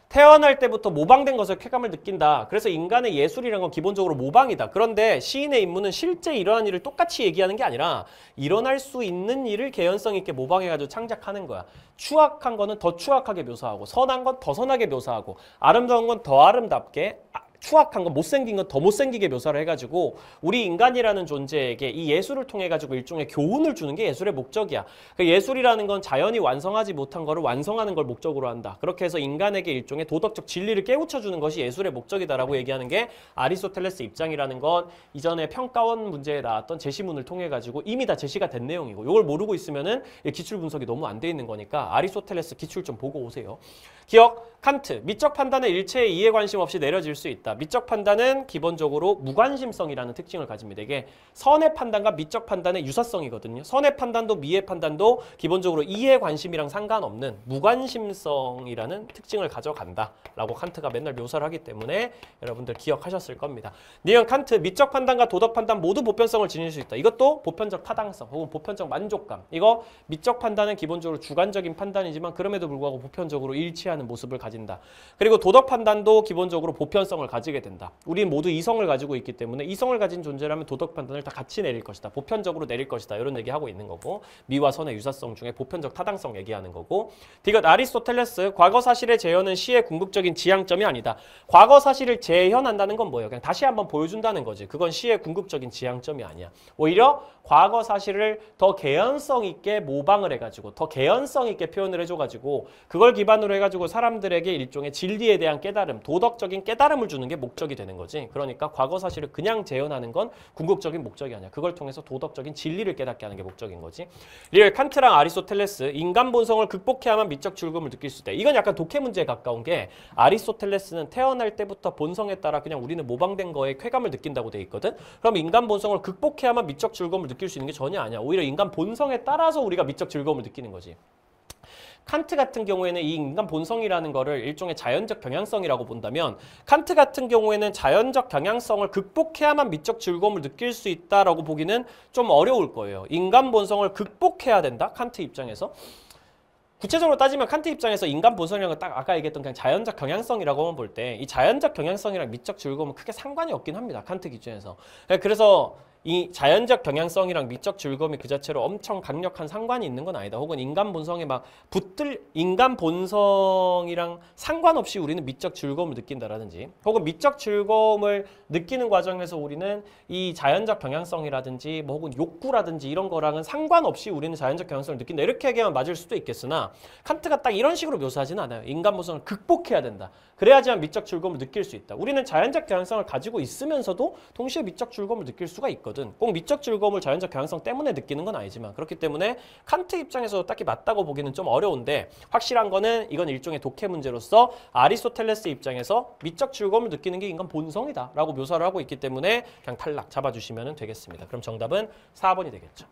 태어날 때부터 모방된 것에 쾌감을 느낀다. 그래서 인간의 예술이라는 건 기본적으로 모방이다. 그런데 시인의 임무는 실제 일어난 일을 똑같이 얘기하는 게 아니라 일어날 수 있는 일을 개연성 있게 모방해가지고 창작하는 거야. 추악한 거는 더 추악하게 묘사하고, 선한 건 더 선하게 묘사하고, 아름다운 건 더 아름답게, 추악한 건 못생긴 건 더 못생기게 묘사를 해가지고 우리 인간이라는 존재에게 이 예술을 통해 가지고 일종의 교훈을 주는 게 예술의 목적이야. 그 예술이라는 건 자연이 완성하지 못한 거를 완성하는 걸 목적으로 한다. 그렇게 해서 인간에게 일종의 도덕적 진리를 깨우쳐주는 것이 예술의 목적이다라고 얘기하는 게 아리스토텔레스 입장이라는 건 이전에 평가원 문제에 나왔던 제시문을 통해 가지고 이미 다 제시가 된 내용이고 이걸 모르고 있으면은 기출 분석이 너무 안 돼 있는 거니까 아리스토텔레스 기출 좀 보고 오세요. 기억, 칸트, 미적 판단은 일체의 이해 관심 없이 내려질 수 있다. 미적 판단은 기본적으로 무관심성이라는 특징을 가집니다. 이게 선의 판단과 미적 판단의 유사성이거든요. 선의 판단도 미의 판단도 기본적으로 이해 관심이랑 상관없는 무관심성이라는 특징을 가져간다라고 칸트가 맨날 묘사를 하기 때문에 여러분들 기억하셨을 겁니다. 니은 칸트, 미적 판단과 도덕 판단 모두 보편성을 지닐 수 있다. 이것도 보편적 타당성 혹은 보편적 만족감. 이거 미적 판단은 기본적으로 주관적인 판단이지만 그럼에도 불구하고 보편적으로 일치하는 모습을 가진다. 그리고 도덕 판단도 기본적으로 보편성을 가지게 된다. 우리는 모두 이성을 가지고 있기 때문에 이성을 가진 존재라면 도덕 판단을 다 같이 내릴 것이다. 보편적으로 내릴 것이다. 이런 얘기하고 있는 거고 미와 선의 유사성 중에 보편적 타당성 얘기하는 거고 디귿 아리스토텔레스 과거 사실의 재현은 시의 궁극적인 지향점이 아니다. 과거 사실을 재현한다는 건 뭐예요? 그냥 다시 한번 보여준다는 거지. 그건 시의 궁극적인 지향점이 아니야. 오히려 과거 사실을 더 개연성 있게 모방을 해가지고 더 개연성 있게 표현을 해줘가지고 그걸 기반으로 해가지고 사람들에게 일종의 진리에 대한 깨달음, 도덕적인 깨달음을 주는 게 목적이 되는 거지. 그러니까 과거 사실을 그냥 재현하는 건 궁극적인 목적이 아니야. 그걸 통해서 도덕적인 진리를 깨닫게 하는 게 목적인 거지. 리얼 칸트랑 아리스토텔레스 인간 본성을 극복해야만 미적 즐거움을 느낄 수 있다. 이건 약간 독해 문제에 가까운 게 아리스토텔레스는 태어날 때부터 본성에 따라 그냥 우리는 모방된 거에 쾌감을 느낀다고 돼 있거든. 그럼 인간 본성을 극복해야만 미적 즐거움을 느낄 수 있는 게 전혀 아니야. 오히려 인간 본성에 따라서 우리가 미적 즐거움을 느끼는 거지. 칸트 같은 경우에는 이 인간 본성이라는 거를 일종의 자연적 경향성이라고 본다면 칸트 같은 경우에는 자연적 경향성을 극복해야만 미적 즐거움을 느낄 수 있다라고 보기는 좀 어려울 거예요. 인간 본성을 극복해야 된다? 칸트 입장에서. 구체적으로 따지면 칸트 입장에서 인간 본성이라는 건 딱 아까 얘기했던 그냥 자연적 경향성이라고만 볼 때 이 자연적 경향성이랑 미적 즐거움은 크게 상관이 없긴 합니다. 칸트 기준에서. 그래서 이 자연적 경향성이랑 미적 즐거움이 그 자체로 엄청 강력한 상관이 있는 건 아니다. 혹은 인간 본성에 막 인간 본성이랑 상관없이 우리는 미적 즐거움을 느낀다라든지 혹은 미적 즐거움을 느끼는 과정에서 우리는 이 자연적 경향성이라든지 뭐 혹은 욕구라든지 이런 거랑은 상관없이 우리는 자연적 경향성을 느낀다. 이렇게 얘기하면 맞을 수도 있겠으나 칸트가 딱 이런 식으로 묘사하지는 않아요. 인간 본성을 극복해야 된다. 그래야지만 미적 즐거움을 느낄 수 있다. 우리는 자연적 경향성을 가지고 있으면서도 동시에 미적 즐거움을 느낄 수가 있거든. 꼭 미적 즐거움을 자연적 경향성 때문에 느끼는 건 아니지만 그렇기 때문에 칸트 입장에서 딱히 맞다고 보기는 좀 어려운데 확실한 거는 이건 일종의 독해 문제로서 아리스토텔레스 입장에서 미적 즐거움을 느끼는 게 인간 본성이다 라고 묘사를 하고 있기 때문에 그냥 탈락 잡아주시면 되겠습니다. 그럼 정답은 4번이 되겠죠.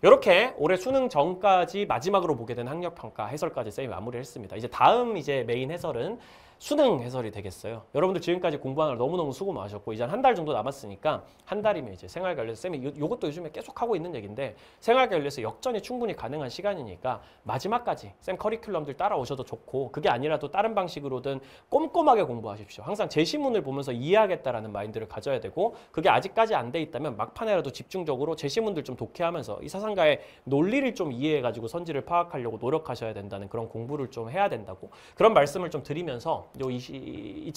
이렇게 올해 수능 전까지 마지막으로 보게 된 학력평가 해설까지 쌤이 마무리를 했습니다. 이제 다음 메인 해설은 수능 해설이 되겠어요. 여러분들 지금까지 공부하느라 너무너무 수고 많으셨고 이제 한 달 정도 남았으니까 한 달이면 이제 생활관리에서 쌤이 요것도 요즘에 계속 하고 있는 얘기인데 생활관리에서 역전이 충분히 가능한 시간이니까 마지막까지 쌤 커리큘럼들 따라오셔도 좋고 그게 아니라도 다른 방식으로든 꼼꼼하게 공부하십시오. 항상 제시문을 보면서 이해하겠다라는 마인드를 가져야 되고 그게 아직까지 안 돼 있다면 막판에라도 집중적으로 제시문들 좀 독해하면서 이 사상가의 논리를 좀 이해해가지고 선지를 파악하려고 노력하셔야 된다는 그런 공부를 좀 해야 된다고 그런 말씀을 좀 드리면서 요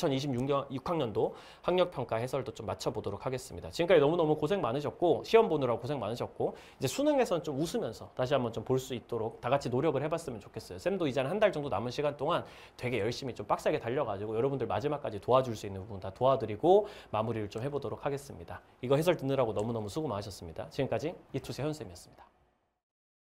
2026학년도 학력평가 해설도 좀 맞춰보도록 하겠습니다. 지금까지 너무너무 고생 많으셨고 시험 보느라고 고생 많으셨고 이제 수능에서는 좀 웃으면서 다시 한번 좀 볼 수 있도록 다 같이 노력을 해봤으면 좋겠어요. 쌤도 이제 한 달 정도 남은 시간 동안 되게 열심히 좀 빡세게 달려가지고 여러분들 마지막까지 도와줄 수 있는 부분 다 도와드리고 마무리를 좀 해보도록 하겠습니다. 이거 해설 듣느라고 너무너무 수고 많으셨습니다. 지금까지 이투세 현쌤이었습니다.